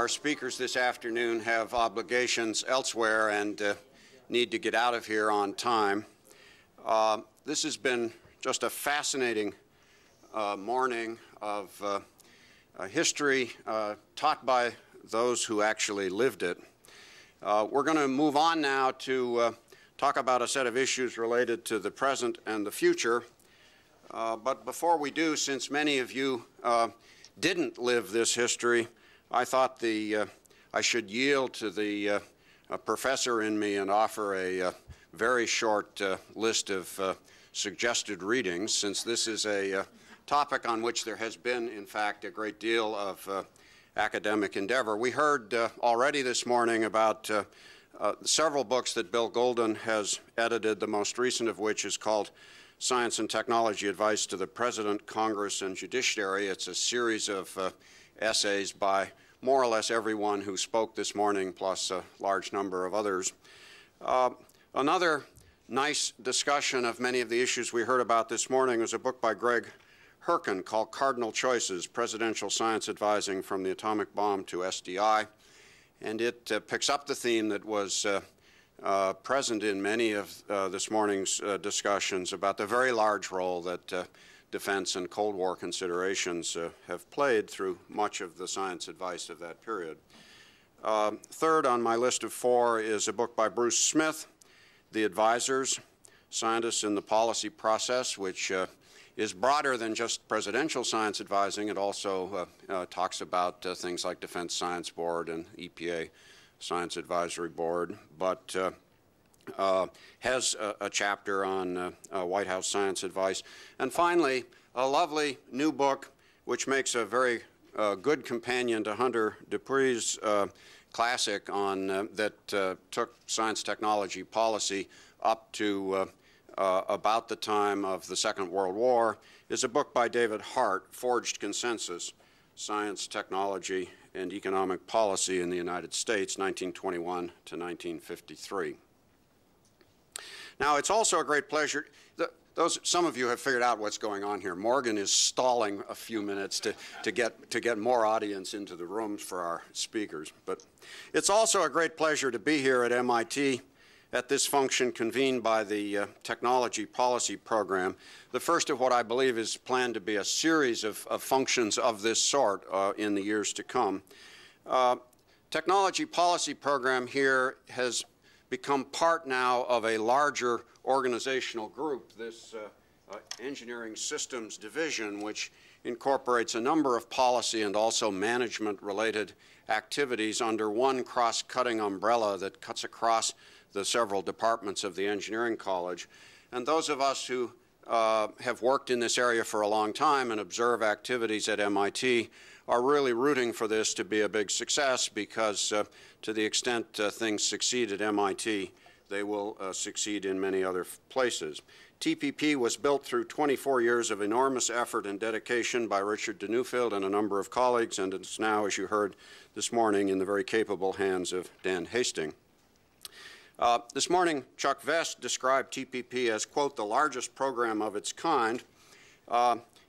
our speakers this afternoon have obligations elsewhere and need to get out of here on time. This has been just a fascinating morning of history taught by those who actually lived it. We're going to move on now to talk about a set of issues related to the present and the future. But before we do, since many of you didn't live this history, I thought I should yield to the professor in me and offer a very short list of suggested readings, since this is a topic on which there has been, in fact, a great deal of academic endeavor. We heard already this morning about several books that Bill Golden has edited, the most recent of which is called Science and Technology Advice to the President, Congress, and Judiciary. It's a series of essays by more or less everyone who spoke this morning, plus a large number of others. Another nice discussion of many of the issues we heard about this morning was a book by Greg Herkin called Cardinal Choices, Presidential Science Advising from the Atomic Bomb to SDI. And it picks up the theme that was present in many of this morning's discussions about the very large role that defense and Cold War considerations have played through much of the science advice of that period. Third on my list of four is a book by Bruce Smith, The Advisors, Scientists in the Policy Process, which is broader than just presidential science advising. It also talks about things like Defense Science Board and EPA Science Advisory Board, but has a chapter on White House science advice. And finally, a lovely new book which makes a very good companion to Hunter Dupree's classic on that took science technology policy up to about the time of the Second World War, is a book by David Hart, Forged Consensus, Science, Technology, and Economic Policy in the United States, 1921 to 1953. Now, it's also a great pleasure. Some of you have figured out what's going on here. Morgan is stalling a few minutes to get more audience into the rooms for our speakers. But it's also a great pleasure to be here at MIT at this function convened by the Technology Policy Program, the first of what I believe is planned to be a series of functions of this sort in the years to come. Technology Policy Program here has become part now of a larger organizational group, this Engineering Systems Division, which incorporates a number of policy and also management-related activities under one cross-cutting umbrella that cuts across the several departments of the engineering college. And those of us who have worked in this area for a long time and observe activities at MIT are really rooting for this to be a big success, because to the extent things succeed at MIT, they will succeed in many other places. TPP was built through 24 years of enormous effort and dedication by Richard de Neufeld and a number of colleagues, and it's now, as you heard this morning, in the very capable hands of Dan Hastings. This morning, Chuck Vest described TPP as, quote, the largest program of its kind.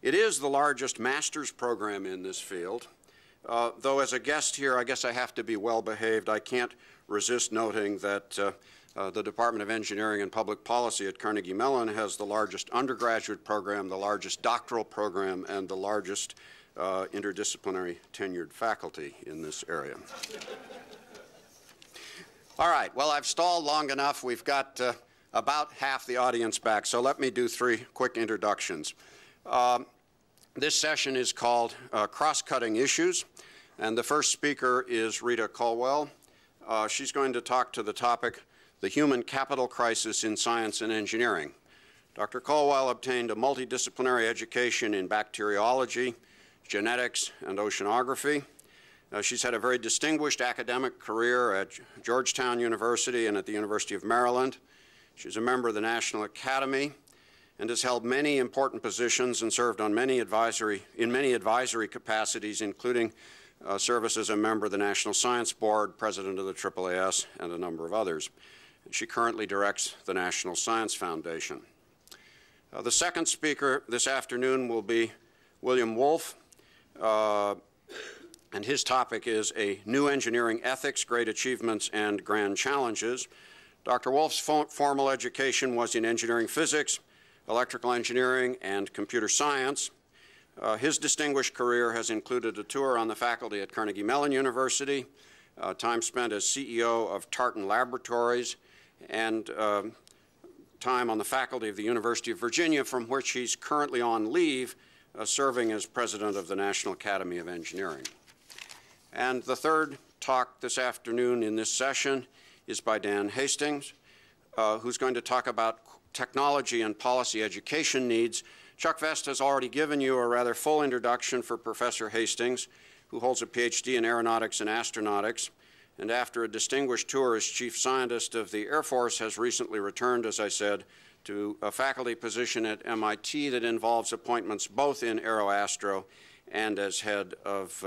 It is the largest master's program in this field. Though as a guest here, I guess I have to be well behaved. I can't resist noting that the Department of Engineering and Public Policy at Carnegie Mellon has the largest undergraduate program, the largest doctoral program, and the largest interdisciplinary tenured faculty in this area. All right, well, I've stalled long enough. We've got about half the audience back, so let me do three quick introductions. This session is called Cross-Cutting Issues, and the first speaker is Rita Colwell. She's going to talk to the topic, the human capital crisis in science and engineering. Dr. Colwell obtained a multidisciplinary education in bacteriology, genetics, and oceanography. She's had a very distinguished academic career at Georgetown University and at the University of Maryland. She's a member of the National Academy and has held many important positions and served on in many advisory capacities, including service as a member of the National Science Board, president of the AAAS, and a number of others. She currently directs the National Science Foundation. The second speaker this afternoon will be William Wolfe. and his topic is A New Engineering Ethics, Great Achievements and Grand Challenges. Dr. Wolf's formal education was in engineering physics, electrical engineering, and computer science. His distinguished career has included a tour on the faculty at Carnegie Mellon University, time spent as CEO of Tartan Laboratories, and time on the faculty of the University of Virginia, from which he's currently on leave, serving as president of the National Academy of Engineering. And the third talk this afternoon in this session is by Dan Hastings, who's going to talk about technology and policy education needs. Chuck Vest has already given you a rather full introduction for Professor Hastings, who holds a PhD in aeronautics and astronautics, and after a distinguished tour as chief scientist of the Air Force, has recently returned, as I said, to a faculty position at MIT that involves appointments both in AeroAstro and as head of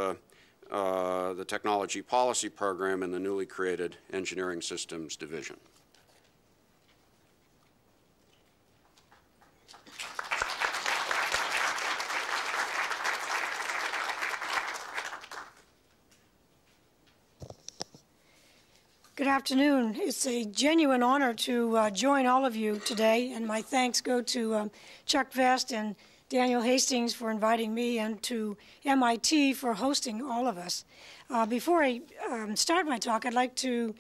the Technology Policy Program in the newly created Engineering Systems Division. Good afternoon. It's a genuine honor to join all of you today, and my thanks go to Chuck Vest and Daniel Hastings for inviting me, and to MIT for hosting all of us. Before I start my talk, I'd like to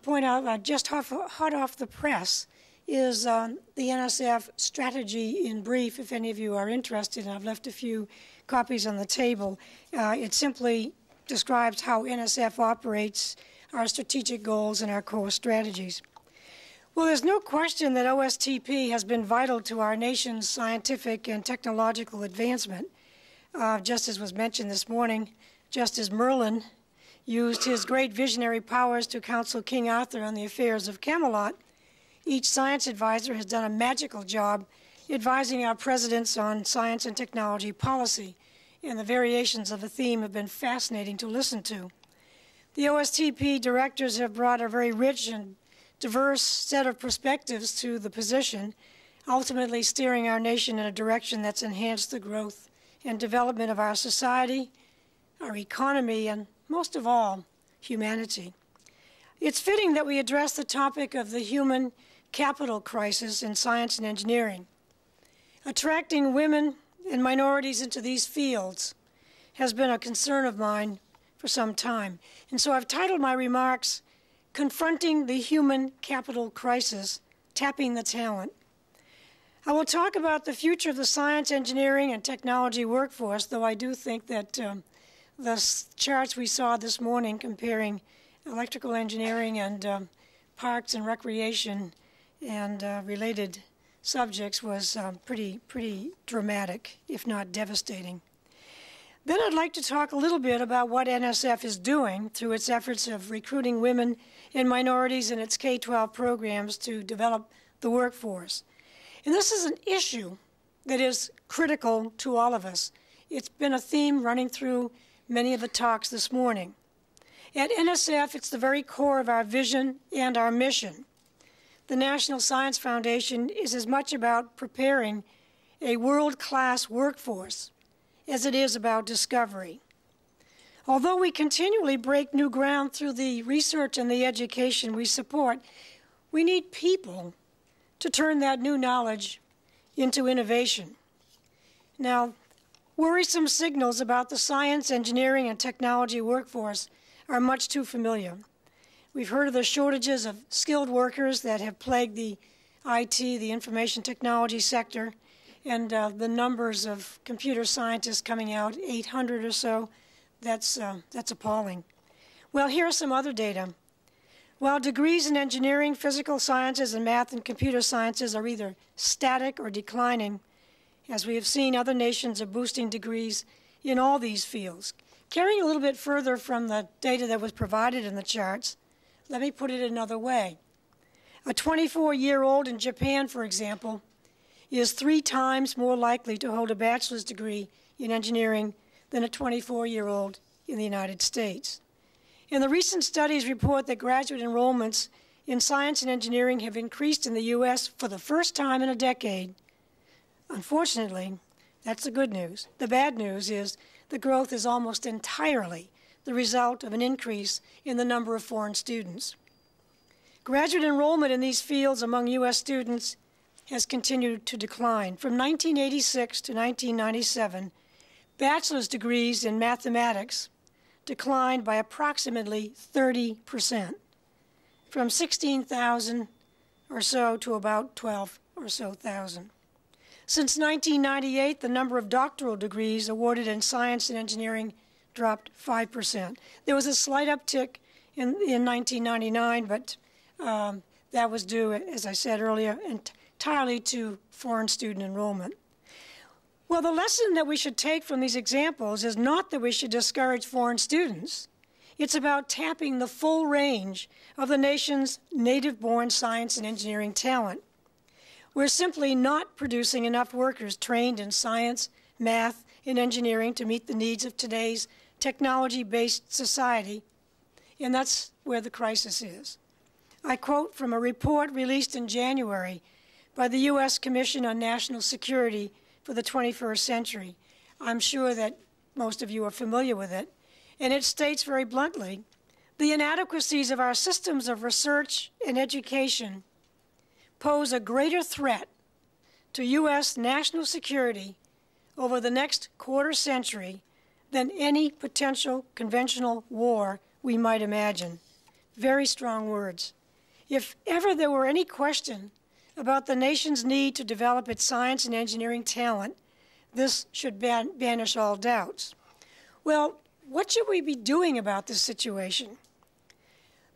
point out, just hot off the press, is the NSF strategy in brief, if any of you are interested. I've left a few copies on the table. It simply describes how NSF operates, our strategic goals, and our core strategies. Well, there's no question that OSTP has been vital to our nation's scientific and technological advancement. Just as was mentioned this morning, Justice Merlin used his great visionary powers to counsel King Arthur on the affairs of Camelot. Each science advisor has done a magical job advising our presidents on science and technology policy, and the variations of the theme have been fascinating to listen to. The OSTP directors have brought a very rich and diverse set of perspectives to the position, ultimately steering our nation in a direction that's enhanced the growth and development of our society, our economy, and most of all, humanity. It's fitting that we address the topic of the human capital crisis in science and engineering. Attracting women and minorities into these fields has been a concern of mine for some time. And so I've titled my remarks, Confronting the Human Capital Crisis, Tapping the Talent. I will talk about the future of the science, engineering, and technology workforce, though I do think that the charts we saw this morning comparing electrical engineering and parks and recreation and related subjects was pretty dramatic, if not devastating. Then I'd like to talk a little bit about what NSF is doing through its efforts of recruiting women and minorities in its K-12 programs to develop the workforce. And this is an issue that is critical to all of us. It's been a theme running through many of the talks this morning. At NSF, it's the very core of our vision and our mission. The National Science Foundation is as much about preparing a world-class workforce as it is about discovery. Although we continually break new ground through the research and the education we support, we need people to turn that new knowledge into innovation. Now, worrisome signals about the science, engineering, and technology workforce are much too familiar. We've heard of the shortages of skilled workers that have plagued the IT, the information technology sector, and the numbers of computer scientists coming out, 800 or so, that's appalling. Well, here are some other data. While degrees in engineering, physical sciences, and math and computer sciences are either static or declining, as we have seen, other nations are boosting degrees in all these fields. Carrying a little bit further from the data that was provided in the charts, let me put it another way. A 24-year-old in Japan, for example, is 3 times more likely to hold a bachelor's degree in engineering than a 24-year-old in the United States. And the recent studies report that graduate enrollments in science and engineering have increased in the U.S. for the first time in a decade. Unfortunately, that's the good news. The bad news is the growth is almost entirely the result of an increase in the number of foreign students. Graduate enrollment in these fields among U.S. students has continued to decline. From 1986 to 1997, bachelor's degrees in mathematics declined by approximately 30%, from 16,000 or so to about 12 or so thousand. Since 1998, the number of doctoral degrees awarded in science and engineering dropped 5%. There was a slight uptick in 1999, but that was due, as I said earlier, entirely to foreign student enrollment. Well, the lesson that we should take from these examples is not that we should discourage foreign students. It's about tapping the full range of the nation's native-born science and engineering talent. We're simply not producing enough workers trained in science, math, and engineering to meet the needs of today's technology-based society, and that's where the crisis is. I quote from a report released in January by the U.S. Commission on National Security for the 21st Century. I'm sure that most of you are familiar with it, and it states very bluntly, the inadequacies of our systems of research and education pose a greater threat to U.S. national security over the next quarter century than any potential conventional war we might imagine. Very strong words. If ever there were any question about the nation's need to develop its science and engineering talent, this should banish all doubts. Well, what should we be doing about this situation?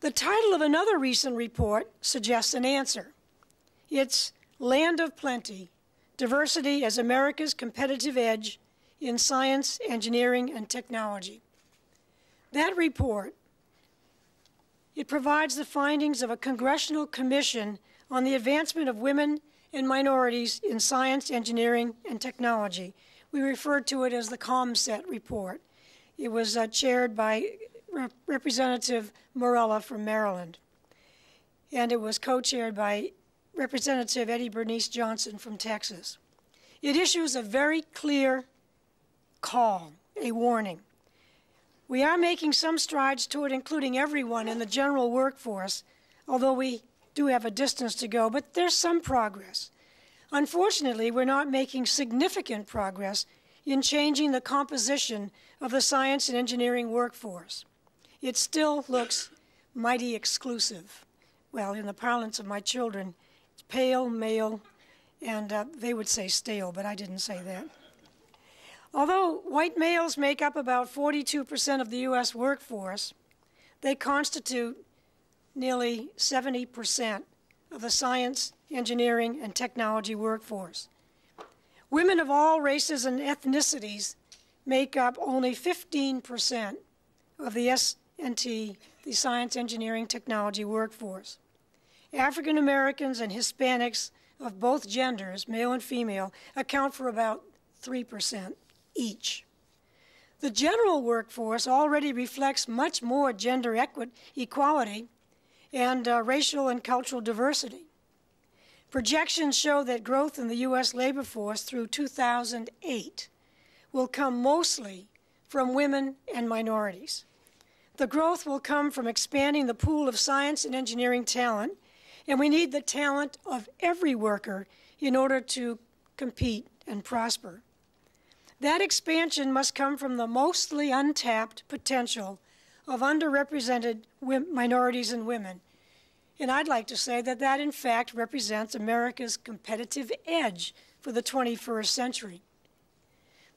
The title of another recent report suggests an answer. It's Land of Plenty, Diversity as America's Competitive Edge in Science, Engineering, and Technology. That report, it provides the findings of a congressional commission on the advancement of women and minorities in science, engineering, and technology. We refer to it as the ComSet report. It was chaired by Representative Morella from Maryland, and it was co-chaired by Representative Eddie Bernice Johnson from Texas. It issues a very clear call, a warning. We are making some strides toward including everyone in the general workforce, although we do have a distance to go, but there's some progress. Unfortunately, we're not making significant progress in changing the composition of the science and engineering workforce. It still looks mighty exclusive. Well, in the parlance of my children, it's pale, male, and they would say stale, but I didn't say that. Although white males make up about 42% of the U.S. workforce, they constitute nearly 70% of the science, engineering, and technology workforce. Women of all races and ethnicities make up only 15% of the S&T, the science, engineering, technology workforce. African Americans and Hispanics of both genders, male and female, account for about 3% each. The general workforce already reflects much more gender equality and racial and cultural diversity. Projections show that growth in the U.S. labor force through 2008 will come mostly from women and minorities. The growth will come from expanding the pool of science and engineering talent, and we need the talent of every worker in order to compete and prosper. That expansion must come from the mostly untapped potential of underrepresented minorities and women. And I'd like to say that that, in fact, represents America's competitive edge for the 21st century.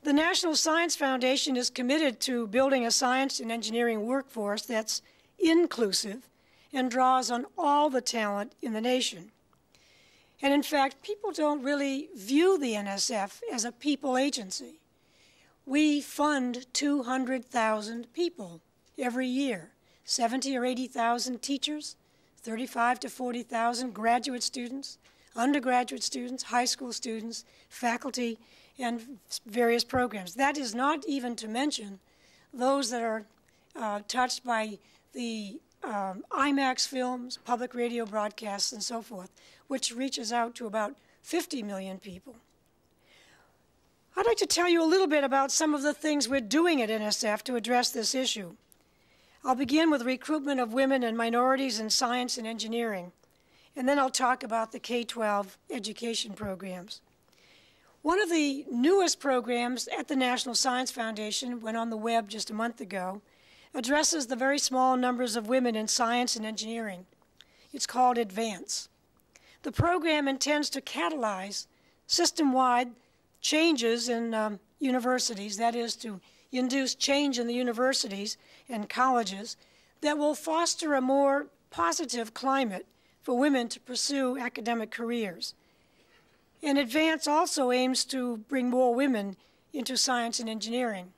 The National Science Foundation is committed to building a science and engineering workforce that's inclusive and draws on all the talent in the nation. And in fact, people don't really view the NSF as a people agency. We fund 200,000 people every year, 70 or 80,000 teachers, 35 to 40,000 graduate students, undergraduate students, high school students, faculty, and various programs. That is not even to mention those that are touched by the IMAX films, public radio broadcasts, and so forth, which reaches out to about 50 million people. I'd like to tell you a little bit about some of the things we're doing at NSF to address this issue. I'll begin with recruitment of women and minorities in science and engineering, and then I'll talk about the K-12 education programs. One of the newest programs at the National Science Foundation, went on the web just a month ago, addresses the very small numbers of women in science and engineering. It's called Advance. The program intends to catalyze system-wide changes in universities, that is, to induce change in the universities and colleges that will foster a more positive climate for women to pursue academic careers. And Advance also aims to bring more women into science and engineering.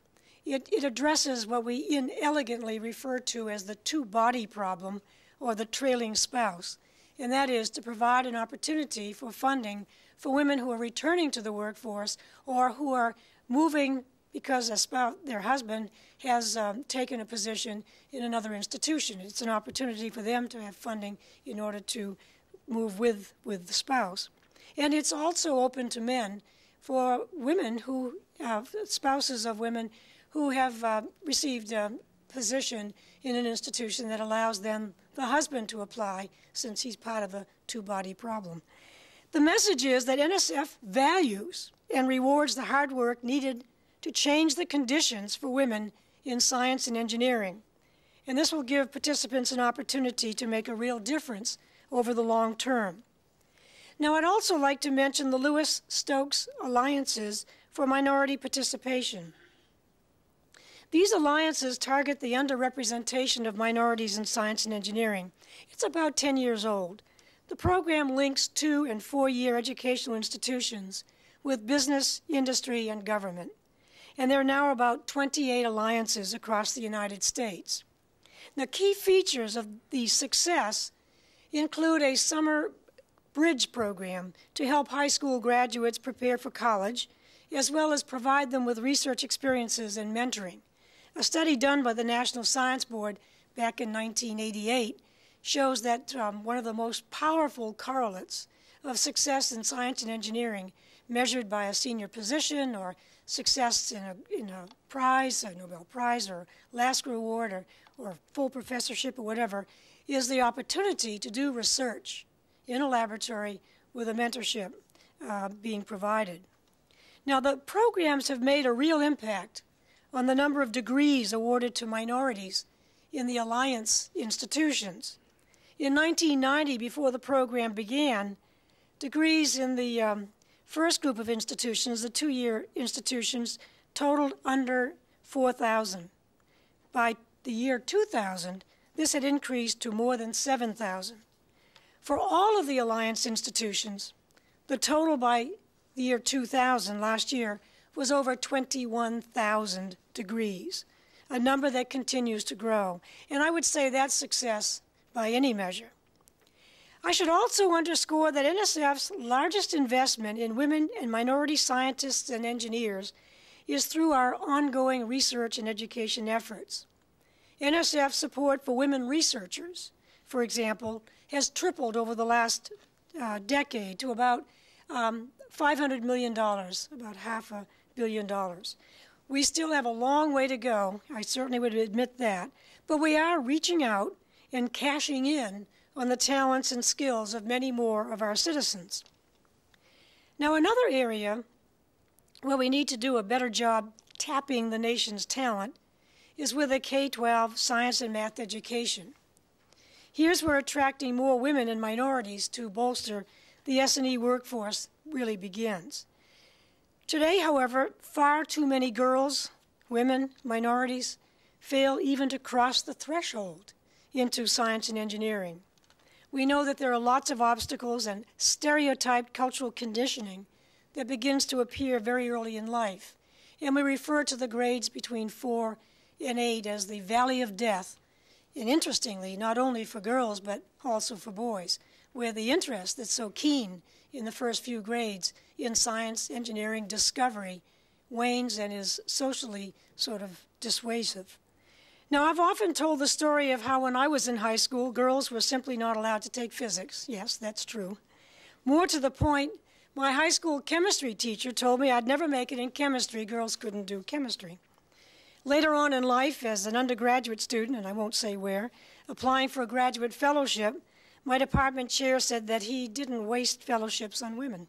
It addresses what we inelegantly refer to as the two-body problem, or the trailing spouse, and that is to provide an opportunity for funding for women who are returning to the workforce or who are moving because their husband has taken a position in another institution. It's an opportunity for them to have funding in order to move with the spouse. And it's also open to men for women who have spouses of women who have received a position in an institution that allows them, the husband, to apply since he's part of the two-body problem. The message is that NSF values and rewards the hard work needed to change the conditions for women in science and engineering. And this will give participants an opportunity to make a real difference over the long term. Now, I'd also like to mention the Lewis-Stokes Alliances for Minority Participation. These alliances target the underrepresentation of minorities in science and engineering. It's about 10 years old. The program links 2- and 4-year educational institutions with business, industry, and government. And there are now about 28 alliances across the United States. Now, key features of the success include a summer bridge program to help high school graduates prepare for college, as well as provide them with research experiences and mentoring. A study done by the National Science Board back in 1988 shows that one of the most powerful correlates of success in science and engineering, measured by a senior position or success in a prize, a Nobel Prize, or Lasker Award, or full professorship, or whatever, is the opportunity to do research in a laboratory with a mentorship being provided. Now, the programs have made a real impact on the number of degrees awarded to minorities in the alliance institutions. In 1990, before the program began, degrees in the first group of institutions, the 2-year institutions, totaled under 4,000. By the year 2000, this had increased to more than 7,000. For all of the alliance institutions, the total by the year 2000, last year, was over 21,000 degrees, a number that continues to grow. And I would say that's success by any measure. I should also underscore that NSF's largest investment in women and minority scientists and engineers is through our ongoing research and education efforts. NSF support for women researchers, for example, has tripled over the last decade to about $500 million, about $500 million. We still have a long way to go, I certainly would admit that, but we are reaching out and cashing in on the talents and skills of many more of our citizens. Now, another area where we need to do a better job tapping the nation's talent is with a K-12 science and math education. Here's where attracting more women and minorities to bolster the S&E workforce really begins. Today, however, far too many girls, women, minorities fail even to cross the threshold into science and engineering. We know that there are lots of obstacles and stereotyped cultural conditioning that begins to appear very early in life, and we refer to the grades between 4 and 8 as the valley of death, and interestingly, not only for girls but also for boys, where the interest that's so keen in the first few grades in science, engineering, discovery wanes and is socially sort of dissuasive. Now, I've often told the story of how when I was in high school, girls were simply not allowed to take physics. Yes, that's true. More to the point, My high school chemistry teacher told me I'd never make it in chemistry. Girls couldn't do chemistry. Later on in life, as an undergraduate student, and I won't say where, applying for a graduate fellowship, my department chair said that he didn't waste fellowships on women.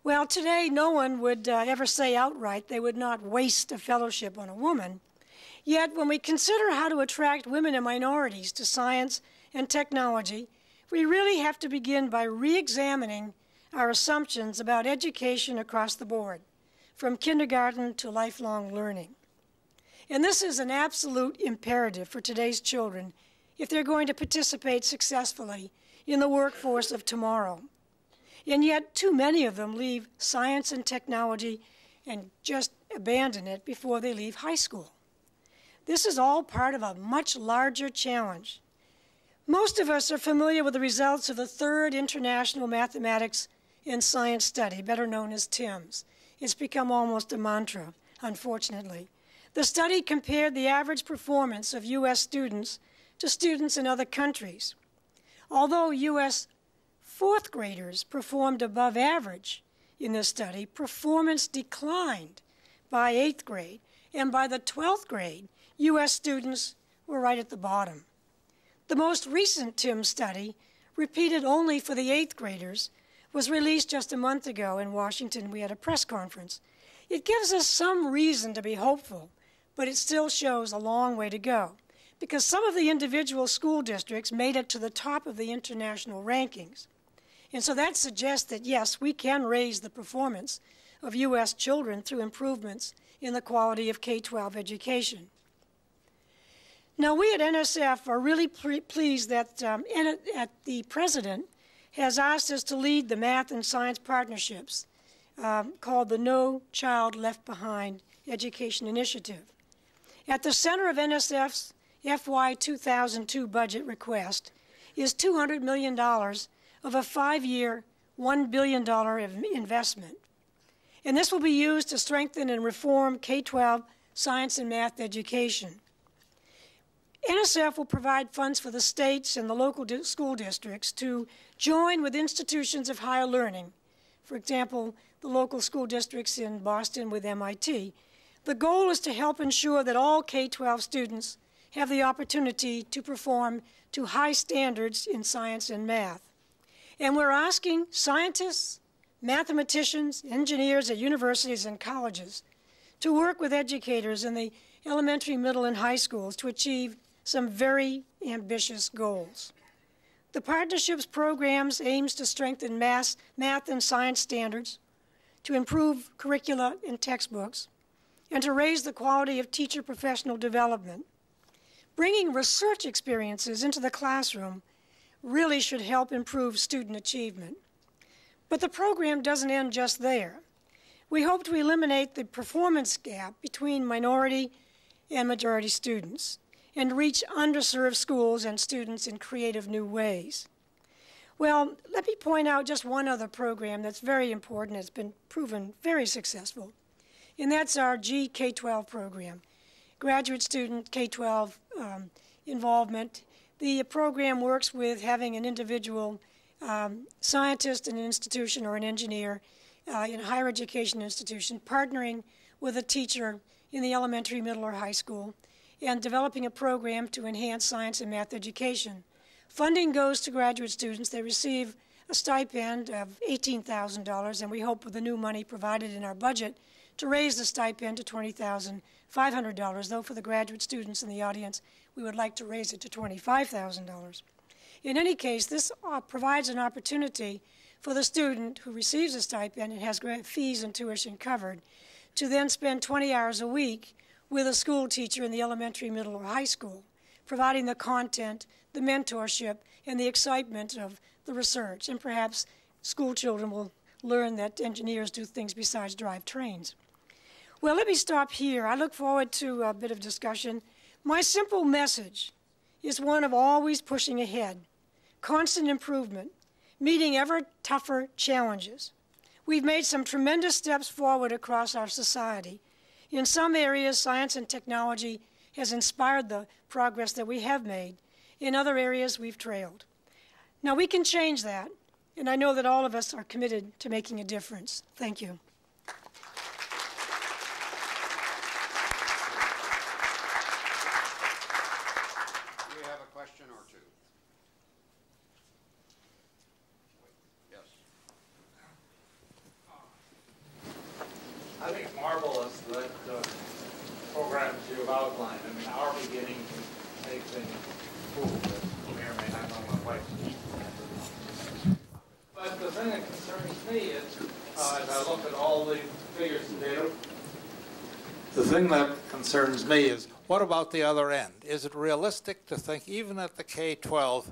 Well, today no one would ever say outright they would not waste a fellowship on a woman. Yet when we consider how to attract women and minorities to science and technology, we really have to begin by re-examining our assumptions about education across the board, from kindergarten to lifelong learning. And this is an absolute imperative for today's children if they're going to participate successfully in the workforce of tomorrow. And yet, too many of them leave science and technology and just abandon it before they leave high school. This is all part of a much larger challenge. Most of us are familiar with the results of the third International Mathematics and Science Study, better known as TIMSS. It's become almost a mantra, unfortunately. The study compared the average performance of U.S. students to students in other countries. Although U.S. fourth graders performed above average in this study, performance declined by 8th grade, and by the 12th grade, U.S. students were right at the bottom. The most recent TIMSS study, repeated only for the 8th graders, was released just a month ago in Washington. We had a press conference. It gives us some reason to be hopeful, but it still shows a long way to go, because some of the individual school districts made it to the top of the international rankings. And so that suggests that, yes, we can raise the performance of U.S. children through improvements in the quality of K-12 education. Now, we at NSF are really pleased that the President has asked us to lead the math and science partnerships called the No Child Left Behind Education Initiative. At the center of NSF's FY 2002 budget request is $200 million of a 5-year, $1 billion investment. And this will be used to strengthen and reform K-12 science and math education. NSF will provide funds for the states and the local school districts to join with institutions of higher learning, for example, the local school districts in Boston with MIT. The goal is to help ensure that all K-12 students have the opportunity to perform to high standards in science and math. And we're asking scientists, mathematicians, engineers at universities and colleges to work with educators in the elementary, middle, and high schools to achieve some very ambitious goals. The partnerships programs aims to strengthen math and science standards, to improve curricula and textbooks, and to raise the quality of teacher professional development. Bringing research experiences into the classroom really should help improve student achievement. But the program doesn't end just there. We hope to eliminate the performance gap between minority and majority students and reach underserved schools and students in creative new ways. Well, let me point out just one other program that's very important, has been proven very successful, and that's our K-12 program, graduate student K-12 involvement. The program works with having an individual scientist in an institution or an engineer in a higher education institution partnering with a teacher in the elementary, middle, or high school and developing a program to enhance science and math education. Funding goes to graduate students. They receive a stipend of $18,000, and we hope with the new money provided in our budget to raise the stipend to $20,500, though for the graduate students in the audience, we would like to raise it to $25,000. In any case, this provides an opportunity for the student who receives a stipend and has fees and tuition covered to then spend 20 hours a week with a school teacher in the elementary, middle, or high school, providing the content, the mentorship, and the excitement of the research. And perhaps school children will learn that engineers do things besides drive trains. Well, let me stop here. I look forward to a bit of discussion. My simple message is one of always pushing ahead, constant improvement, meeting ever tougher challenges. We've made some tremendous steps forward across our society. In some areas, science and technology has inspired the progress that we have made. In other areas, we've trailed. Now, we can change that, And I know that all of us are committed to making a difference. Thank you. Do we have a question or two? Yes. I think it's marvelous that programs you've outlined, I mean, are beginning to take things forward that may or may not know my place. But the thing that concerns me is, as I look at all the figures and data, the thing that concerns me is, what about the other end? Is it realistic to think, even at the K-12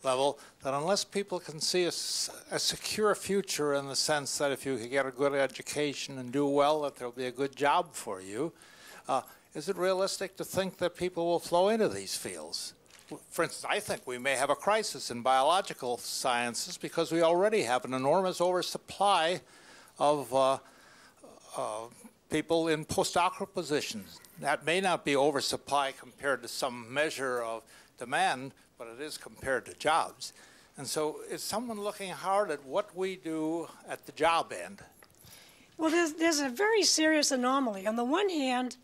level, that unless people can see a secure future in the sense that if you get a good education and do well, that there'll be a good job for you, is it realistic to think that people will flow into these fields? For instance, I think we may have a crisis in biological sciences because we already have an enormous oversupply of people in postdoctoral positions. That may not be oversupply compared to some measure of demand, but it is compared to jobs. And so is someone looking hard at what we do at the job end? Well, there's a very serious anomaly. On the one hand,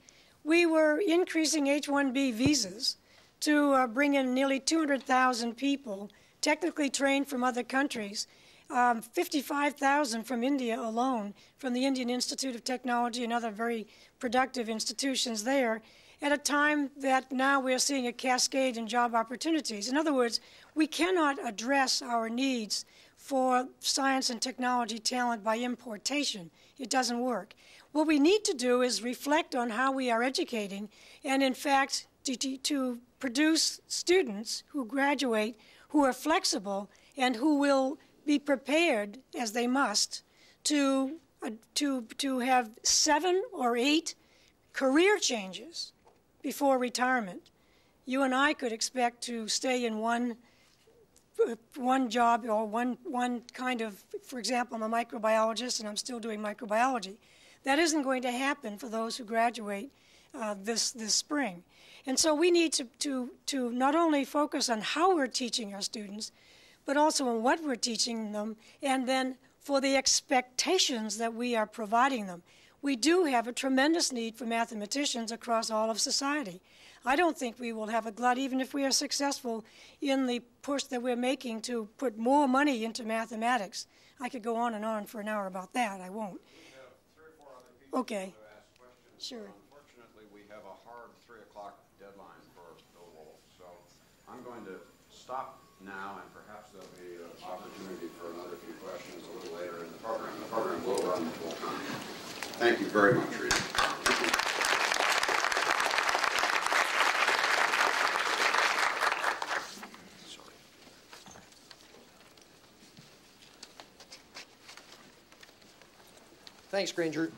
we were increasing H-1B visas to bring in nearly 200,000 people, technically trained from other countries, 55,000 from India alone, from the Indian Institute of Technology and other very productive institutions there, at a time that now we're seeing a cascade in job opportunities. In other words, we cannot address our needs for science and technology talent by importation. It doesn't work. What we need to do is reflect on how we are educating and, in fact, to produce students who graduate who are flexible and who will be prepared, as they must, to have 7 or 8 career changes before retirement. You and I could expect to stay in one job or one kind of, for example, I'm a microbiologist and I'm still doing microbiology. That isn't going to happen for those who graduate this spring. And so we need to not only focus on how we're teaching our students, but also on what we're teaching them, and then for the expectations that we are providing them. We do have a tremendous need for mathematicians across all of society. I don't think we will have a glut, even if we are successful in the push that we're making to put more money into mathematics. I could go on for an hour about that. I won't. We have 3 or 4 other people Okay. who ask questions. Sure. Unfortunately, we have a hard 3 o'clock deadline for Bill Wolf. So I'm going to stop now, and perhaps there'll be an opportunity for another few questions a little later in the program. The program will run the full time. Thank you very much, Rita. Thanks, Granger.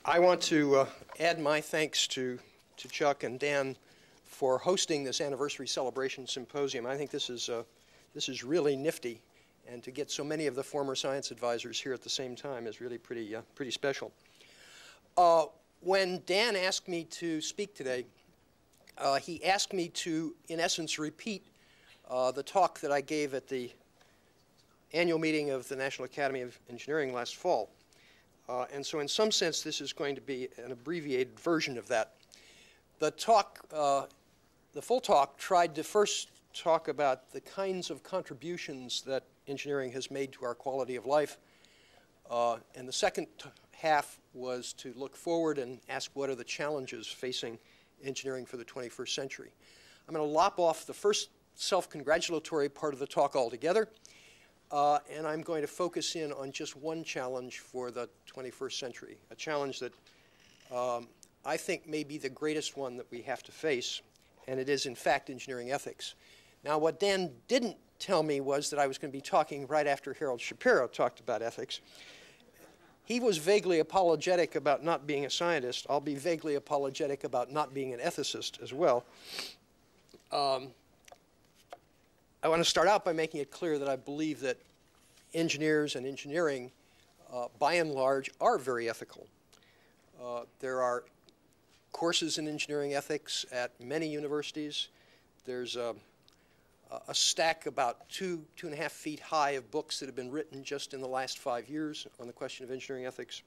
I want to add my thanks to Chuck and Dan for hosting this anniversary celebration symposium. I think this is really nifty, and to get so many of the former science advisors here at the same time is really pretty special. When Dan asked me to speak today, he asked me to, in essence, repeat the talk that I gave at the annual meeting of the National Academy of Engineering last fall. And so in some sense, this is going to be an abbreviated version of that. The talk, the full talk, tried to first talk about the kinds of contributions that engineering has made to our quality of life. And the second half was to look forward and ask what are the challenges facing engineering for the 21st century. I'm going to lop off the first self-congratulatory part of the talk altogether. And I'm going to focus in on just one challenge for the 21st century, a challenge that I think may be the greatest one that we have to face, and it is, in fact, engineering ethics. Now, what Dan didn't tell me was that I was going to be talking right after Harold Shapiro talked about ethics. He was vaguely apologetic about not being a scientist. I'll be vaguely apologetic about not being an ethicist as well. I want to start out by making it clear that I believe that engineers and engineering, by and large, are very ethical. There are courses in engineering ethics at many universities. There's a stack about 2.5 feet high of books that have been written just in the last 5 years on the question of engineering ethics.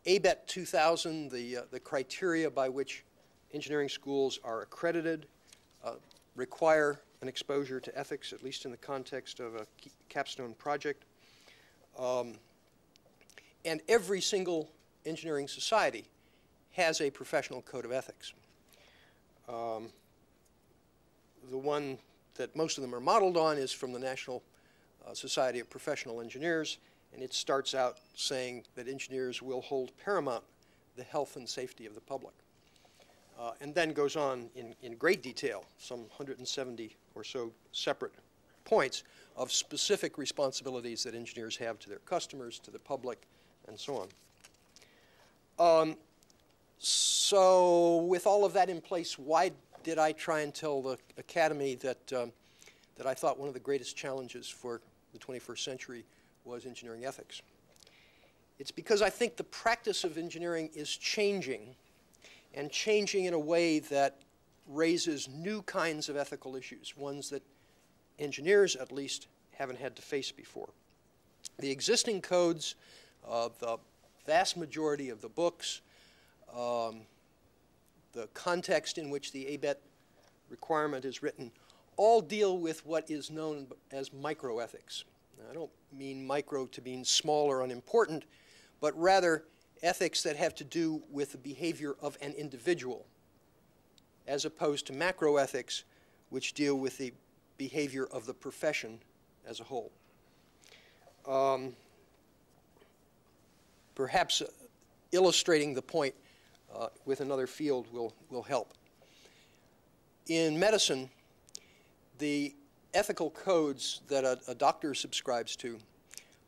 ABET 2000, the criteria by which engineering schools are accredited, require an exposure to ethics, at least in the context of a capstone project. And every single engineering society has a professional code of ethics. The one that most of them are modeled on is from the National Society of Professional Engineers, and it starts out saying that engineers will hold paramount the health and safety of the public. And then goes on in great detail, some 170 or so separate points of specific responsibilities that engineers have to their customers, to the public, and so on. So with all of that in place, why did I try and tell the Academy that, that I thought one of the greatest challenges for the 21st century was engineering ethics? It's because I think the practice of engineering is changing, and changing in a way that raises new kinds of ethical issues, ones that engineers, at least, haven't had to face before. The existing codes, the vast majority of the books, the context in which the ABET requirement is written, all deal with what is known as microethics. Now, I don't mean micro to mean small or unimportant, but rather ethics that have to do with the behavior of an individual, as opposed to macroethics, which deal with the behavior of the profession as a whole. Perhaps illustrating the point with another field will help. In medicine, the ethical codes that a doctor subscribes to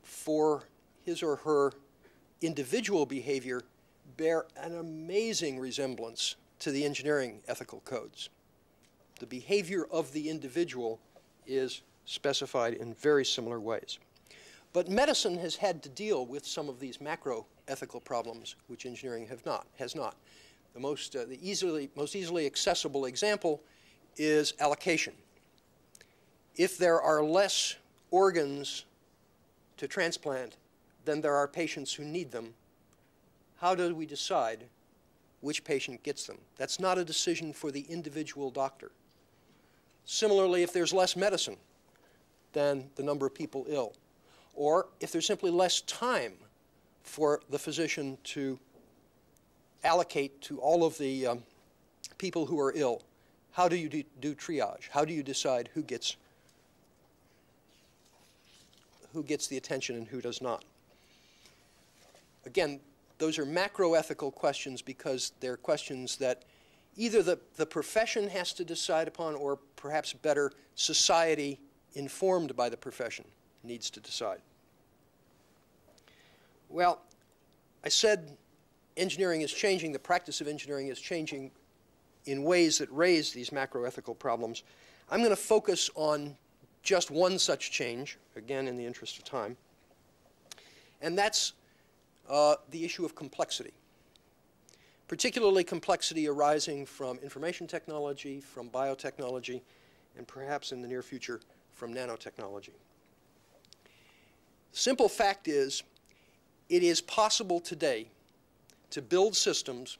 for his or her individual behavior bear an amazing resemblance to the engineering ethical codes. The behavior of the individual is specified in very similar ways. But medicine has had to deal with some of these macro ethical problems which engineering has not. The most easily accessible example is allocation. If there are less organs to transplant than there are patients who need them, how do we decide which patient gets them? That's not a decision for the individual doctor. Similarly, if there's less medicine than the number of people ill, or if there's simply less time for the physician to allocate to all of the people who are ill, how do you do triage? How do you decide who gets the attention and who does not? Again, those are macro-ethical questions because they're questions that either the profession has to decide upon, or perhaps better, society informed by the profession needs to decide. Well, I said engineering is changing, the practice of engineering is changing in ways that raise these macroethical problems. I'm going to focus on just one such change, again in the interest of time, and that's the issue of complexity, particularly complexity arising from information technology, from biotechnology, and perhaps in the near future from nanotechnology. The simple fact is, it is possible today to build systems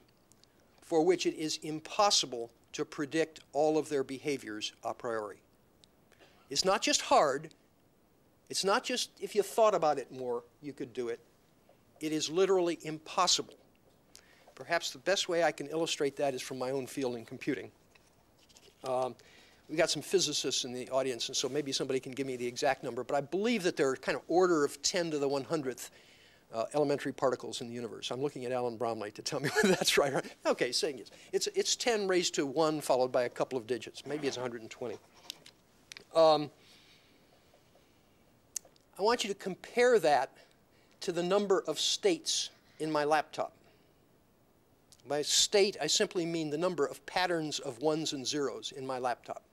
for which it is impossible to predict all of their behaviors a priori. It's not just hard. It's not just if you thought about it more, you could do it. It is literally impossible. Perhaps the best way I can illustrate that is from my own field in computing. We've got some physicists in the audience, and so maybe somebody can give me the exact number, but I believe that there are kind of order of 10 to the 100th elementary particles in the universe. I'm looking at Alan Bromley to tell me whether that's right. Okay, saying it's 10 raised to 1 followed by a couple of digits. Maybe it's 120. I want you to compare that to the number of states in my laptop. By state, I simply mean the number of patterns of ones and zeros in my laptop.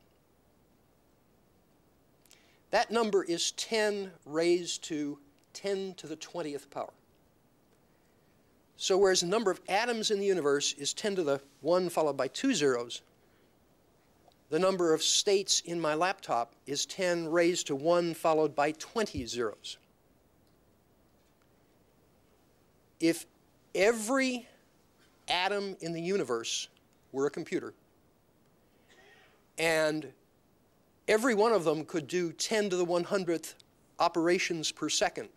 That number is 10 raised to 10 to the 20th power. So whereas the number of atoms in the universe is 10 to the 1 followed by 2 zeros, the number of states in my laptop is 10 raised to 1 followed by 20 zeros. If every atom in the universe were a computer, and every one of them could do 10 to the 100th operations per second,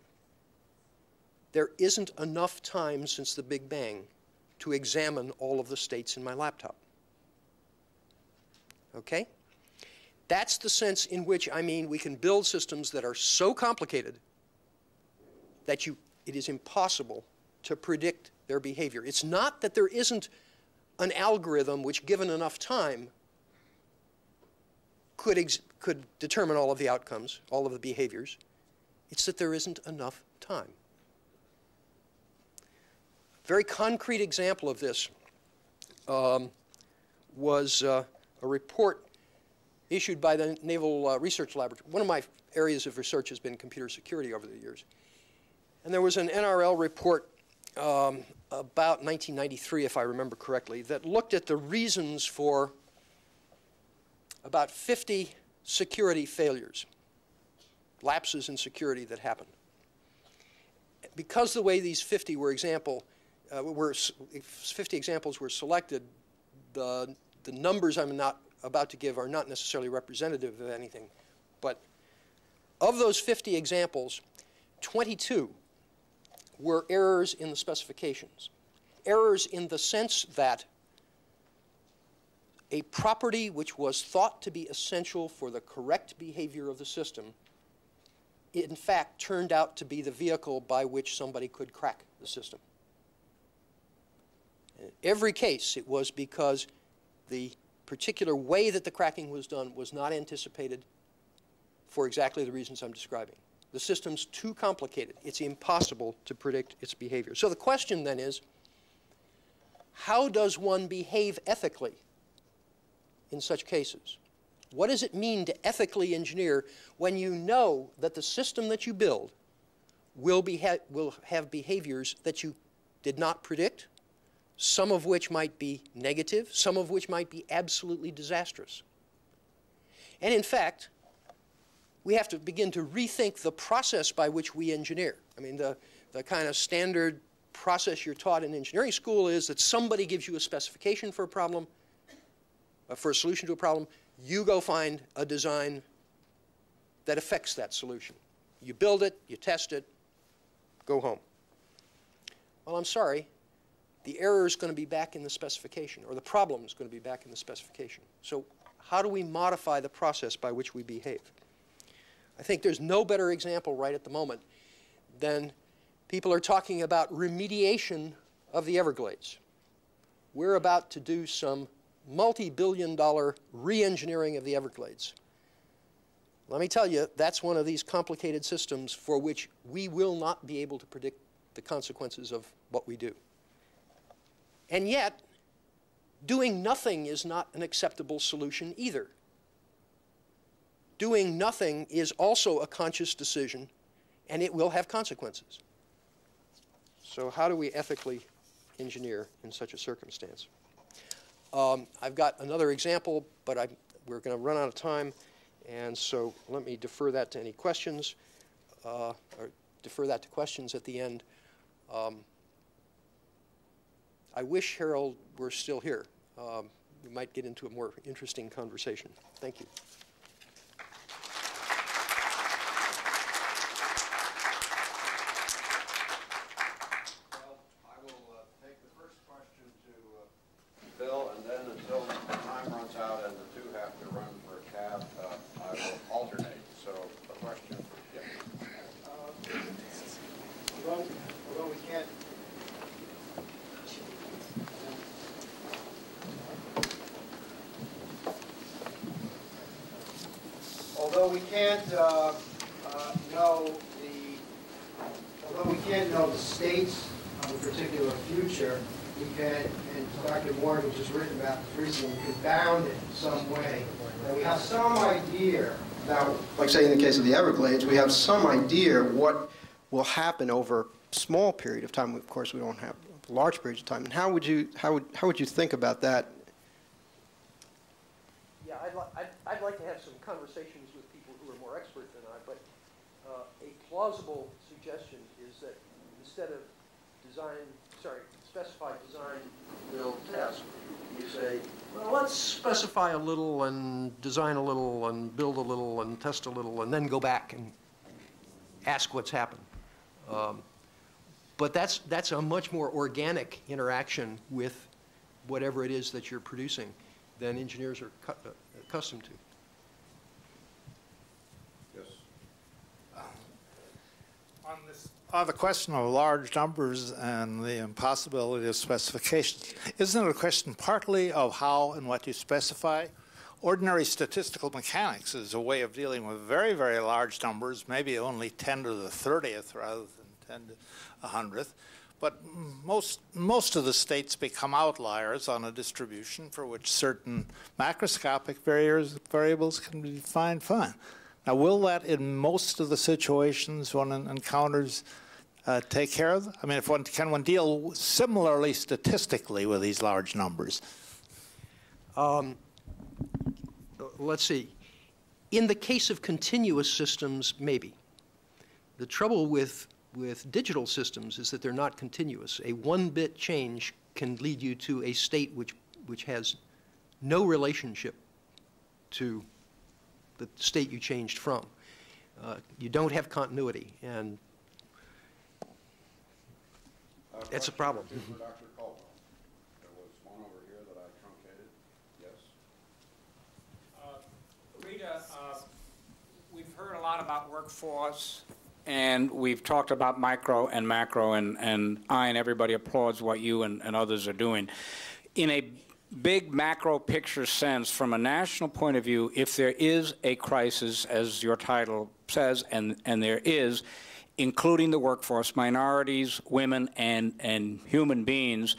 there isn't enough time since the Big Bang to examine all of the states in my laptop. Okay? That's the sense in which I mean we can build systems that are so complicated that it is impossible to predict their behavior. It's not that there isn't an algorithm which, given enough time, could determine all of the outcomes, all of the behaviors. It's that there isn't enough time. A very concrete example of this was a report issued by the Naval Research Lab. One of my areas of research has been computer security over the years. And there was an NRL report about 1993, if I remember correctly, that looked at the reasons for about 50 security failures, lapses in security that happened. Because the way these 50 examples were selected, the numbers I'm not about to give are not necessarily representative of anything. But of those 50 examples, 22 were errors in the specifications. Errors in the sense that a property which was thought to be essential for the correct behavior of the system, in fact, turned out to be the vehicle by which somebody could crack the system. In every case, it was because the particular way that the cracking was done was not anticipated for exactly the reasons I'm describing. The system's too complicated. It's impossible to predict its behavior. So the question then is, how does one behave ethically in such cases? What does it mean to ethically engineer when you know that the system that you build will have behaviors that you did not predict, some of which might be negative, some of which might be absolutely disastrous? And in fact, we have to begin to rethink the process by which we engineer. I mean, the kind of standard process you're taught in engineering school is that somebody gives you a specification for a problem, for a solution to a problem. You go find a design that affects that solution. You build it, you test it, go home. Well, I'm sorry. The error is going to be back in the specification, or the problem is going to be back in the specification. So how do we modify the process by which we behave? I think there's no better example right at the moment than people are talking about remediation of the Everglades. We're about to do some multi-billion-dollar re-engineering of the Everglades. Let me tell you, that's one of these complicated systems for which we will not be able to predict the consequences of what we do. And yet, doing nothing is not an acceptable solution either. Doing nothing is also a conscious decision, and it will have consequences. So how do we ethically engineer in such a circumstance? I've got another example, but we're going to run out of time, and so let me defer that to any questions, or defer that to questions at the end. I wish Harold were still here. We might get into a more interesting conversation. Thank you. Bill, and then until time runs out and the two have to run for a cab, I will alternate. So the question, yeah. Although we can't. Although we can't know the states of a particular future, we can, and Dr. Morgan just written about this recently, we can bound it in some way. And we have some idea, now, like say in the case of the Everglades, we have some idea what will happen over a small period of time. Of course, we don't have large periods of time. And how would you think about that? Yeah, I'd I'd like to have some conversations with people who are more expert than I, but a plausible suggestion is that instead of specify design, build, test, you say, well, let's specify a little and design a little and build a little and test a little and then go back and ask what's happened. But that's a much more organic interaction with whatever it is that you're producing than engineers are accustomed to. Yes. On the question of large numbers and the impossibility of specifications, isn't it a question partly of how and what you specify? Ordinary statistical mechanics is a way of dealing with very, very large numbers, maybe only 10 to the 30th rather than 10 to 100th. But most of the states become outliers on a distribution for which certain macroscopic variables can be defined fine. Now, will that, in most of the situations one encounters, take care of? I mean, can one deal similarly statistically with these large numbers? Let's see. In the case of continuous systems, maybe. The trouble with digital systems is that they're not continuous. A one-bit change can lead you to a state which has no relationship to the state you changed from. You don't have continuity, and that's a problem. For Dr. Colwell. There was one over here that I truncated. Yes? Rita, we've heard a lot about workforce, and we've talked about micro and macro, and I and everybody applauds what you and others are doing. In a big macro picture sense, from a national point of view, if there is a crisis, as your title says, and there is, including the workforce, minorities, women, and human beings,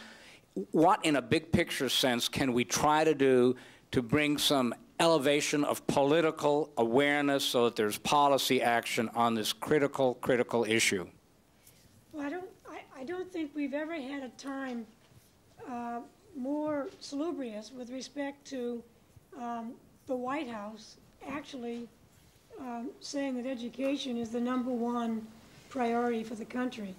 what in a big picture sense can we try to do to bring some elevation of political awareness so that there's policy action on this critical issue? Well, I don't think we've ever had a time more salubrious with respect to the White House actually saying that education is the #1 priority for the country.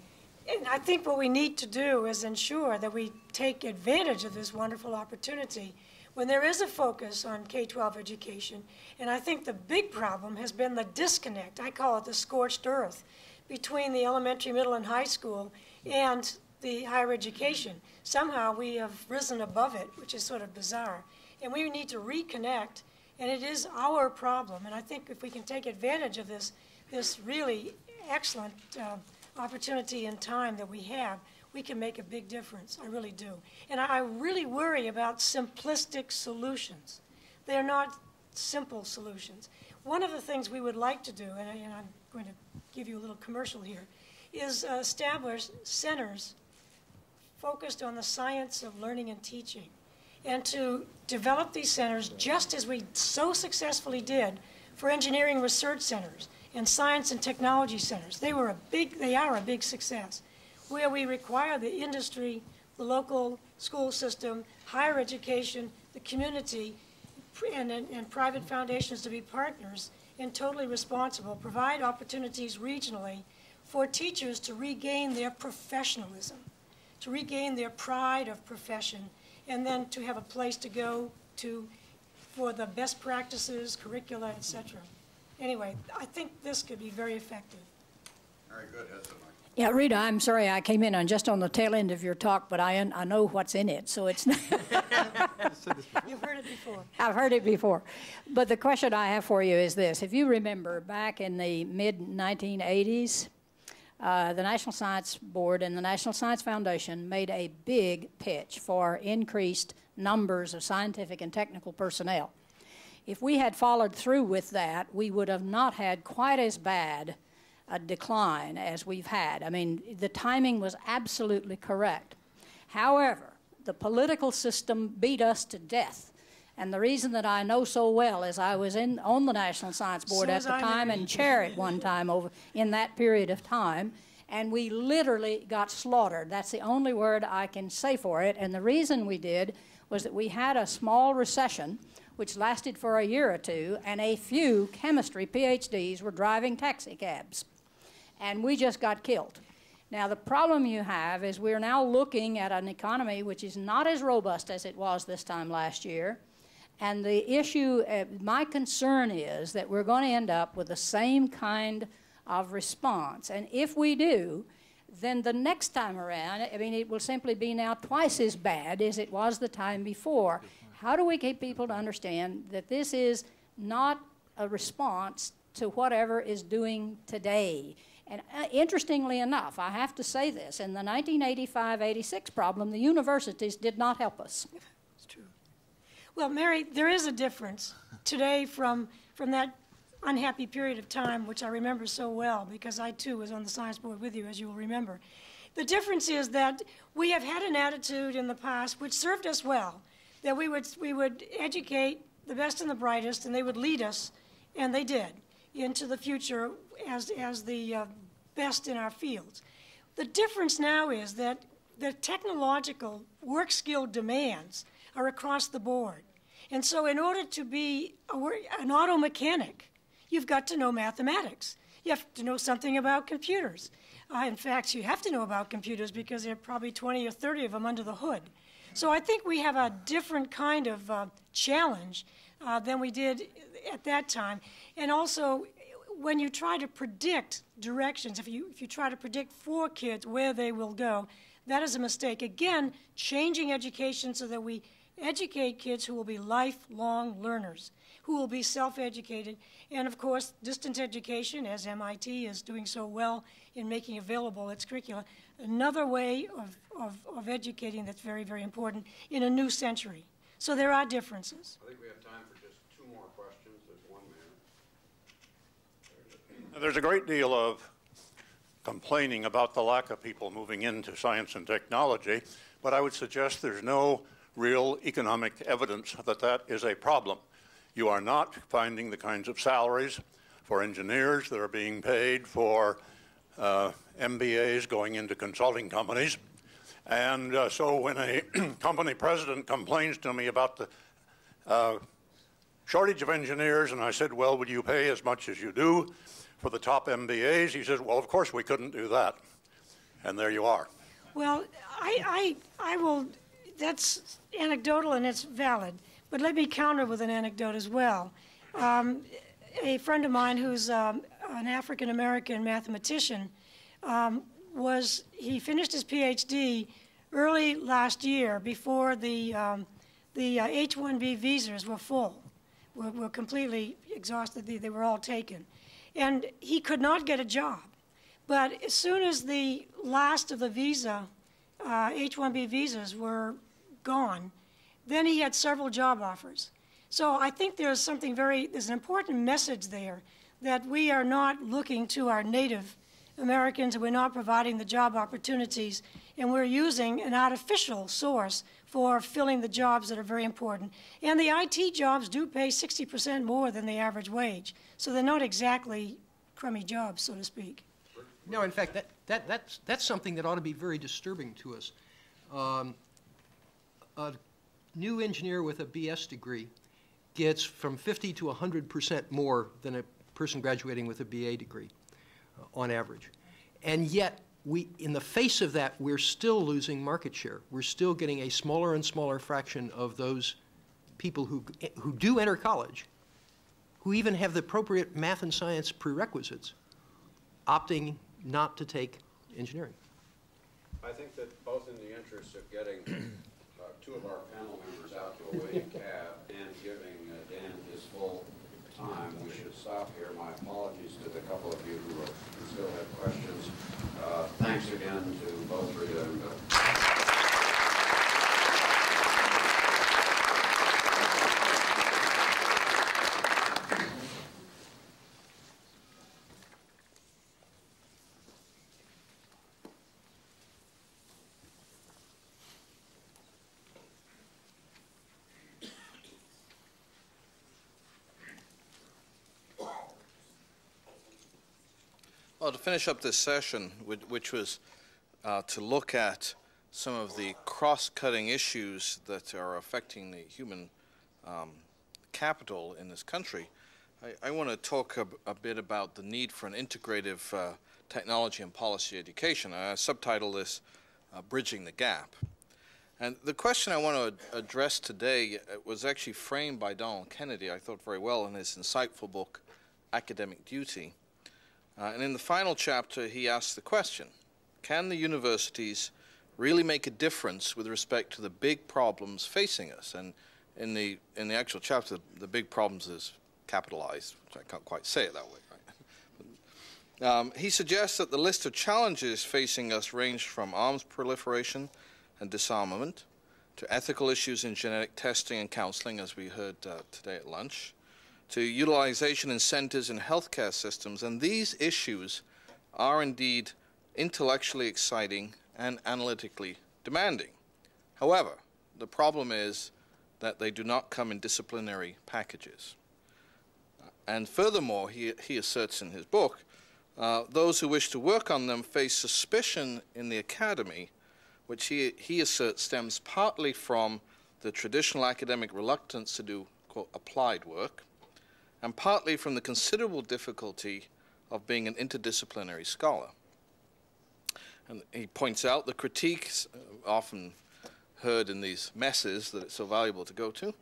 And I think what we need to do is ensure that we take advantage of this wonderful opportunity when there is a focus on K-12 education. And I think the big problem has been the disconnect, I call it the scorched earth, between the elementary, middle, and high school and the higher education. Somehow we have risen above it, which is sort of bizarre. And we need to reconnect, and it is our problem. And I think if we can take advantage of this really excellent opportunity and time that we have, we can make a big difference. I really do. And I really worry about simplistic solutions. They're not simple solutions. One of the things we would like to do, and I'm going to give you a little commercial here, is establish centers focused on the science of learning and teaching, and to develop these centers just as we so successfully did for engineering research centers and science and technology centers. They are a big success, where we require the industry, the local school system, higher education, the community, and private foundations to be partners and totally responsible, provide opportunities regionally for teachers to regain their professionalism, to regain their pride of profession, and then to have a place to go to for the best practices, curricula, etc. Anyway, I think this could be very effective. Very good. Yeah, Rita, I'm sorry I came in just on the tail end of your talk, but I know what's in it, so it's not. You've heard it before. I've heard it before. But the question I have for you is this. If you remember, back in the mid-1980s, the National Science Board and the National Science Foundation made a big pitch for increased numbers of scientific and technical personnel. If we had followed through with that, we would have not had quite as bad a decline as we've had. I mean, the timing was absolutely correct. However, the political system beat us to death. And the reason that I know so well is I was on the National Science Board at the time and chair at one time in that period of time, and we literally got slaughtered. That's the only word I can say for it. And the reason we did was that we had a small recession which lasted for a year or two, and a few chemistry PhDs were driving taxi cabs. And we just got killed. Now, the problem you have is we're now looking at an economy which is not as robust as it was this time last year. And the issue, my concern is that we're going to end up with the same kind of response. And if we do, then the next time around, I mean, it will simply be now twice as bad as it was the time before. How do we get people to understand that this is not a response to whatever is doing today? And interestingly enough, I have to say this, in the 1985-86 problem, the universities did not help us. It's true. Well, Mary, there is a difference today from that unhappy period of time, which I remember so well, because I, too, was on the science board with you, as you will remember. The difference is that we have had an attitude in the past which served us well, that we would educate the best and the brightest, and they would lead us, and they did, into the future as the best in our fields. The difference now is that the technological work skill demands are across the board. And so in order to be an auto mechanic, you've got to know mathematics. You have to know something about computers. In fact, you have to know about computers because there are probably 20 or 30 of them under the hood. So I think we have a different kind of challenge than we did at that time. And also, when you try to predict directions, if you try to predict for kids where they will go, that is a mistake. Again, changing education so that we educate kids who will be lifelong learners, who will be self-educated, and of course, distance education, as MIT is doing so well in making available its curricula, another way of educating that's very, very important in a new century. So there are differences. I think we have time for just 2 more questions. There's 1 minute. There's a great deal of complaining about the lack of people moving into science and technology, but I would suggest there's no real economic evidence that that is a problem. You are not finding the kinds of salaries for engineers that are being paid for MBAs going into consulting companies. And so when a company president complains to me about the shortage of engineers, and I said, well, would you pay as much as you do for the top MBAs? He says, well, of course we couldn't do that. And there you are. Well, I will, that's anecdotal and it's valid, but let me counter with an anecdote as well. A friend of mine who's an African-American mathematician he finished his PhD early last year before the H-1B visas were full, were completely exhausted. They were all taken. And he could not get a job. But as soon as the last of the H-1B visas were gone, then he had several job offers. So I think there's an important message there that we are not looking to our native Americans, and we're not providing the job opportunities, and we're using an artificial source for filling the jobs that are very important. And the IT jobs do pay 60% more than the average wage, so they're not exactly crummy jobs, so to speak. No, in fact, that's something that ought to be very disturbing to us. A new engineer with a BS degree gets from 50 to 100% more than a person graduating with a BA degree on average. And yet, in the face of that, we're still losing market share. We're still getting a smaller and smaller fraction of those people who do enter college, who even have the appropriate math and science prerequisites, opting not to take engineering. I think that both in the interest of getting 2 of our panel members out to a waiting cab and giving Dan his full time, we should stop here. My apologies to the couple of you who still have questions. Thanks again to both Rita and Bill. Well, to finish up this session, which was to look at some of the cross-cutting issues that are affecting the human capital in this country, I want to talk a bit about the need for an integrative technology and policy education. I subtitle this Bridging the Gap. And the question I want to address today was actually framed by Donald Kennedy, I thought very well, in his insightful book, Academic Duty. And in the final chapter, he asked the question, can the universities really make a difference with respect to the big problems facing us? And in the actual chapter, the big problems is capitalized, which I can't quite say it that way, right? He suggests that the list of challenges facing us range from arms proliferation and disarmament to ethical issues in genetic testing and counseling, as we heard today at lunch, to utilization incentives in healthcare systems. And these issues are indeed intellectually exciting and analytically demanding. However, the problem is that they do not come in disciplinary packages. And furthermore, he asserts in his book, those who wish to work on them face suspicion in the academy, which he asserts stems partly from the traditional academic reluctance to do, quote, applied work, and partly from the considerable difficulty of being an interdisciplinary scholar. And he points out the critiques often heard in these messes that it's so valuable to go to.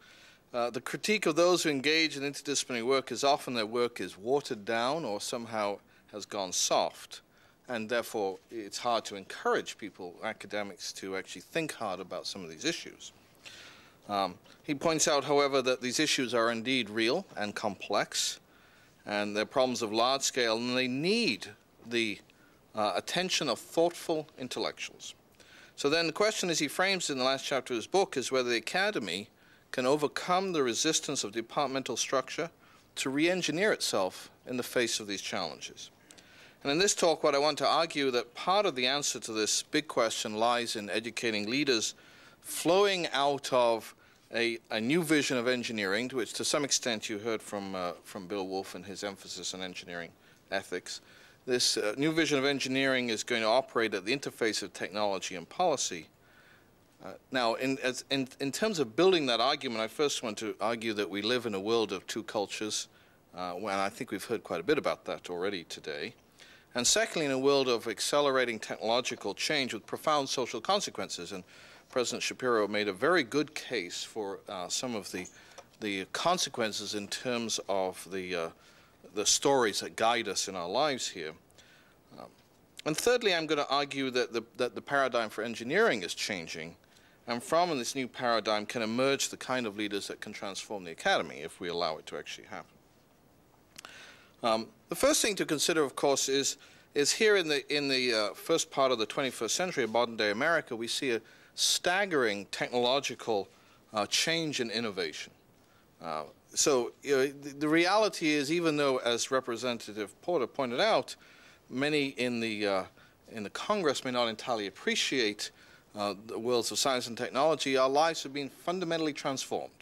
The critique of those who engage in interdisciplinary work is often their work is watered down or somehow has gone soft. And therefore, it's hard to encourage people, academics, to actually think hard about some of these issues. He points out, however, that these issues are indeed real and complex, and they're problems of large scale, and they need the attention of thoughtful intellectuals. So then the question, as he frames in the last chapter of his book, is whether the academy can overcome the resistance of departmental structure to re-engineer itself in the face of these challenges. And in this talk, what I want to argue that part of the answer to this big question lies in educating leaders flowing out of a new vision of engineering, to which to some extent you heard from Bill Wolfe and his emphasis on engineering ethics. This new vision of engineering is going to operate at the interface of technology and policy. Now, in terms of building that argument, I first want to argue that we live in a world of two cultures, and I think we've heard quite a bit about that already today. And secondly, in a world of accelerating technological change with profound social consequences. And President Shapiro made a very good case for some of the consequences in terms of the stories that guide us in our lives here. And thirdly, I'm going to argue that the paradigm for engineering is changing. And from this new paradigm can emerge the kind of leaders that can transform the academy if we allow it to actually happen. The first thing to consider, of course, is here in the first part of the 21st century of modern-day America, we see a staggering technological change in innovation. So the reality is, even though, as Representative Porter pointed out, many in the Congress may not entirely appreciate the worlds of science and technology, our lives have been fundamentally transformed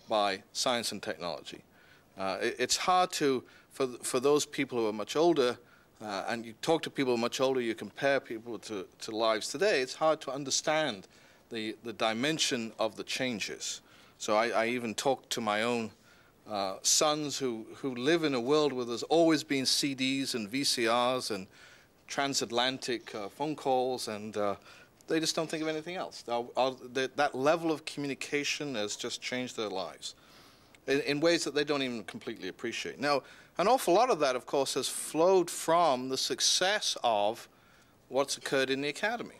by science and technology. It's hard for those people who are much older, and you talk to people who are much older, you compare people to lives today, it's hard to understand the dimension of the changes. So I even talk to my own sons who live in a world where there's always been CDs and VCRs and transatlantic phone calls, and they just don't think of anything else. That level of communication has just changed their lives in ways that they don't even completely appreciate. Now, an awful lot of that, of course, has flowed from the success of what's occurred in the academy.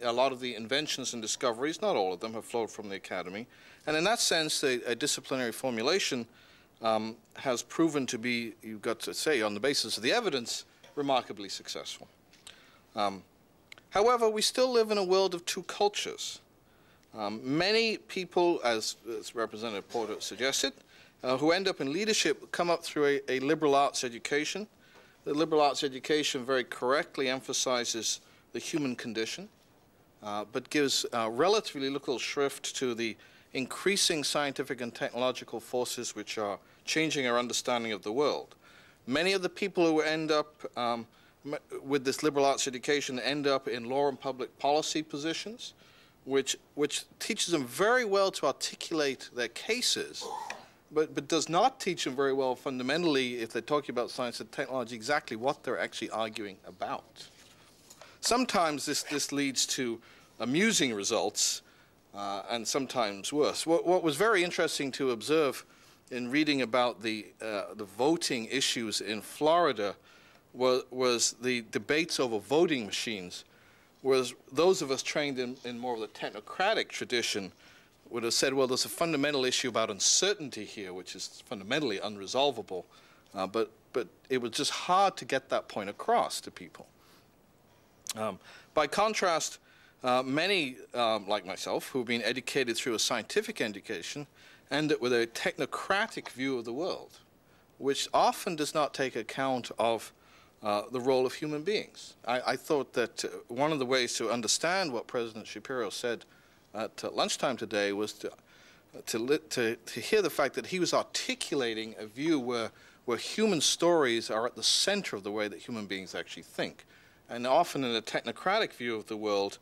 A lot of the inventions and discoveries, not all of them, have flowed from the academy. And in that sense, a disciplinary formulation has proven to be, you've got to say, on the basis of the evidence, remarkably successful. However, we still live in a world of two cultures. Many people, as Representative Porter suggested, who end up in leadership come up through a liberal arts education. The liberal arts education very correctly emphasizes the human condition, but gives relatively little shrift to the increasing scientific and technological forces which are changing our understanding of the world. Many of the people who end up with this liberal arts education end up in law and public policy positions, which teaches them very well to articulate their cases, but does not teach them very well fundamentally, if they're talking about science and technology, exactly what they're actually arguing about. Sometimes this leads to amusing results, and sometimes worse. What was very interesting to observe in reading about the voting issues in Florida was the debates over voting machines, whereas those of us trained in more of the technocratic tradition would have said, well, there's a fundamental issue about uncertainty here, which is fundamentally unresolvable, but it was just hard to get that point across to people. By contrast, many, like myself, who have been educated through a scientific education, end up with a technocratic view of the world, which often does not take account of the role of human beings. I thought that one of the ways to understand what President Shapiro said at lunchtime today was to hear the fact that he was articulating a view where human stories are at the center of the way that human beings actually think. And often in a technocratic view of the world,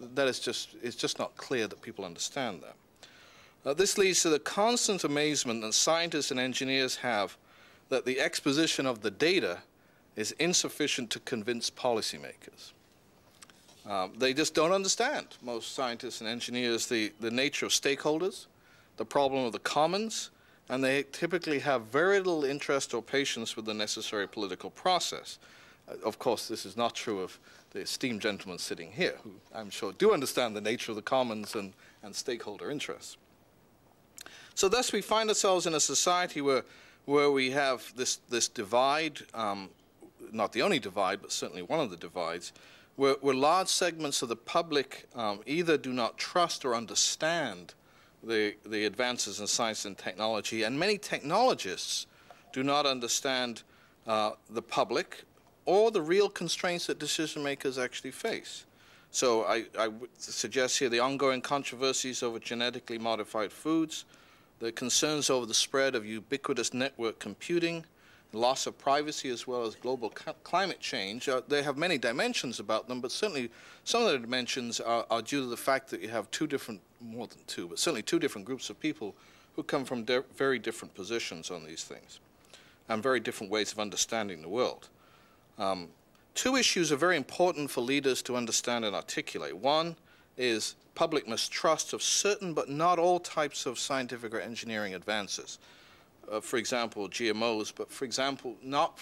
that is it's just not clear that people understand that. This leads to the constant amazement that scientists and engineers have that the exposition of the data is insufficient to convince policymakers. They just don't understand, most scientists and engineers, the nature of stakeholders, the problem of the commons, and they typically have very little interest or patience with the necessary political process. Of course, this is not true of the esteemed gentlemen sitting here, who I'm sure do understand the nature of the commons and stakeholder interests. So thus we find ourselves in a society where we have this divide, not the only divide, but certainly one of the divides, where large segments of the public either do not trust or understand the advances in science and technology, and many technologists do not understand the public or the real constraints that decision makers actually face. So I would suggest here the ongoing controversies over genetically modified foods, the concerns over the spread of ubiquitous network computing, loss of privacy, as well as global climate change. They have many dimensions about them, but certainly some of the dimensions are due to the fact that you have more than two, but certainly two different groups of people who come from very different positions on these things and very different ways of understanding the world. Two issues are very important for leaders to understand and articulate. One is public mistrust of certain but not all types of scientific or engineering advances. For example, GMOs, but not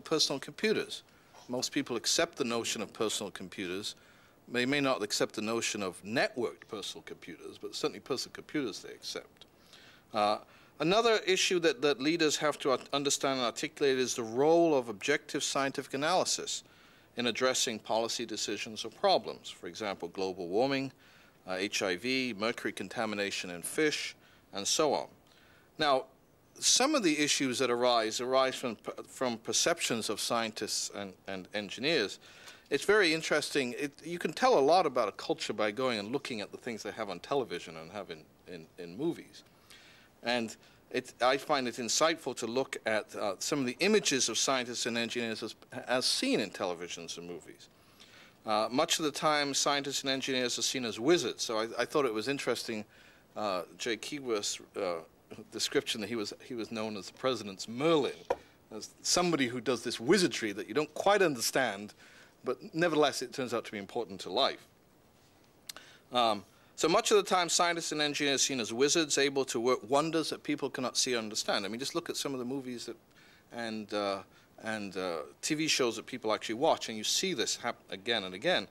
personal computers. Most people accept the notion of personal computers. They may not accept the notion of networked personal computers, but certainly personal computers they accept. Another issue that leaders have to understand and articulate is the role of objective scientific analysis in addressing policy decisions or problems. For example, global warming, HIV, mercury contamination in fish, and so on. Now, some of the issues that arise from perceptions of scientists and engineers. It's very interesting. You can tell a lot about a culture by going and looking at the things they have on television and have in movies. And I find it insightful to look at some of the images of scientists and engineers as seen in televisions and movies. Much of the time, scientists and engineers are seen as wizards. So I thought it was interesting, Jay Keyworth's description that he was known as the Presidents Merlin, as somebody who does this wizardry that you don't quite understand, but nevertheless it turns out to be important to life. So much of the time, scientists and engineers are seen as wizards, able to work wonders that people cannot see or understand. I mean, just look at some of the movies and TV shows that people actually watch, and you see this happen again and again.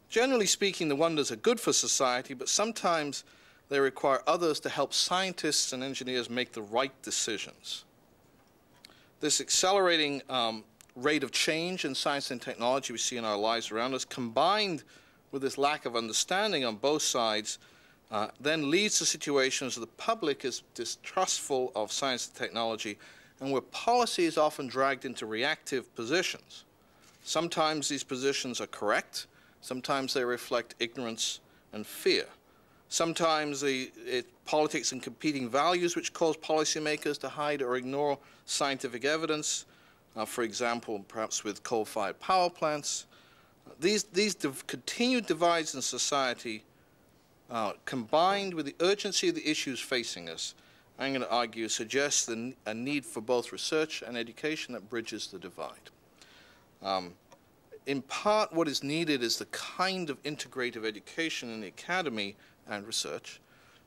Generally speaking, the wonders are good for society, but sometimes they require others to help scientists and engineers make the right decisions. This accelerating rate of change in science and technology we see in our lives around us, combined with this lack of understanding on both sides, then leads to situations where the public is distrustful of science and technology, and where policy is often dragged into reactive positions. Sometimes these positions are correct, sometimes they reflect ignorance and fear. Sometimes politics and competing values which cause policymakers to hide or ignore scientific evidence, for example, perhaps with coal-fired power plants. These continued divides in society, combined with the urgency of the issues facing us, I'm going to argue, suggests a need for both research and education that bridges the divide. In part, what is needed is the kind of integrative education in the academy and research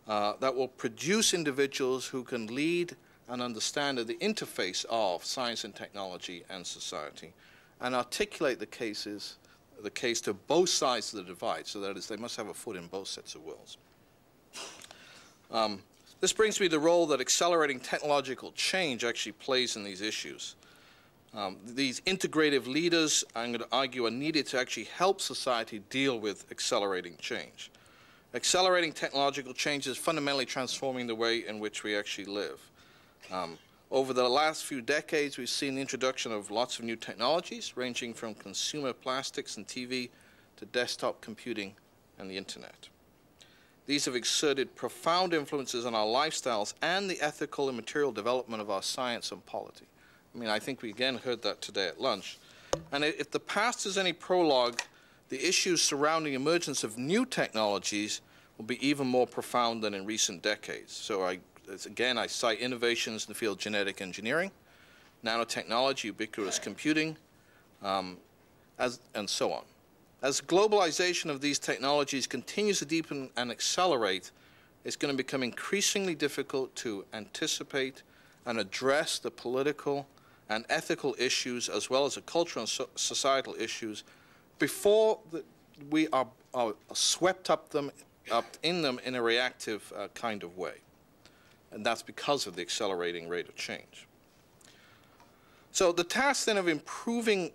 that will produce individuals who can lead and understand the interface of science and technology and society, and articulate the case to both sides of the divide. So that is, they must have a foot in both sets of worlds. This brings me to the role that accelerating technological change actually plays in these issues. These integrative leaders, I'm going to argue, are needed to actually help society deal with accelerating change. Accelerating technological change is fundamentally transforming the way in which we actually live. Over the last few decades, we've seen the introduction of lots of new technologies, ranging from consumer plastics and TV to desktop computing and the internet. These have exerted profound influences on our lifestyles and the ethical and material development of our science and polity. I mean, I think we again heard that today at lunch. And if the past is any prologue, the issues surrounding emergence of new technologies will be even more profound than in recent decades. So again, I cite innovations in the field of genetic engineering, nanotechnology, ubiquitous computing, and so on. As globalization of these technologies continues to deepen and accelerate, it's going to become increasingly difficult to anticipate and address the political and ethical issues as well as the cultural and societal issues before we are swept up in them in a reactive kind of way. And that's because of the accelerating rate of change. So the task then of improving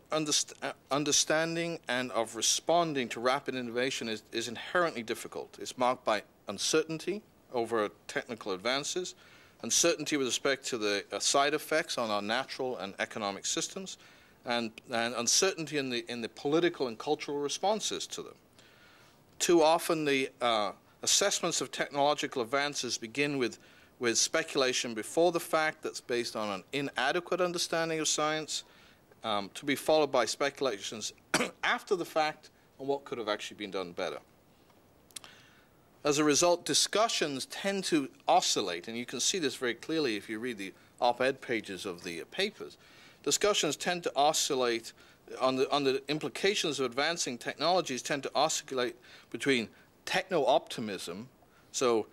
understanding and of responding to rapid innovation is inherently difficult. It's marked by uncertainty over technical advances, uncertainty with respect to the side effects on our natural and economic systems, and uncertainty in the political and cultural responses to them. Too often the assessments of technological advances begin with speculation before the fact that's based on an inadequate understanding of science, to be followed by speculations after the fact on what could have actually been done better. As a result, discussions tend to oscillate, and you can see this very clearly if you read the op-ed pages of the papers. Discussions tend to oscillate on the implications of advancing technologies, tend to oscillate between techno-optimism. So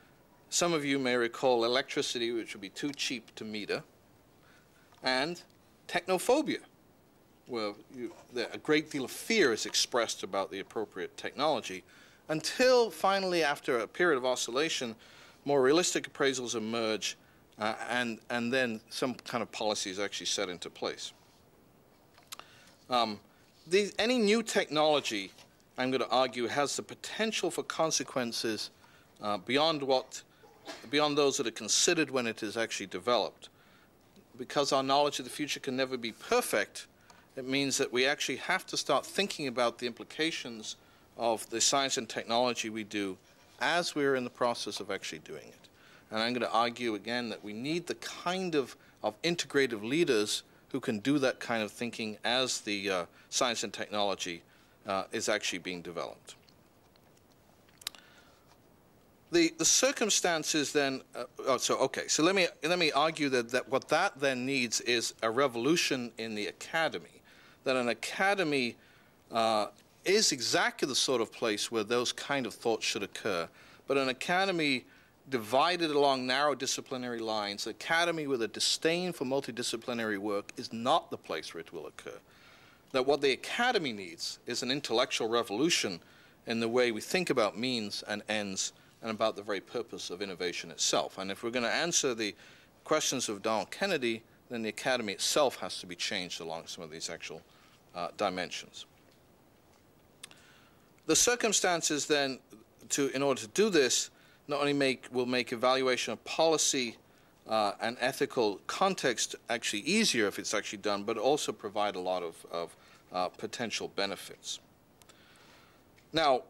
some of you may recall electricity, which would be too cheap to meter, and technophobia, where a great deal of fear is expressed about the appropriate technology, until finally, after a period of oscillation, more realistic appraisals emerge, and then some kind of policy is actually set into place. Any new technology, I'm going to argue, has the potential for consequences beyond those that are considered when it is actually developed. Because our knowledge of the future can never be perfect, it means that we actually have to start thinking about the implications of the science and technology we do as we're in the process of actually doing it. And I'm going to argue again that we need the kind of integrative leaders who can do that kind of thinking as the science and technology is actually being developed. The circumstances then, so let me argue that what that then needs is a revolution in the academy, that an academy is exactly the sort of place where those kind of thoughts should occur, but an academy divided along narrow disciplinary lines, an academy with a disdain for multidisciplinary work is not the place where it will occur. That what the academy needs is an intellectual revolution in the way we think about means and ends and about the very purpose of innovation itself. And if we're going to answer the questions of Donald Kennedy, then the academy itself has to be changed along some of these actual dimensions. The circumstances then, in order to do this, not only will make evaluation of policy and ethical context actually easier if it's actually done, but also provide a lot of potential benefits. Now,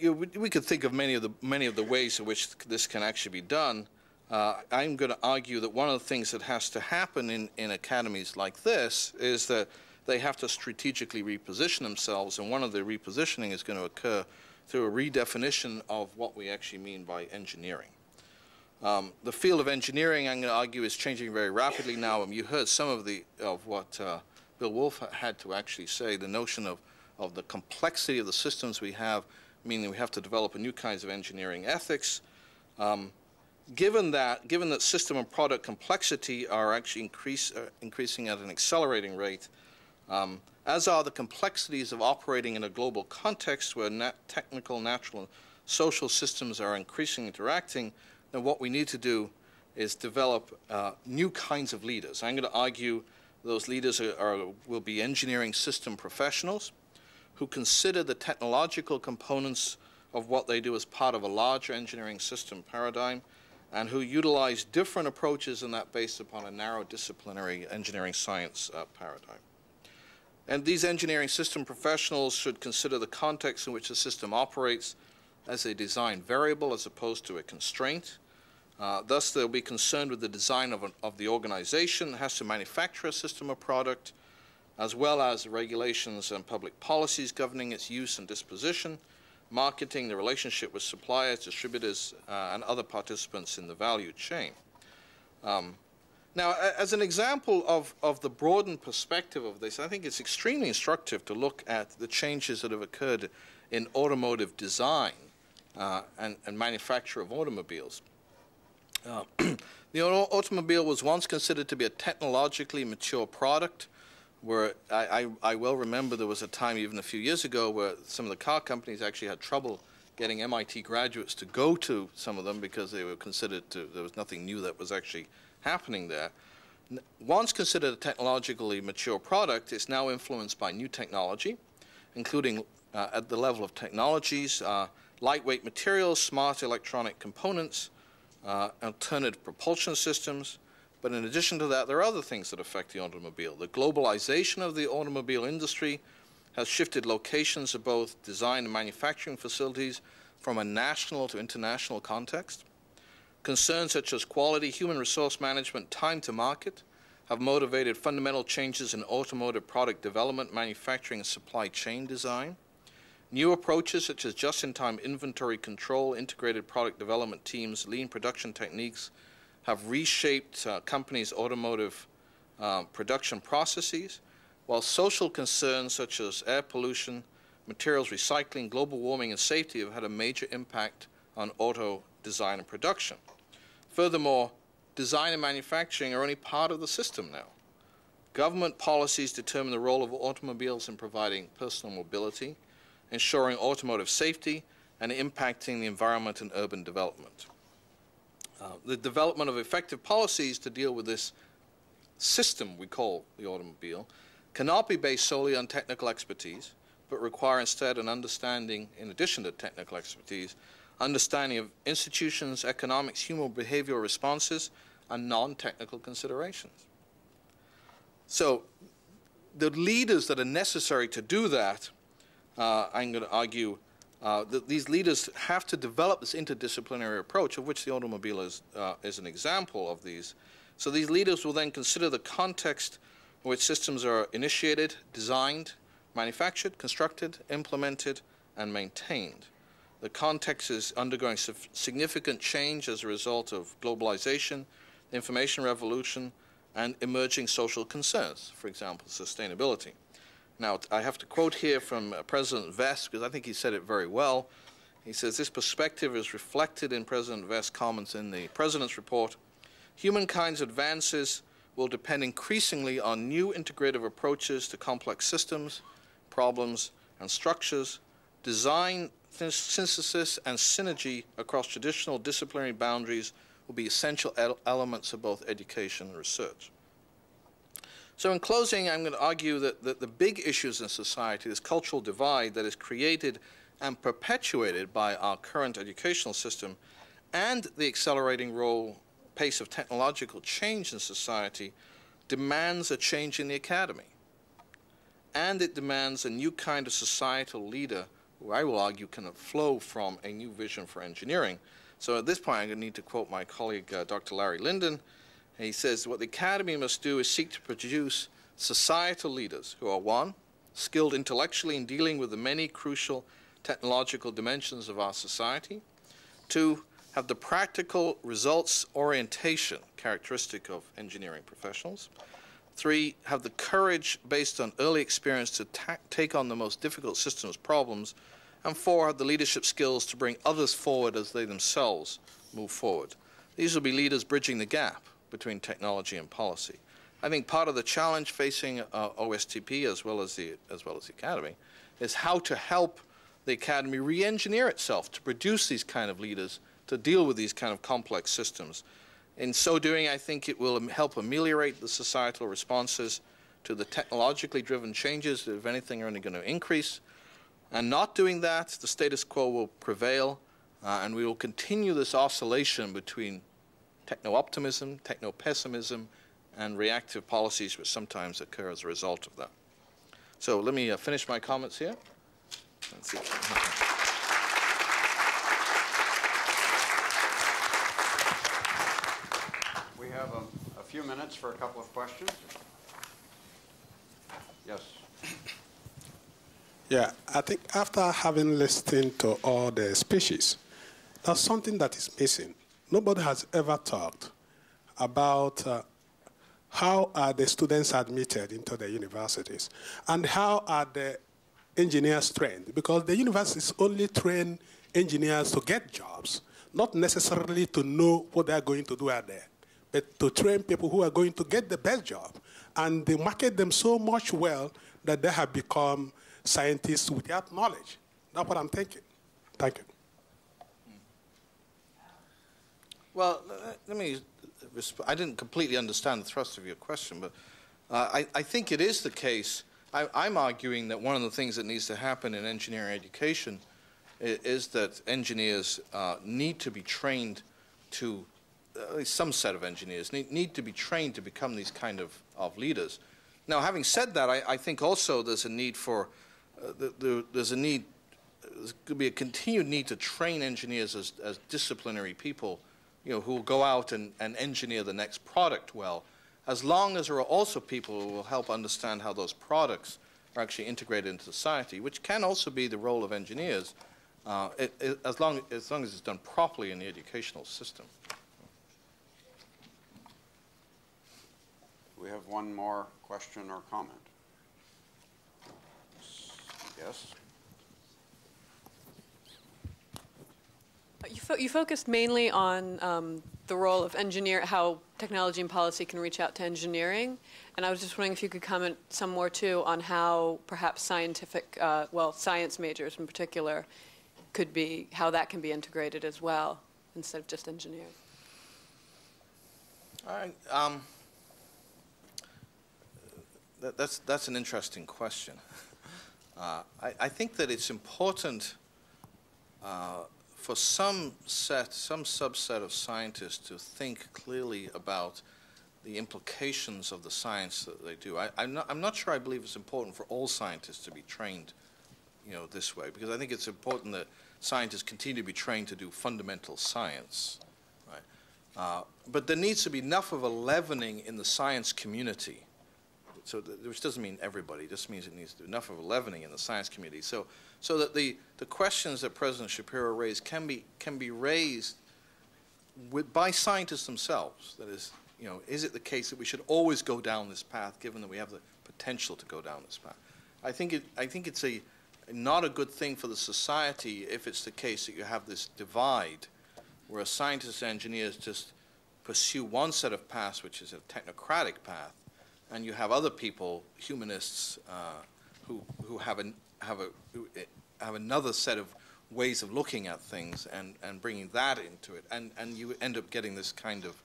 we could think of many of the ways in which this can actually be done. I'm going to argue that one of the things that has to happen in academies like this is that they have to strategically reposition themselves, and one of the repositioning is going to occur through a redefinition of what we actually mean by engineering. The field of engineering, I'm going to argue, is changing very rapidly now. You heard some of what Bill Wolfe had to actually say, the notion of the complexity of the systems we have, meaning we have to develop new kinds of engineering ethics. Given that system and product complexity are actually increasing at an accelerating rate, as are the complexities of operating in a global context where technical, natural, and social systems are increasingly interacting, then what we need to do is develop new kinds of leaders. I'm going to argue those leaders will be engineering system professionals who consider the technological components of what they do as part of a larger engineering system paradigm, and who utilize different approaches in that based upon a narrow disciplinary engineering science paradigm. And these engineering system professionals should consider the context in which the system operates as a design variable as opposed to a constraint. Thus, they'll be concerned with the design of the organization that has to manufacture a system or product, as well as regulations and public policies governing its use and disposition, marketing, the relationship with suppliers, distributors, and other participants in the value chain. Now, as an example of the broadened perspective of this, I think it's extremely instructive to look at the changes that have occurred in automotive design and manufacture of automobiles. The automobile was once considered to be a technologically mature product, where I well remember there was a time even a few years ago where some of the car companies actually had trouble getting MIT graduates to go to some of them because they were considered there was nothing new that was actually happening there. Once considered a technologically mature product, it's now influenced by new technology, including at the level of technologies, lightweight materials, smart electronic components, alternative propulsion systems. But in addition to that, there are other things that affect the automobile. The globalization of the automobile industry has shifted locations of both design and manufacturing facilities from a national to international context. Concerns such as quality, human resource management, time to market have motivated fundamental changes in automotive product development, manufacturing, and supply chain design. New approaches such as just-in-time inventory control, integrated product development teams, lean production techniques have reshaped companies' automotive production processes, while social concerns such as air pollution, materials recycling, global warming, and safety have had a major impact on auto design and production. Furthermore, design and manufacturing are only part of the system now. Government policies determine the role of automobiles in providing personal mobility, ensuring automotive safety, and impacting the environment and urban development. The development of effective policies to deal with this system we call the automobile cannot be based solely on technical expertise, but require instead an understanding, in addition to technical expertise, understanding of institutions, economics, human behavioral responses, and non-technical considerations. So the leaders that are necessary to do that, I'm going to argue, that these leaders have to develop this interdisciplinary approach, of which the automobile is an example of these. So these leaders will then consider the context in which systems are initiated, designed, manufactured, constructed, implemented, and maintained. The context is undergoing significant change as a result of globalization, the information revolution, and emerging social concerns, for example, sustainability. Now, I have to quote here from President Vest, because I think he said it very well. He says, this perspective is reflected in President Vest's comments in the President's report. Humankind's advances will depend increasingly on new integrative approaches to complex systems, problems, and structures. Design, synthesis, and synergy across traditional disciplinary boundaries will be essential elements of both education and research. So in closing, I'm going to argue that the big issues in society, this cultural divide that is created and perpetuated by our current educational system, and the accelerating pace of technological change in society, demands a change in the academy. And it demands a new kind of societal leader who I will argue can flow from a new vision for engineering. So at this point, I'm going to need to quote my colleague, Dr. Larry Linden. He says, what the academy must do is seek to produce societal leaders who are, one, skilled intellectually in dealing with the many crucial technological dimensions of our society, two, have the practical results orientation characteristic of engineering professionals. 3, have the courage based on early experience to take on the most difficult systems problems. And 4, have the leadership skills to bring others forward as they themselves move forward. These will be leaders bridging the gap between technology and policy. I think part of the challenge facing OSTP as well as the Academy is how to help the Academy re-engineer itself to produce these kind of leaders to deal with these kind of complex systems. In so doing, I think it will help ameliorate the societal responses to the technologically driven changes that, if anything, are only going to increase. And not doing that, the status quo will prevail, and we will continue this oscillation between techno-optimism, techno-pessimism, and reactive policies which sometimes occur as a result of that. So let me finish my comments here. Let's see. We have a few minutes for a couple of questions. Yes. Yeah, I think after having listened to all the speeches, there's something that is missing. Nobody has ever talked about how are the students admitted into the universities and how are the engineers trained, because the universities only train engineers to get jobs, not necessarily to know what they're going to do out there, but to train people who are going to get the best job. And they market them so much well that they have become scientists without knowledge. That's what I'm thinking. Thank you. Well, let me I didn't completely understand the thrust of your question, but I think it is the case. I'm arguing that one of the things that needs to happen in engineering education is that engineers need to be trained to, at least some set of engineers, need to be trained to become these kind of leaders. Now, having said that, I think also there's a need for, there's going to be a continued need to train engineers as disciplinary people, you know, who will go out and engineer the next product well, as long as there are also people who will help understand how those products are actually integrated into society, which can also be the role of engineers, as long as it's done properly in the educational system. We have one more question or comment. Yes? You focused mainly on the role of how technology and policy can reach out to engineering, and I was just wondering if you could comment some more too on how perhaps scientific, science majors in particular, how that can be integrated as well instead of just engineering. All right. That's an interesting question. I think that it's important for some subset of scientists to think clearly about the implications of the science that they do. I'm not sure I believe it's important for all scientists to be trained, you know, this way, because I think it's important that scientists continue to be trained to do fundamental science, right? But there needs to be enough of a leavening in the science community. So which doesn't mean everybody, it just means it needs to be enough of a leavening in the science community. So that the questions that President Shapiro raised can be raised by scientists themselves. That is, you know, is it the case that we should always go down this path, given that we have the potential to go down this path? I think it's not a good thing for the society if it's the case that you have this divide, where scientists and engineers just pursue one set of paths, which is a technocratic path, and you have other people, humanists, who have another set of ways of looking at things and bringing that into it, and you end up getting this kind of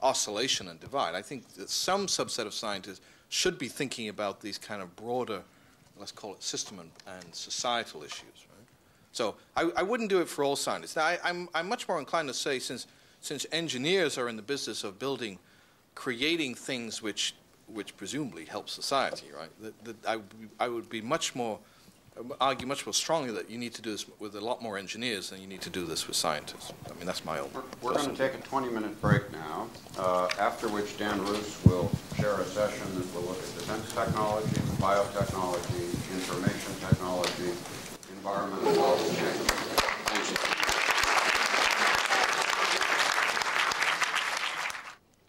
oscillation and divide. I think that some subset of scientists should be thinking about these kind of broader, let's call it system and societal issues. Right? So I wouldn't do it for all scientists. Now, I'm much more inclined to say, since engineers are in the business of creating things which presumably help society, right? That I would be argue much more strongly that you need to do this with a lot more engineers than you need to do this with scientists. I mean, that's my own. We're going to take a 20-minute break now, after which Dan Roos will share a session that will look at defense technology, biotechnology, information technology, environmental policy. Thank you.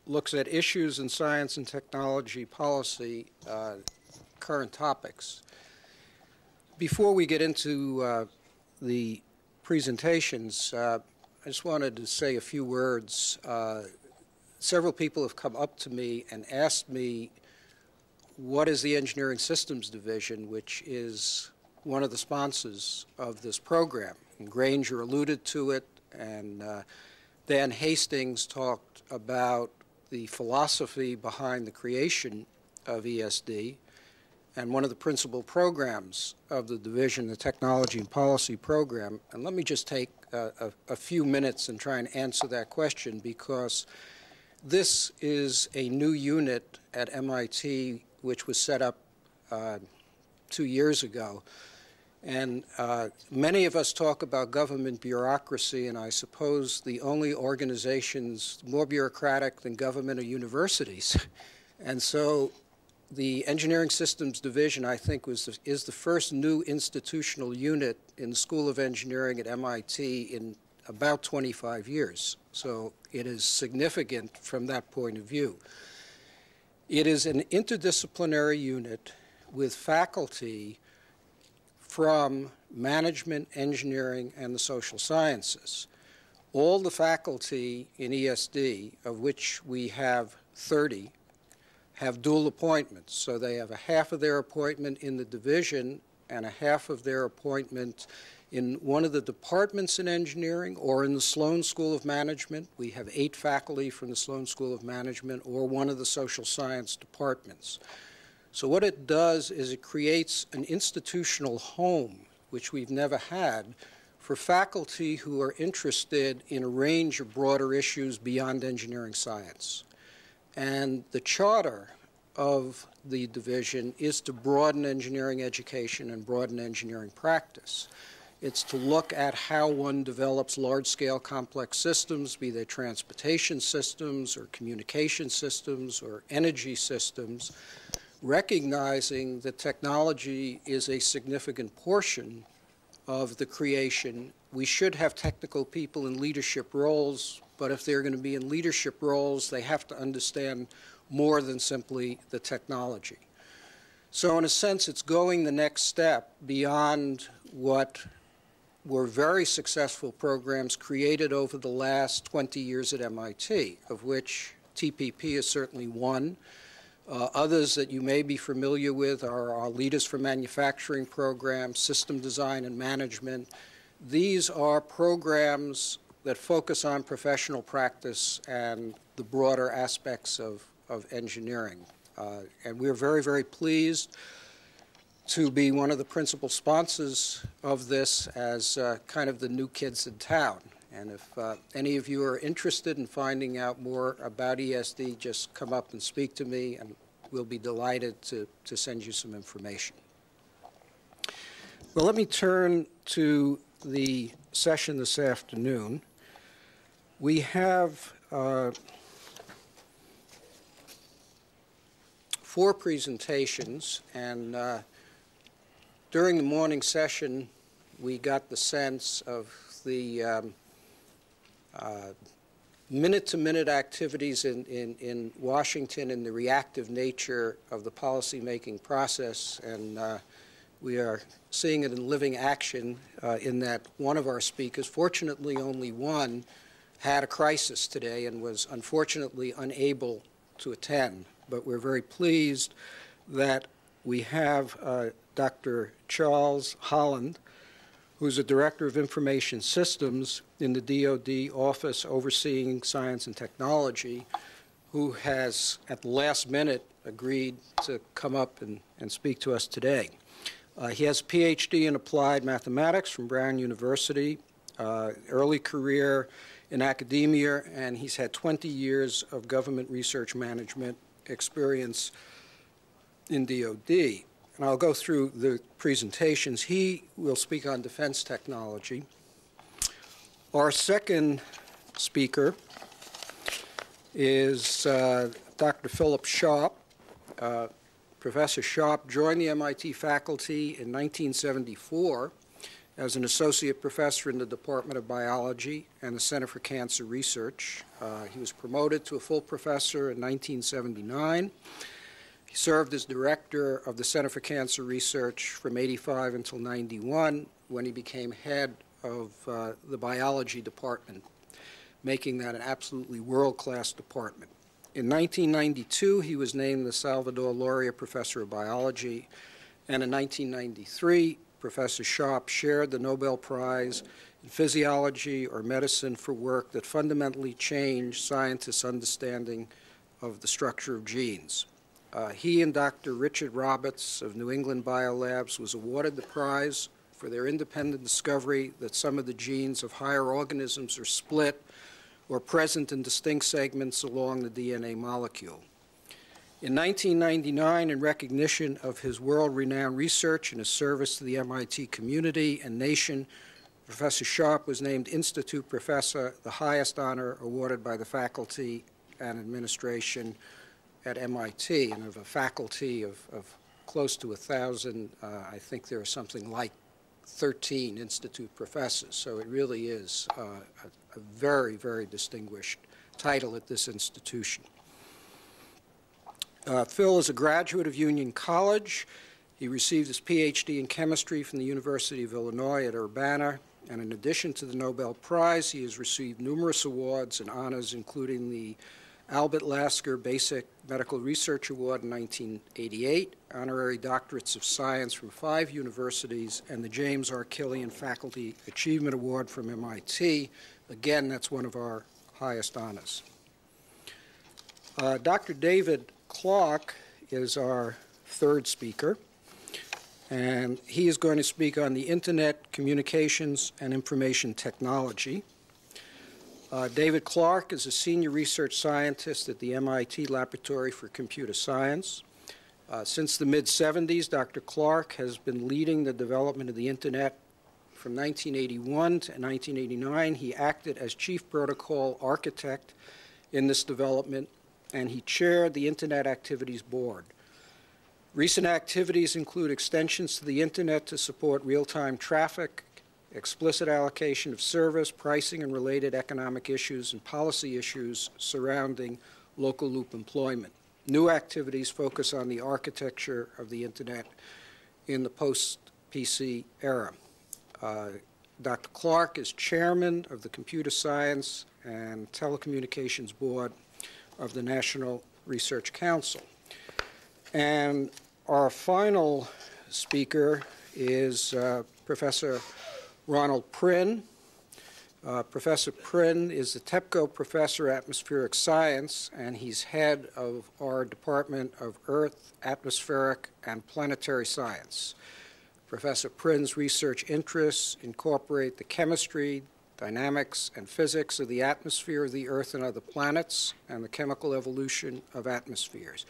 looks at issues in science and technology policy, current topics. Before we get into the presentations, I just wanted to say a few words. Several people have come up to me and asked me, what is the Engineering Systems Division, which is one of the sponsors of this program? And Granger alluded to it, and Dan Hastings talked about the philosophy behind the creation of ESD, and one of the principal programs of the division, the Technology and Policy Program. And let me just take a few minutes and try and answer that question, because this is a new unit at MIT which was set up 2 years ago. And many of us talk about government bureaucracy, and I suppose the only organizations more bureaucratic than government are universities. And so the Engineering Systems Division, I think, is the first new institutional unit in the School of Engineering at MIT in about 25 years. So it is significant from that point of view. It is an interdisciplinary unit with faculty from management, engineering, and the social sciences. All the faculty in ESD, of which we have 30, have dual appointments. So they have a half of their appointment in the division and a half of their appointment in one of the departments in engineering or in the Sloan School of Management. We have 8 faculty from the Sloan School of Management or one of the social science departments. So what it does is it creates an institutional home, which we've never had, for faculty who are interested in a range of broader issues beyond engineering science. And the charter of the division is to broaden engineering education and broaden engineering practice. It's to look at how one develops large-scale complex systems, be they transportation systems or communication systems or energy systems, recognizing that technology is a significant portion of the creation. We should have technical people in leadership roles, but if they're going to be in leadership roles, they have to understand more than simply the technology. So in a sense, it's going the next step beyond what were very successful programs created over the last 20 years at MIT, of which TPP is certainly one. Others that you may be familiar with are our Leaders for Manufacturing program, System Design and Management. These are programs that focus on professional practice and the broader aspects of engineering. And we're very, very pleased to be one of the principal sponsors of this as kind of the new kids in town. And if any of you are interested in finding out more about ESD, just come up and speak to me, and we'll be delighted to send you some information. Well, let me turn to the session this afternoon. We have 4 presentations, and during the morning session, we got the sense of the minute-to-minute activities in Washington and the reactive nature of the policy-making process, and we are seeing it in living action in that one of our speakers, fortunately only one, had a crisis today and was unfortunately unable to attend. But we're very pleased that we have Dr. Charles Holland, who's a Director of Information Systems in the DoD Office overseeing science and technology, who has, at the last minute, agreed to come up and speak to us today. He has a PhD in applied mathematics from Brown University, early career in academia, and he's had 20 years of government research management experience in DoD. And I'll go through the presentations. He will speak on defense technology. Our second speaker is Dr. Philip Sharp. Professor Sharp joined the MIT faculty in 1974 as an associate professor in the Department of Biology and the Center for Cancer Research. He was promoted to a full professor in 1979. He served as director of the Center for Cancer Research from 85 until 91, when he became head of the biology department, making that an absolutely world-class department. In 1992, he was named the Salvador Laureate Professor of Biology, and in 1993, Professor Sharp shared the Nobel Prize in Physiology or Medicine for work that fundamentally changed scientists' understanding of the structure of genes. He and Dr. Richard Roberts of New England Biolabs was awarded the prize for their independent discovery that some of the genes of higher organisms are split or present in distinct segments along the DNA molecule. In 1999, in recognition of his world-renowned research and his service to the MIT community and nation, Professor Sharp was named Institute Professor, the highest honor awarded by the faculty and administration at MIT. And of a faculty of close to 1,000, I think there are something like 13 institute professors. So it really is a very, very distinguished title at this institution. Phil is a graduate of Union College. He received his PhD in chemistry from the University of Illinois at Urbana, and in addition to the Nobel Prize, he has received numerous awards and honors, including the Albert Lasker Basic Medical Research Award in 1988, honorary doctorates of science from 5 universities, and the James R. Killian Faculty Achievement Award from MIT. Again, that's one of our highest honors. Dr. David Clark is our third speaker, and he is going to speak on the Internet, Communications, and Information Technology. David Clark is a senior research scientist at the MIT Laboratory for Computer Science. Since the mid-70s, Dr. Clark has been leading the development of the Internet. From 1981 to 1989, he acted as chief protocol architect in this development, and he chaired the Internet Activities Board. Recent activities include extensions to the Internet to support real-time traffic, explicit allocation of service, pricing and related economic issues, and policy issues surrounding local loop employment. New activities focus on the architecture of the Internet in the post-PC era. Dr. Clark is chairman of the Computer Science and Telecommunications Board of the National Research Council. And our final speaker is Professor Ronald Prinn. Professor Prinn is the TEPCO Professor of Atmospheric Science, and he's head of our Department of Earth, Atmospheric, and Planetary Science. Professor Prinn's research interests incorporate the chemistry, dynamics, and physics of the atmosphere of the Earth and other planets, and the chemical evolution of atmospheres.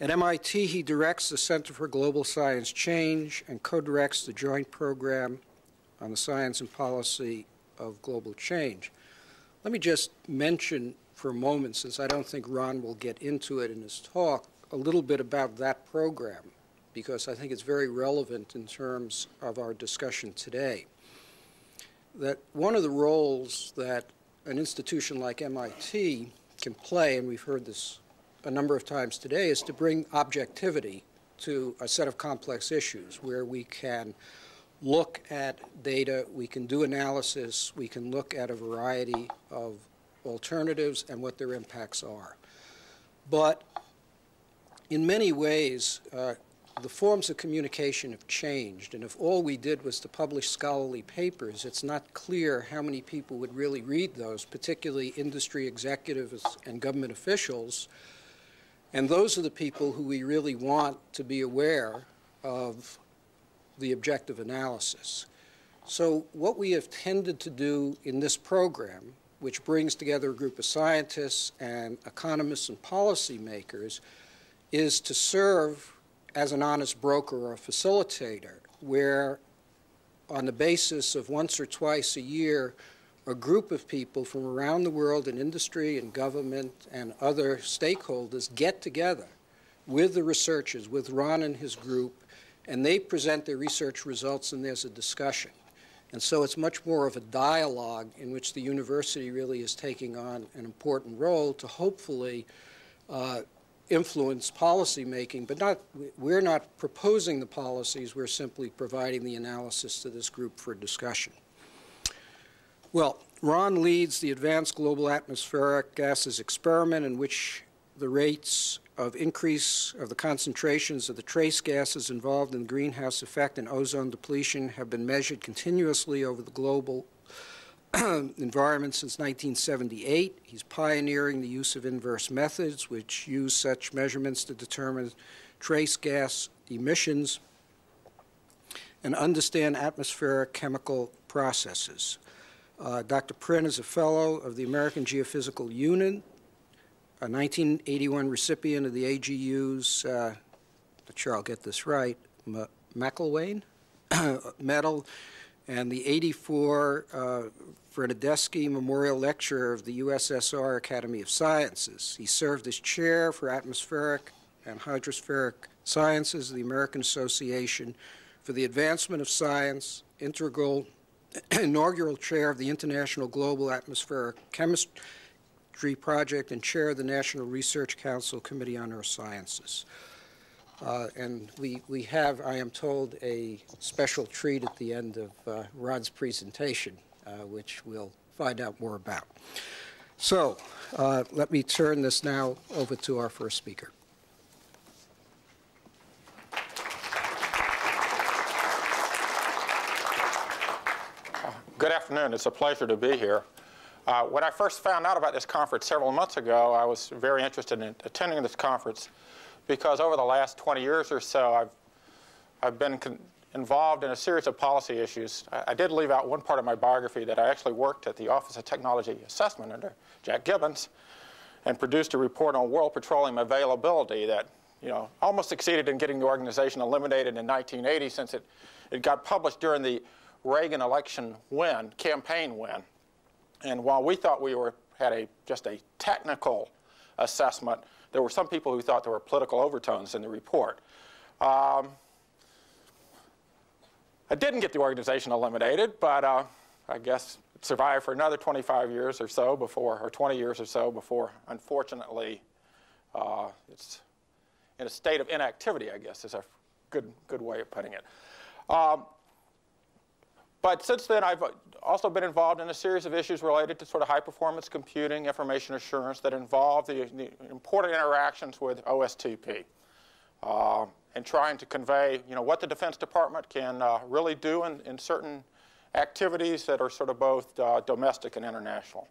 At MIT, he directs the Center for Global Science Change and co-directs the Joint Program on the Science and Policy of Global Change. Let me just mention for a moment, since I don't think Ron will get into it in his talk, a little bit about that program, because I think it's very relevant in terms of our discussion today. That one of the roles that an institution like MIT can play, and we've heard this a number of times today, is to bring objectivity to a set of complex issues where we can look at data, we can do analysis, we can look at a variety of alternatives and what their impacts are. But in many ways, the forms of communication have changed, and if all we did was to publish scholarly papers, it's not clear how many people would really read those, particularly industry executives and government officials. And those are the people who we really want to be aware of the objective analysis. So what we have tended to do in this program, which brings together a group of scientists and economists and policymakers, is to serve as an honest broker or a facilitator, where on the basis of once or twice a year, a group of people from around the world in industry and government and other stakeholders get together with the researchers, with Ron and his group, and they present their research results and there's a discussion. And so it's much more of a dialogue in which the university really is taking on an important role to hopefully influence policy making, but we're not proposing the policies, we're simply providing the analysis to this group for discussion. Well, Ron leads the Advanced Global Atmospheric Gases Experiment, in which the rates of increase of the concentrations of the trace gases involved in the greenhouse effect and ozone depletion have been measured continuously over the global environment since 1978. He's pioneering the use of inverse methods, which use such measurements to determine trace gas emissions and understand atmospheric chemical processes. Dr. Prin is a fellow of the American Geophysical Union, a 1981 recipient of the AGU's, not sure I'll get this right, McIlwain Medal, and the 84 Vernadeschi Memorial Lecturer of the USSR Academy of Sciences. He served as chair for atmospheric and hydrospheric sciences of the American Association for the Advancement of Science, inaugural chair of the International Global Atmospheric Chemistry Project, and chair of the National Research Council Committee on Earth Sciences. And we have, I am told, a special treat at the end of Ron's presentation, which we'll find out more about. So let me turn this now over to our first speaker. Good afternoon. It's a pleasure to be here. When I first found out about this conference several months ago, I was very interested in attending this conference because over the last 20 years or so, I've been involved in a series of policy issues. I did leave out one part of my biography that I actually worked at the Office of Technology Assessment under Jack Gibbons and produced a report on world petroleum availability that, almost succeeded in getting the organization eliminated in 1980 since it got published during the Reagan election campaign win. And while we thought we had just a technical assessment, there were some people who thought there were political overtones in the report. I didn't get the organization eliminated, but I guess it survived for another 25 years or so before, or 20 years or so before, unfortunately, it's in a state of inactivity, I guess, is a good way of putting it. But since then, I've also been involved in a series of issues related to sort of high-performance computing, information assurance that involve the important interactions with OSTP and trying to convey, what the Defense Department can really do in certain activities that are sort of both domestic and international.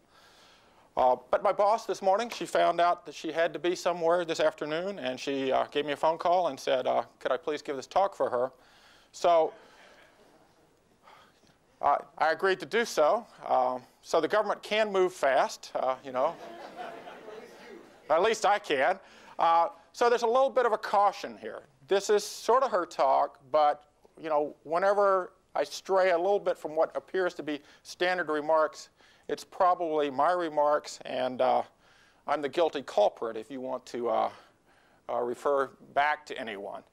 But my boss this morning, she found out that she had to be somewhere this afternoon, and she gave me a phone call and said, could I please give this talk for her? So I agreed to do so. So the government can move fast, At least I can. So there's a little bit of a caution here. This is sort of her talk, but, whenever I stray a little bit from what appears to be standard remarks, it's probably my remarks, and I'm the guilty culprit if you want to refer back to anyone.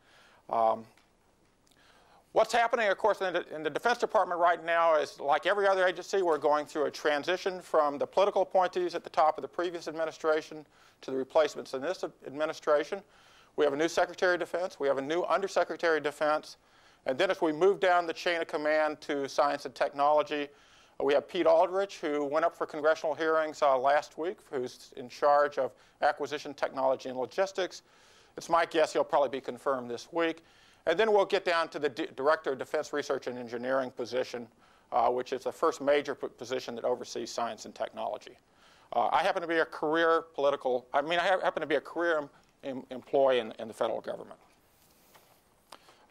What's happening, of course, in the Defense Department right now is, like every other agency, we're going through a transition from the political appointees at the top of the previous administration to the replacements in this administration. We have a new Secretary of Defense. We have a new Undersecretary of Defense. And then as we move down the chain of command to science and technology, we have Pete Aldrich, who went up for congressional hearings last week, who's in charge of acquisition technology and logistics. It's my guess he'll probably be confirmed this week. And then we'll get down to the Director of Defense Research and Engineering position, which is the first major position that oversees science and technology. I happen to be a career employee in the federal government.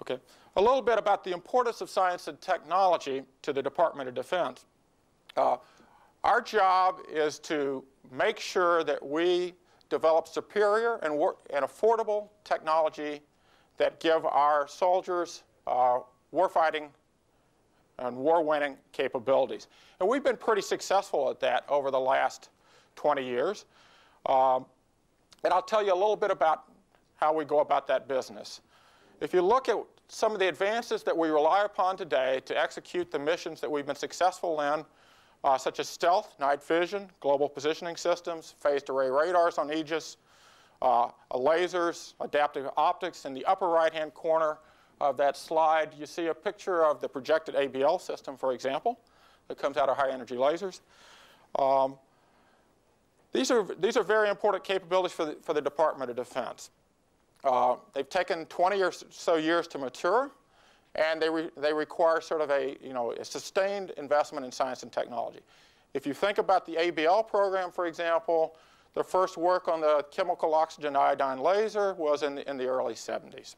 Okay, a little bit about the importance of science and technology to the Department of Defense. Our job is to make sure that we develop superior and affordable technology that give our soldiers warfighting and war-winning capabilities. And we've been pretty successful at that over the last 20 years. And I'll tell you a little bit about how we go about that business. if you look at some of the advances that we rely upon today to execute the missions that we've been successful in, such as stealth, night vision, global positioning systems, phased array radars on Aegis, lasers, adaptive optics. In the upper right-hand corner of that slide, you see a picture of the projected ABL system, for example, that comes out of high-energy lasers. These are very important capabilities for the Department of Defense. They've taken 20 or so years to mature, and they require sort of a sustained investment in science and technology. If you think about the ABL program, for example, the first work on the chemical oxygen iodine laser was in the early 70s.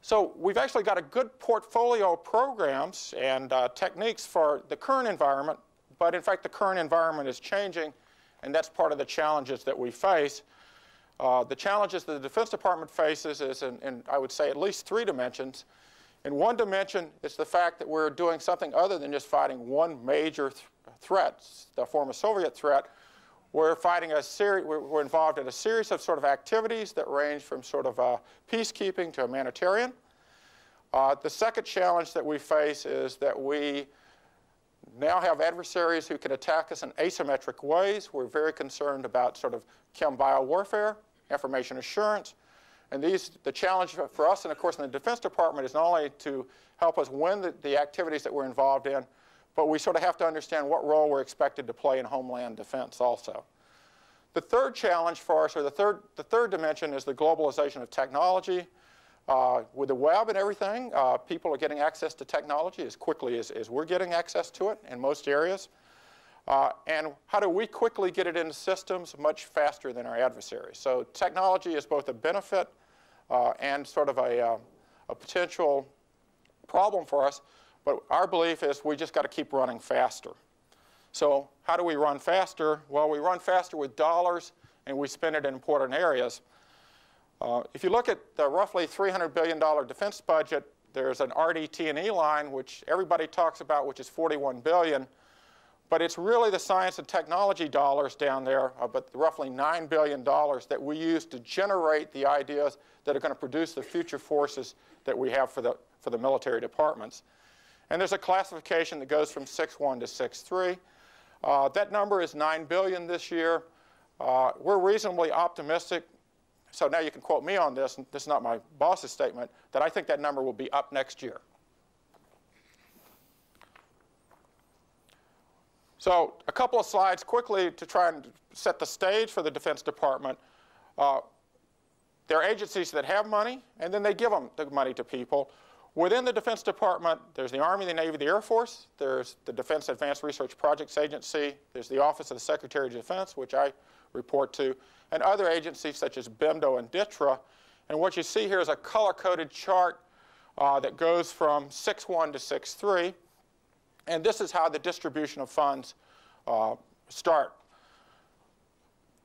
So we've actually got a good portfolio of programs and techniques for the current environment, but in fact the current environment is changing, and that's part of the challenges that we face. The challenges that the Defense Department faces is in I would say, at least 3 dimensions. In one dimension, it's the fact that we're doing something other than just fighting one major threat, the former Soviet threat. We're fighting we're involved in a series of sort of activities that range from sort of peacekeeping to humanitarian. The second challenge that we face is that we now have adversaries who can attack us in asymmetric ways. We're very concerned about sort of chem-bio warfare, information assurance. And the challenge for us, and of course in the Defense Department, is not only to help us win the activities that we're involved in, but we sort of have to understand what role we're expected to play in homeland defense also. The third challenge for us, or the third dimension, is the globalization of technology. With the web and everything, people are getting access to technology as quickly as we're getting access to it in most areas. And how do we quickly get it into systems much faster than our adversaries? So technology is both a benefit and sort of a potential problem for us. But our belief is we just got to keep running faster. So how do we run faster? Well, we run faster with dollars, and we spend it in important areas. If you look at the roughly $300 billion defense budget, there's an RDT&E line, which everybody talks about, which is $41 billion. But it's really the science and technology dollars down there, but roughly $9 billion that we use to generate the ideas that are going to produce the future forces that we have for the military departments. And there's a classification that goes from 6.1 to 6.3. That number is $9 billion this year. We're reasonably optimistic. So now you can quote me on this, and this is not my boss's statement, that I think that number will be up next year. So a couple of slides quickly to try and set the stage for the Defense Department. There are agencies that have money, and then they give them the money to people. Within the Defense Department, there's the Army, the Navy, the Air Force. There's the Defense Advanced Research Projects Agency. There's the Office of the Secretary of Defense, which I report to, and other agencies such as BIMDO and DTRA. And what you see here is a color-coded chart that goes from 6.1 to 6.3. And this is how the distribution of funds start.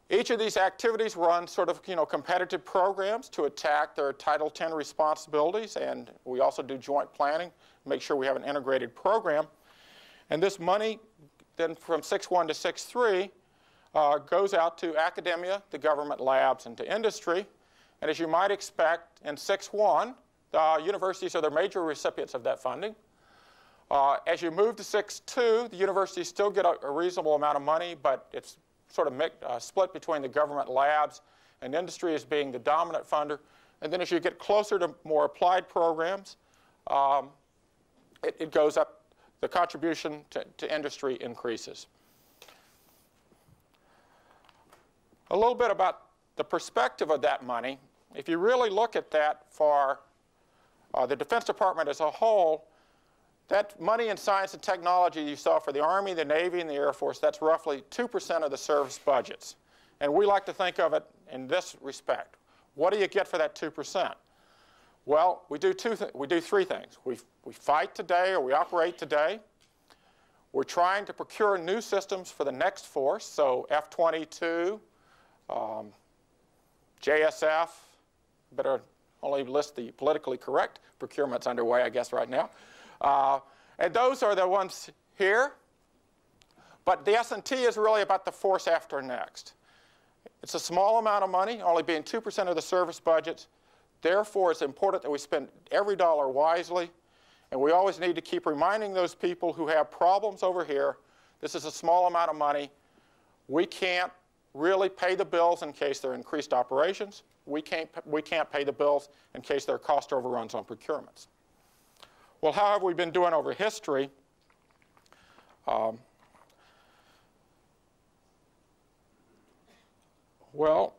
Each of these activities run sort of competitive programs to attack their Title X responsibilities, and we also do joint planning, make sure we have an integrated program. And this money then from 6.1 to 6.3 goes out to academia, the government labs, and to industry. And as you might expect, in 6.1, the universities are the major recipients of that funding. As you move to 6.2, the universities still get a reasonable amount of money, but it's sort of split between the government labs and industry as being the dominant funder. And then as you get closer to more applied programs, it goes up, the contribution to industry increases. A little bit about the perspective of that money. If you really look at that for the Defense Department as a whole, that money in science and technology you saw for the Army, the Navy, and the Air Force, that's roughly 2% of the service budgets. And we like to think of it in this respect. What do you get for that 2%? Well, we do 3 things. We fight today, or we operate today. We're trying to procure new systems for the next force, so F-22, JSF, better only list the politically correct procurements underway, I guess, right now. And those are the ones here. But the S&T is really about the force after next. It's a small amount of money, only being 2% of the service budgets. Therefore, it's important that we spend every dollar wisely, and we always need to keep reminding those people who have problems over here, this is a small amount of money. We can't really pay the bills in case there are increased operations. We can't pay the bills in case there are cost overruns on procurements. Well, how have we been doing over history? Well,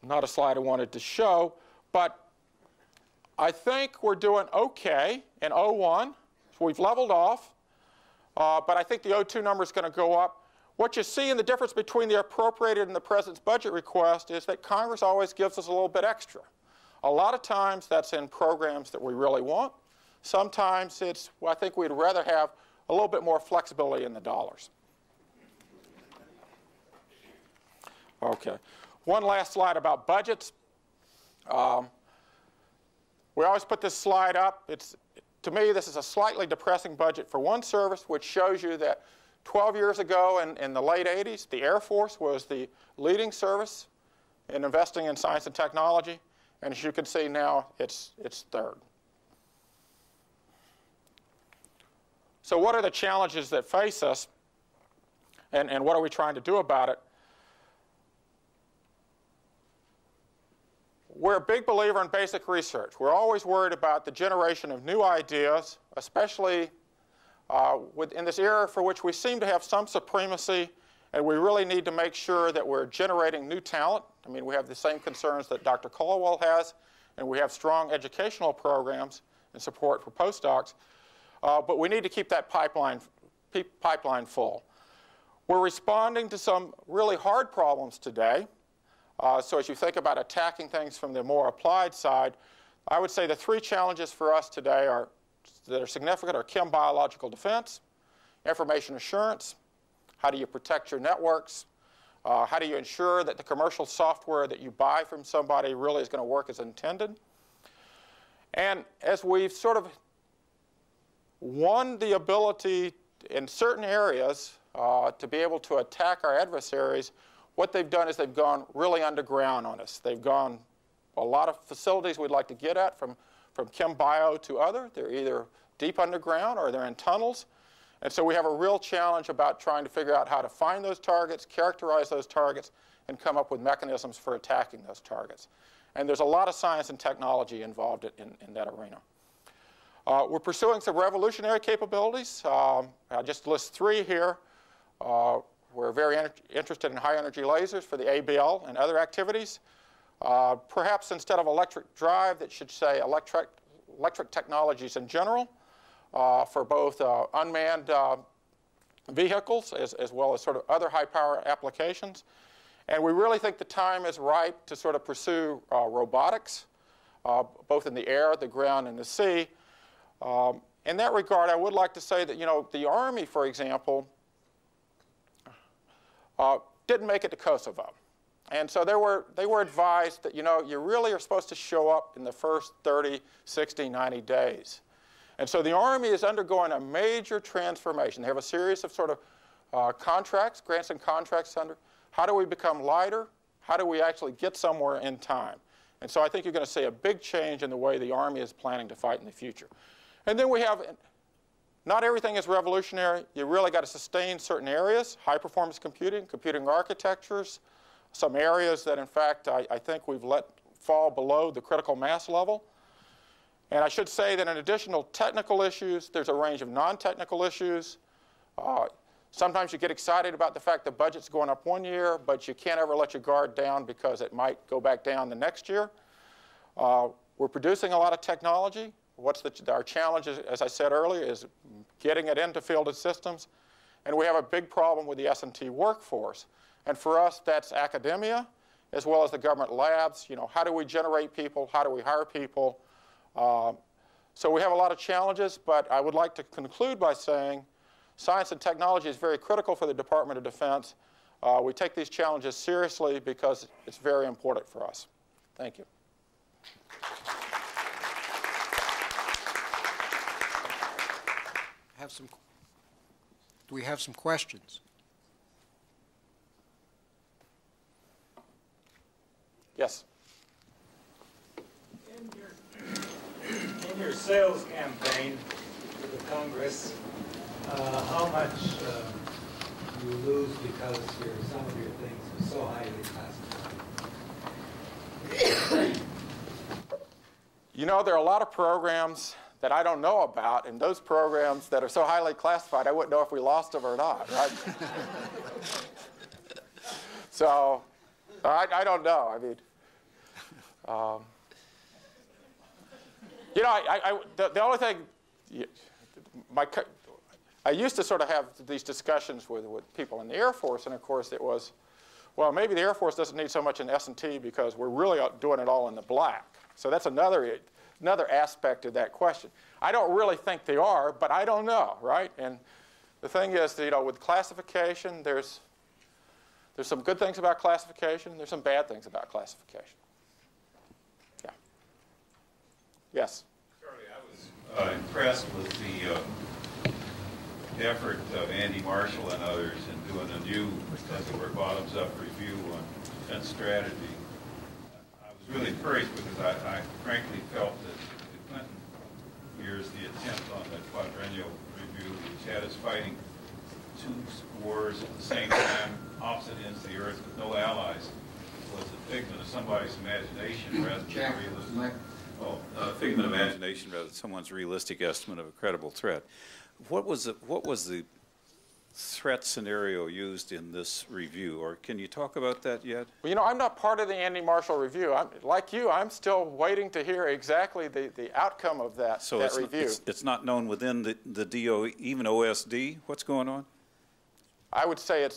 not a slide I wanted to show, but I think we're doing okay in 01. So we've leveled off, but I think the 02 number is going to go up. What you see in the difference between the appropriated and the President's budget request is that Congress always gives us a little bit extra. A lot of times that's in programs that we really want. Sometimes it's, well, I think we'd rather have a little bit more flexibility in the dollars. Okay. One last slide about budgets. We always put this slide up. To me, this is a slightly depressing budget for one service, which shows you that 12 years ago in the late 80s, the Air Force was the leading service in investing in science and technology. And as you can see now, it's third. So what are the challenges that face us, and what are we trying to do about it? We're a big believer in basic research. We're always worried about the generation of new ideas, especially in this era for which we seem to have some supremacy, and we really need to make sure that we're generating new talent. I mean, we have the same concerns that Dr. Colwell has, and we have strong educational programs and support for postdocs, but we need to keep that pipeline full. We're responding to some really hard problems today. So as you think about attacking things from the more applied side, I would say the three challenges for us today that are significant are chem biological defense, information assurance, how do you protect your networks, how do you ensure that the commercial software that you buy from somebody really is going to work as intended. And as we've sort of won the ability in certain areas to be able to attack our adversaries, what they've done is they've gone really underground on us. They've gone a lot of facilities we'd like to get at, from chem bio to other. They're either deep underground or they're in tunnels. And so we have a real challenge about trying to figure out how to find those targets, characterize those targets, and come up with mechanisms for attacking those targets. And there's a lot of science and technology involved in that arena. We're pursuing some revolutionary capabilities. I'll just list three here. We're very interested in high-energy lasers for the ABL and other activities. Perhaps instead of electric drive, that should say electric technologies in general for both unmanned vehicles as well as sort of other high-power applications. And we really think the time is ripe to sort of pursue robotics, both in the air, the ground, and the sea. In that regard, I would like to say that, the Army, for example, didn't make it to Kosovo. And so they were advised that, you really are supposed to show up in the first 30, 60, 90 days. And so the Army is undergoing a major transformation. They have a series of sort of contracts, grants and contracts under. How do we become lighter? How do we actually get somewhere in time? And so I think you're going to see a big change in the way the Army is planning to fight in the future. And then we have, not everything is revolutionary. You really got to sustain certain areas, high-performance computing, computing architectures, some areas that, in fact, I think we've let fall below the critical mass level. And I should say that in addition to technical issues, there's a range of non-technical issues. Sometimes you get excited about the fact the budget's going up one year, but you can't ever let your guard down because it might go back down the next year. We're producing a lot of technology. Our challenge, as I said earlier, is getting it into fielded systems. And we have a big problem with the S&T workforce. And for us, that's academia, as well as the government labs. How do we generate people? How do we hire people? So we have a lot of challenges, but I would like to conclude by saying science and technology is very critical for the Department of Defense. We take these challenges seriously because it's very important for us. Thank you. Do we have some questions? Yes. sales campaign for the Congress, how much you lose because some of your things are so highly classified? You know, there are a lot of programs that I don't know about, and those programs that are so highly classified, I wouldn't know if we lost them or not, right? So, I don't know. I mean, you know, the only thing, I used to sort of have these discussions with people in the Air Force, and of course it was, well, maybe the Air Force doesn't need so much in S&T because we're really doing it all in the black. So that's another aspect of that question. I don't really think they are, but I don't know, right? And the thing is, you know, with classification, there's some good things about classification, and there's some bad things about classification. Yeah. Yes? Charlie, I was impressed with the effort of Andy Marshall and others in doing a new, as it were, bottoms-up review on defense strategy. I was really encouraged because I frankly felt that the Clinton years, the attempt on the quadrennial review, which had us fighting two wars at the same time, opposite ends of the earth with no allies, was a figment of somebody's imagination rather than realistic. Oh, a figment of imagination rather than someone's realistic estimate of a credible threat. What was the threat scenario used in this review, or can you talk about that yet? Well, you know, I'm not part of the Andy Marshall review. Like you, I'm still waiting to hear exactly the outcome of that review. It's not known within the DOE, even OSD, what's going on? I would say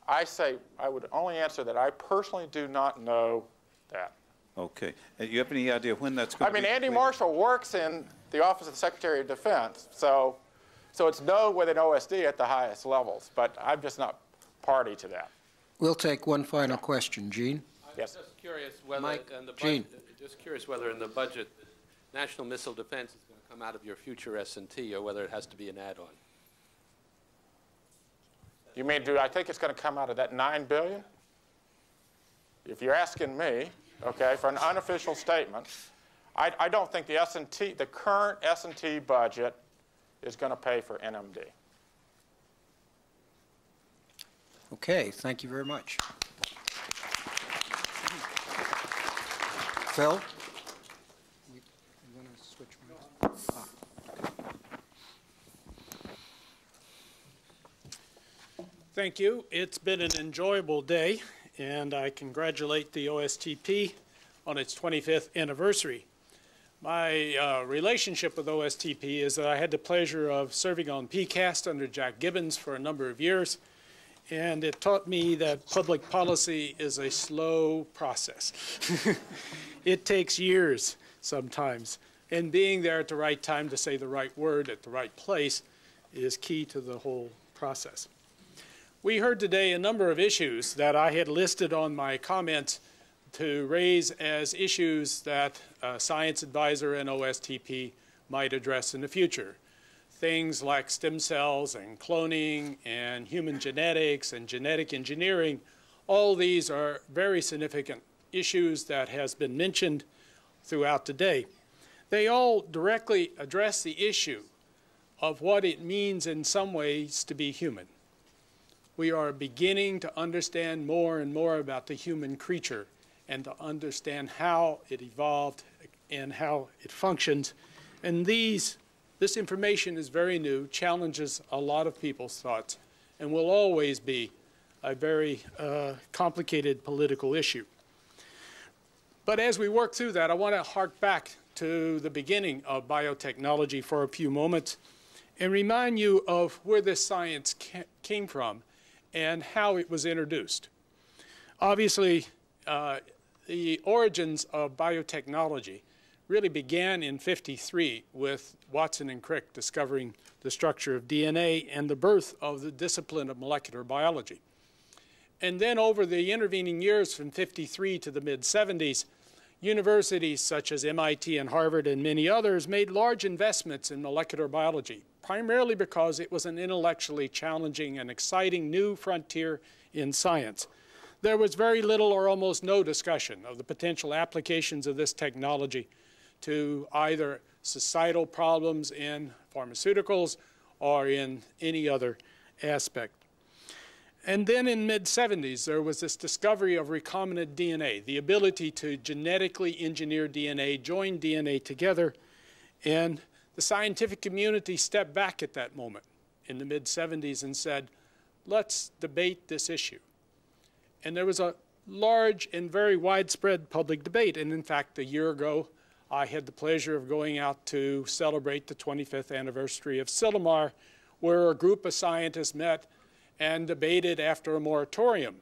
I would only answer that I personally do not know that. Okay. You have any idea when that's going to be? I mean, Andy Marshall works in the Office of the Secretary of Defense, so it's known within OSD at the highest levels, but I'm just not party to that. We'll take one final question. Gene? Yes. I'm just curious whether Mike, in the Gene. budget national missile defense is going to come out of your future S&T or whether it has to be an add-on. You mean, do I think it's going to come out of that $9 billion? If you're asking me, okay, for an unofficial statement, I don't think the S&T, the current S&T budget is going to pay for NMD. Okay, thank you very much. Phil? You want to switch mics? Thank you. It's been an enjoyable day, and I congratulate the OSTP on its 25th anniversary. My relationship with OSTP is that I had the pleasure of serving on PCAST under Jack Gibbons for a number of years, and it taught me that public policy is a slow process. It takes years sometimes, and being there at the right time to say the right word at the right place is key to the whole process. We heard today a number of issues that I had listed on my comments to raise as issues that a science advisor and OSTP might address in the future. Things like stem cells and cloning and human genetics and genetic engineering, all these are very significant issues that has been mentioned throughout the day. They all directly address the issue of what it means in some ways to be human. We are beginning to understand more and more about the human creature and to understand how it evolved and how it functions. And this information is very new, challenges a lot of people's thoughts, and will always be a very complicated political issue. But as we work through that, I want to hark back to the beginning of biotechnology for a few moments and remind you of where this science came from and how it was introduced. Obviously, the origins of biotechnology really began in '53 with Watson and Crick discovering the structure of DNA and the birth of the discipline of molecular biology. And then over the intervening years from '53 to the mid-'70s, universities such as MIT and Harvard and many others made large investments in molecular biology, primarily because it was an intellectually challenging and exciting new frontier in science. There was very little or almost no discussion of the potential applications of this technology to either societal problems in pharmaceuticals or in any other aspect. And then in mid-70s, there was this discovery of recombinant DNA, the ability to genetically engineer DNA, join DNA together, and the scientific community stepped back at that moment in the mid-70s and said, let's debate this issue. And there was a large and very widespread public debate. And in fact, a year ago, I had the pleasure of going out to celebrate the 25th anniversary of Silomar, where a group of scientists met and debated after a moratorium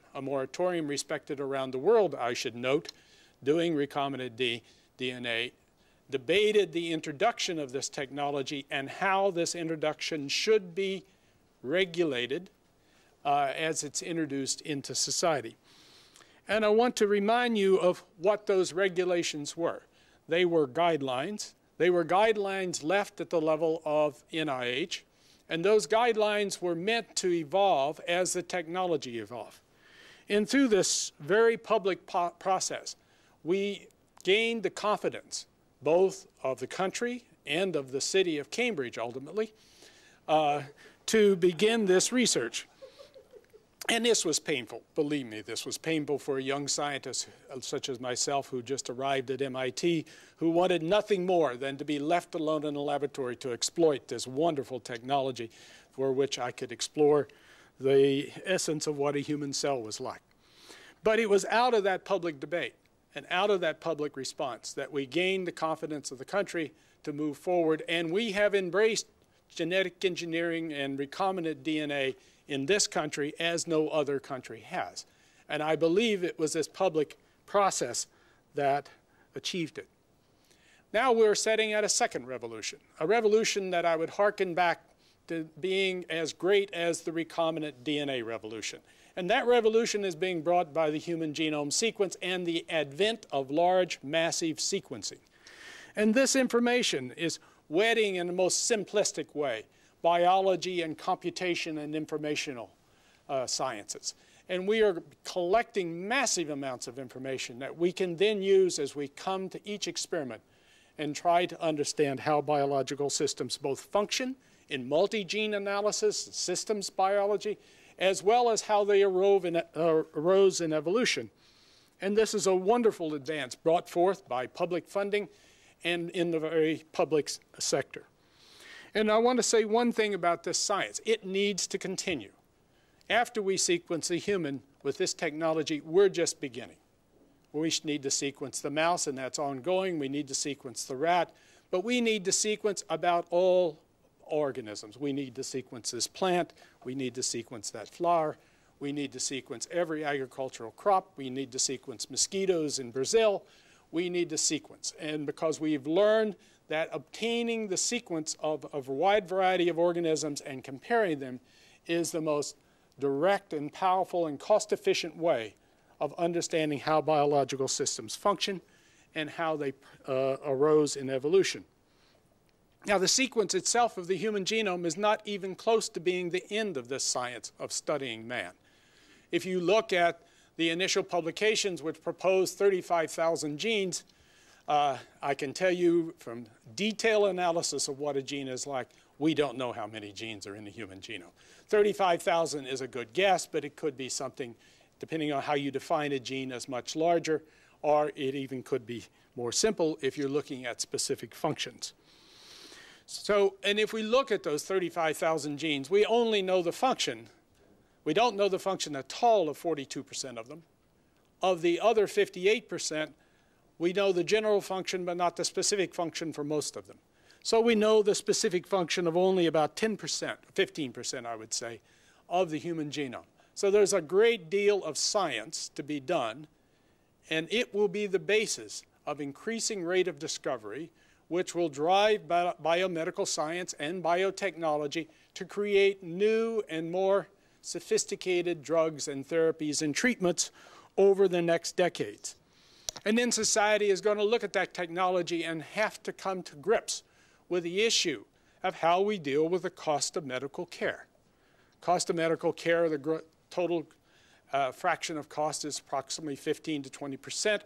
respected around the world, I should note, doing recombinant DNA, debated the introduction of this technology and how this introduction should be regulated as it's introduced into society. And I want to remind you of what those regulations were. They were guidelines. They were guidelines left at the level of NIH. And those guidelines were meant to evolve as the technology evolved. And through this very public process, we gained the confidence both of the country and of the city of Cambridge, ultimately, to begin this research. And this was painful. Believe me, this was painful for a young scientist such as myself who just arrived at MIT, who wanted nothing more than to be left alone in a laboratory to exploit this wonderful technology for which I could explore the essence of what a human cell was like. But it was out of that public debate and out of that public response that we gained the confidence of the country to move forward, and we have embraced genetic engineering and recombinant DNA in this country as no other country has. And I believe it was this public process that achieved it. Now we're setting at a second revolution, a revolution that I would hearken back to being as great as the recombinant DNA revolution. And that revolution is being brought by the human genome sequence and the advent of large, massive sequencing. And this information is wedding in the most simplistic way biology and computation and informational sciences. And we are collecting massive amounts of information that we can then use as we come to each experiment and try to understand how biological systems both function in multi-gene analysis, systems biology, as well as how they arose in evolution. And this is a wonderful advance brought forth by public funding and in the very public sector. And I want to say one thing about this science. It needs to continue. After we sequence the human with this technology, we're just beginning. We need to sequence the mouse, and that's ongoing. We need to sequence the rat. But we need to sequence about all organisms. We need to sequence this plant. We need to sequence that flower. We need to sequence every agricultural crop. We need to sequence mosquitoes in Brazil. We need to sequence. And because we've learned that obtaining the sequence of a wide variety of organisms and comparing them is the most direct and powerful and cost-efficient way of understanding how biological systems function and how they arose in evolution. Now, the sequence itself of the human genome is not even close to being the end of this science of studying man. If you look at the initial publications which proposed 35,000 genes, I can tell you from detailed analysis of what a gene is like, we don't know how many genes are in the human genome. 35,000 is a good guess, but it could be something, depending on how you define a gene, as much larger, or it even could be more simple if you're looking at specific functions. So, and if we look at those 35,000 genes, we only know the function. We don't know the function at all of 42% of them. Of the other 58%, we know the general function, but not the specific function for most of them. So we know the specific function of only about 10%, 15%, I would say, of the human genome. So there's a great deal of science to be done, and it will be the basis of increasing rate of discovery, which will drive biomedical science and biotechnology to create new and more sophisticated drugs and therapies and treatments over the next decades. And then society is going to look at that technology and have to come to grips with the issue of how we deal with the cost of medical care. Cost of medical care, the total fraction of cost is approximately 15 to 20%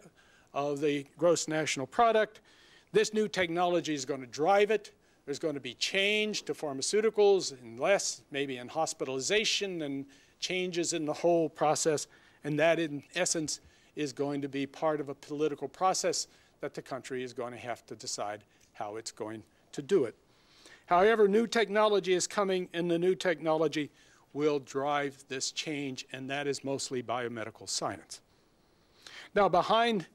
of the gross national product. This new technology is going to drive it. There's going to be change to pharmaceuticals and less, maybe in hospitalization and changes in the whole process. And that, in essence, is going to be part of a political process that the country is going to have to decide how it's going to do it. However, new technology is coming, and the new technology will drive this change, and that is mostly biomedical science. Now, behind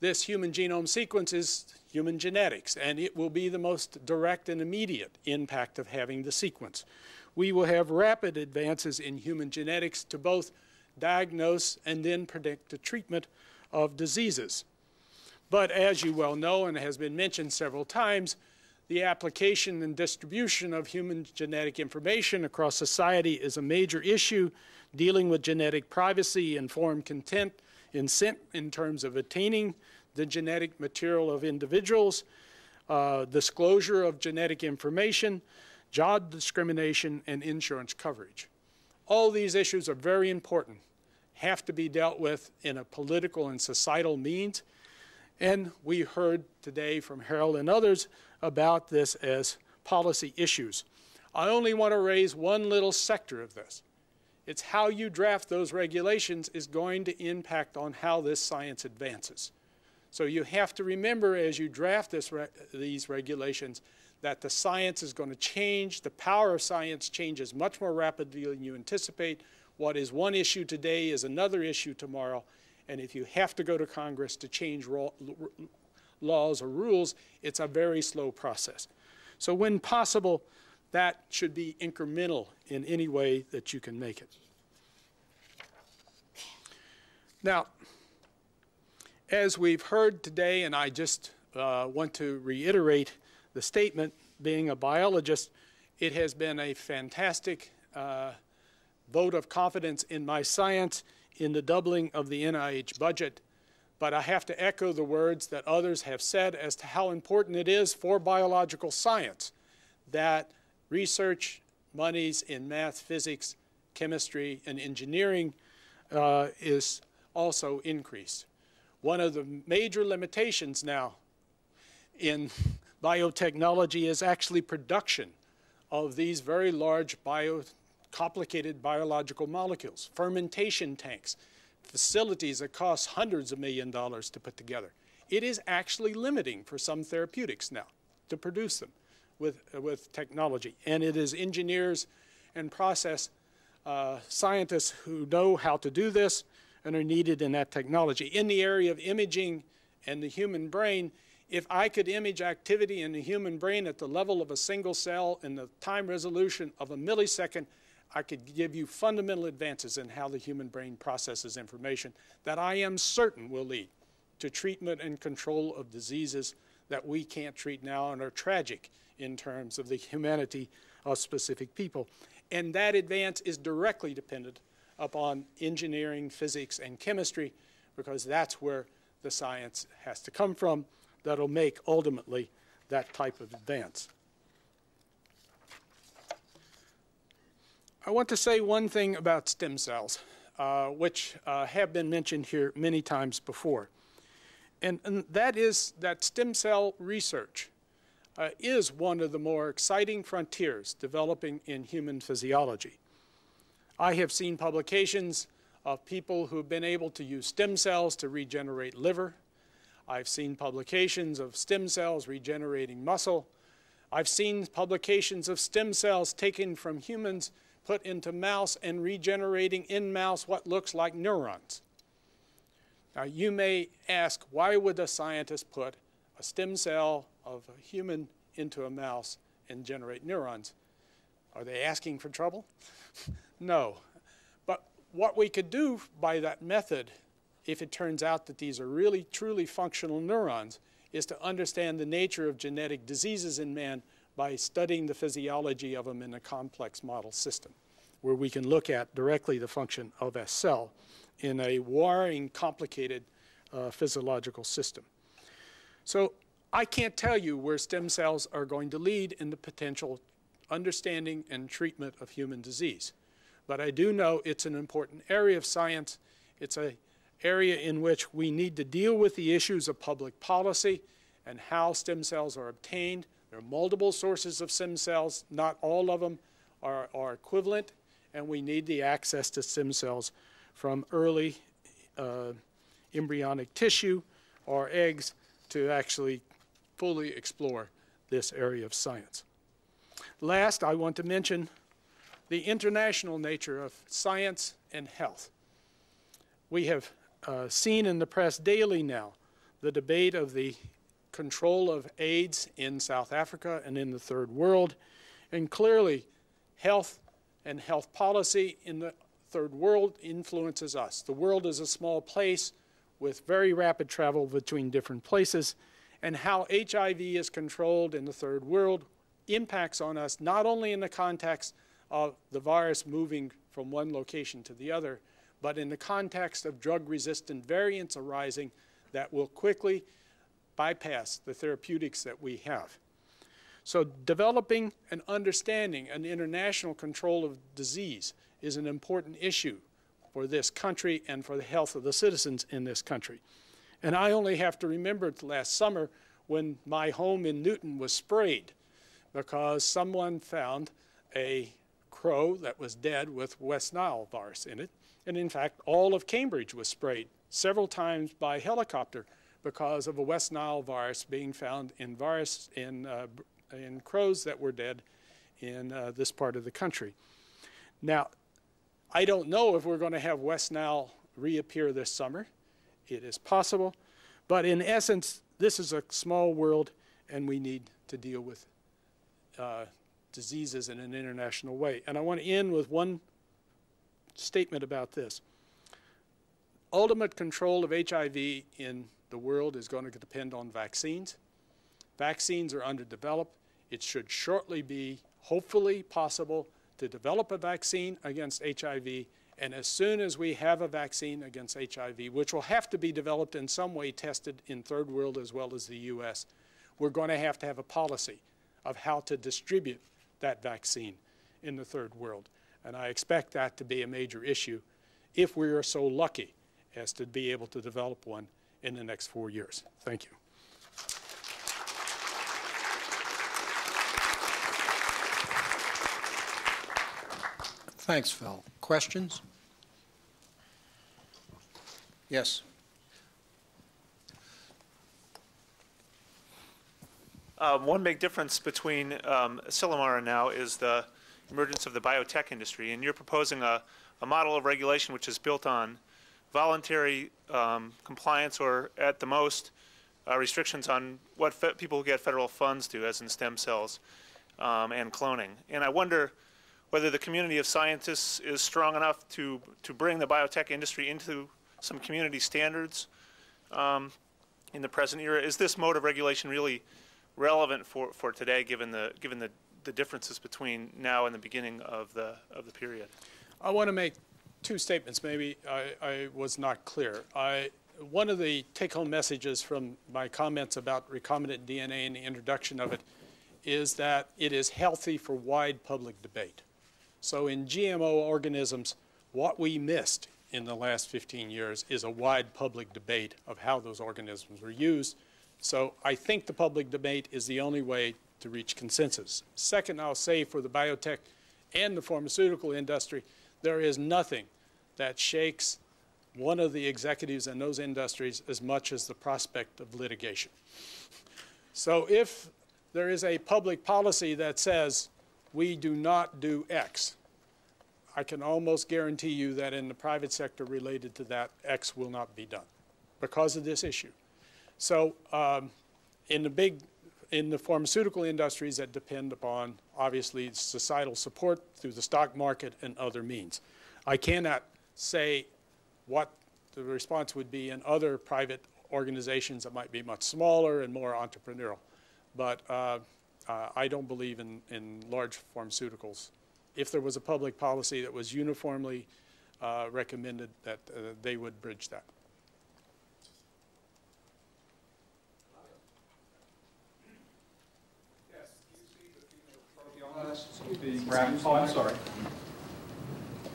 this human genome sequence is human genetics, and it will be the most direct and immediate impact of having the sequence. We will have rapid advances in human genetics to both diagnose and then predict the treatment of diseases. But as you well know, and has been mentioned several times, the application and distribution of human genetic information across society is a major issue, dealing with genetic privacy, informed consent in terms of attaining the genetic material of individuals, disclosure of genetic information, job discrimination, and insurance coverage. All these issues are very important, have to be dealt with in a political and societal means, and we heard today from Harold and others about this as policy issues. I only want to raise one little sector of this. It's how you draft those regulations is going to impact on how this science advances. So you have to remember as you draft these regulations that the science is going to change. The power of science changes much more rapidly than you anticipate. What is one issue today is another issue tomorrow. And if you have to go to Congress to change laws or rules, it's a very slow process. So when possible, that should be incremental in any way that you can make it. Now, as we've heard today, and I just want to reiterate the statement, being a biologist, it has been a fantastic vote of confidence in my science in the doubling of the NIH budget. But I have to echo the words that others have said as to how important it is for biological science that research monies in math, physics, chemistry, and engineering is also increased. One of the major limitations now in biotechnology is actually production of these very large complicated biological molecules, fermentation tanks, facilities that cost hundreds of $millions to put together. It is actually limiting for some therapeutics now to produce them with technology. And it is engineers and process scientists who know how to do this and are needed in that technology. In the area of imaging and the human brain, if I could image activity in the human brain at the level of a single cell in the time resolution of a millisecond, I could give you fundamental advances in how the human brain processes information that I am certain will lead to treatment and control of diseases that we can't treat now and are tragic in terms of the humanity of specific people. And that advance is directly dependent upon engineering, physics, and chemistry, because that's where the science has to come from that'll make ultimately that type of advance. I want to say one thing about stem cells, which have been mentioned here many times before. And that is that stem cell research is one of the more exciting frontiers developing in human physiology. I have seen publications of people who have been able to use stem cells to regenerate liver. I've seen publications of stem cells regenerating muscle. I've seen publications of stem cells taken from humans, put into mouse, and regenerating in mouse what looks like neurons. Now, you may ask, why would a scientist put a stem cell of a human into a mouse and generate neurons? Are they asking for trouble? No. But what we could do by that method, if it turns out that these are really, truly functional neurons, is to understand the nature of genetic diseases in man by studying the physiology of them in a complex model system, where we can look at directly the function of a cell in a wiring, complicated physiological system. So I can't tell you where stem cells are going to lead in the potential understanding and treatment of human disease. But I do know it's an important area of science. It's an area in which we need to deal with the issues of public policy and how stem cells are obtained. There are multiple sources of stem cells. Not all of them are equivalent, and we need the access to stem cells from early embryonic tissue or eggs to actually fully explore this area of science. Last, I want to mention the international nature of science and health. We have seen in the press daily now the debate of the control of AIDS in South Africa and in the Third World, and clearly health and health policy in the Third World influences us. The world is a small place with very rapid travel between different places, and how HIV is controlled in the Third World impacts on us not only in the context of the virus moving from one location to the other, but in the context of drug-resistant variants arising that will quickly bypass the therapeutics that we have. So developing and understanding an international control of disease is an important issue for this country and for the health of the citizens in this country. And I only have to remember last summer when my home in Newton was sprayed because someone found a crow that was dead with West Nile virus in it. And in fact, all of Cambridge was sprayed several times by helicopter because of a West Nile virus being found in crows that were dead in this part of the country. Now, I don't know if we're going to have West Nile reappear this summer. It is possible. But in essence, this is a small world, and we need to deal with diseases in an international way. And I want to end with one statement about this. Ultimate control of HIV in the world is going to depend on vaccines. Vaccines are underdeveloped. It should shortly be, hopefully, possible to develop a vaccine against HIV, and as soon as we have a vaccine against HIV, which will have to be developed in some way, tested in Third World as well as the US, we're going to have a policy of how to distribute that vaccine in the Third World. And I expect that to be a major issue if we are so lucky as to be able to develop one in the next 4 years. Thank you. Thanks, Phil. Questions? Yes. One big difference between Silomar now is the emergence of the biotech industry, and you're proposing a model of regulation which is built on voluntary compliance, or at the most restrictions on what people who get federal funds do, as in stem cells and cloning. And I wonder whether the community of scientists is strong enough to bring the biotech industry into some community standards in the present era. Is this mode of regulation really relevant for today, given the differences between now and the beginning of the period? I want to make two statements. Maybe I was not clear. One of the take-home messages from my comments about recombinant DNA and the introduction of it is that it is healthy for wide public debate. So in GMO organisms, what we missed in the last 15 years is a wide public debate of how those organisms were used. So I think the public debate is the only way to reach consensus. Second, I'll say for the biotech and the pharmaceutical industry, there is nothing that shakes one of the executives in those industries as much as the prospect of litigation. So if there is a public policy that says we do not do X, I can almost guarantee you that in the private sector related to that, X will not be done because of this issue. So in the pharmaceutical industries that depend upon, obviously, societal support through the stock market and other means. I cannot say what the response would be in other private organizations that might be much smaller and more entrepreneurial. But I don't believe in large pharmaceuticals. If there was a public policy that was uniformly recommended, that they would bridge that. I'm sorry.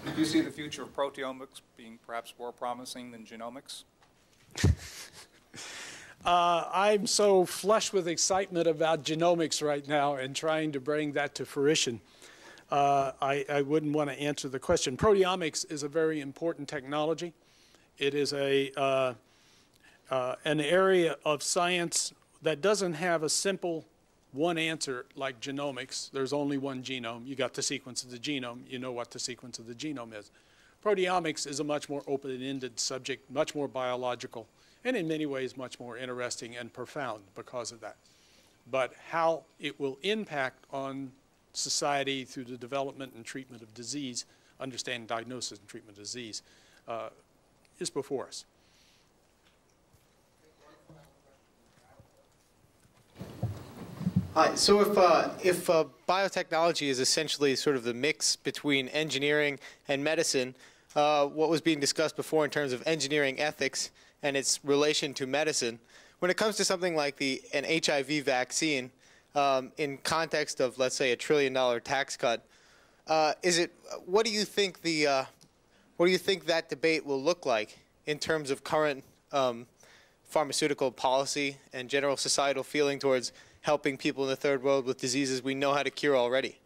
Do you see the future of proteomics being perhaps more promising than genomics? I'm so flushed with excitement about genomics right now and trying to bring that to fruition. I wouldn't want to answer the question. Proteomics is a very important technology. It is an area of science that doesn't have a simple one answer like genomics. There's only one genome. You got the sequence of the genome. You know what the sequence of the genome is. Proteomics is a much more open-ended subject, much more biological, and in many ways much more interesting and profound because of that. But how it will impact on society through the development and treatment of disease, understanding diagnosis and treatment of disease, is before us. Hi. So if biotechnology is essentially sort of the mix between engineering and medicine, what was being discussed before in terms of engineering ethics and its relation to medicine, when it comes to something like an HIV vaccine, in context of, let's say, $1 trillion tax cut, what do you think that debate will look like in terms of current pharmaceutical policy and general societal feeling towards helping people in the third world with diseases we know how to cure already?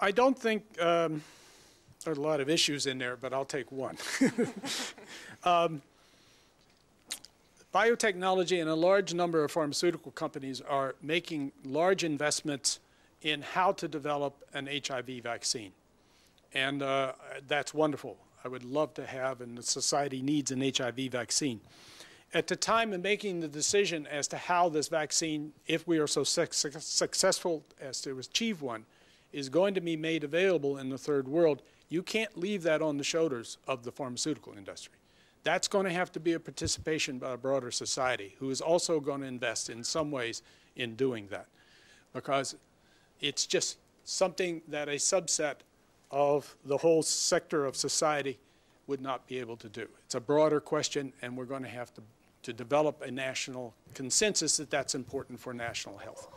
I don't think there are a lot of issues in there, but I'll take one. Biotechnology and a large number of pharmaceutical companies are making large investments in how to develop an HIV vaccine. And that's wonderful. I would love to have, and the society needs an HIV vaccine. At the time of making the decision as to how this vaccine, if we are so successful as to achieve one, is going to be made available in the third world, you can't leave that on the shoulders of the pharmaceutical industry. That's going to have to be a participation by a broader society who is also going to invest in some ways in doing that, because it's just something that a subset of the whole sector of society would not be able to do. It's a broader question, and we're going to have to develop a national consensus that that's important for national health.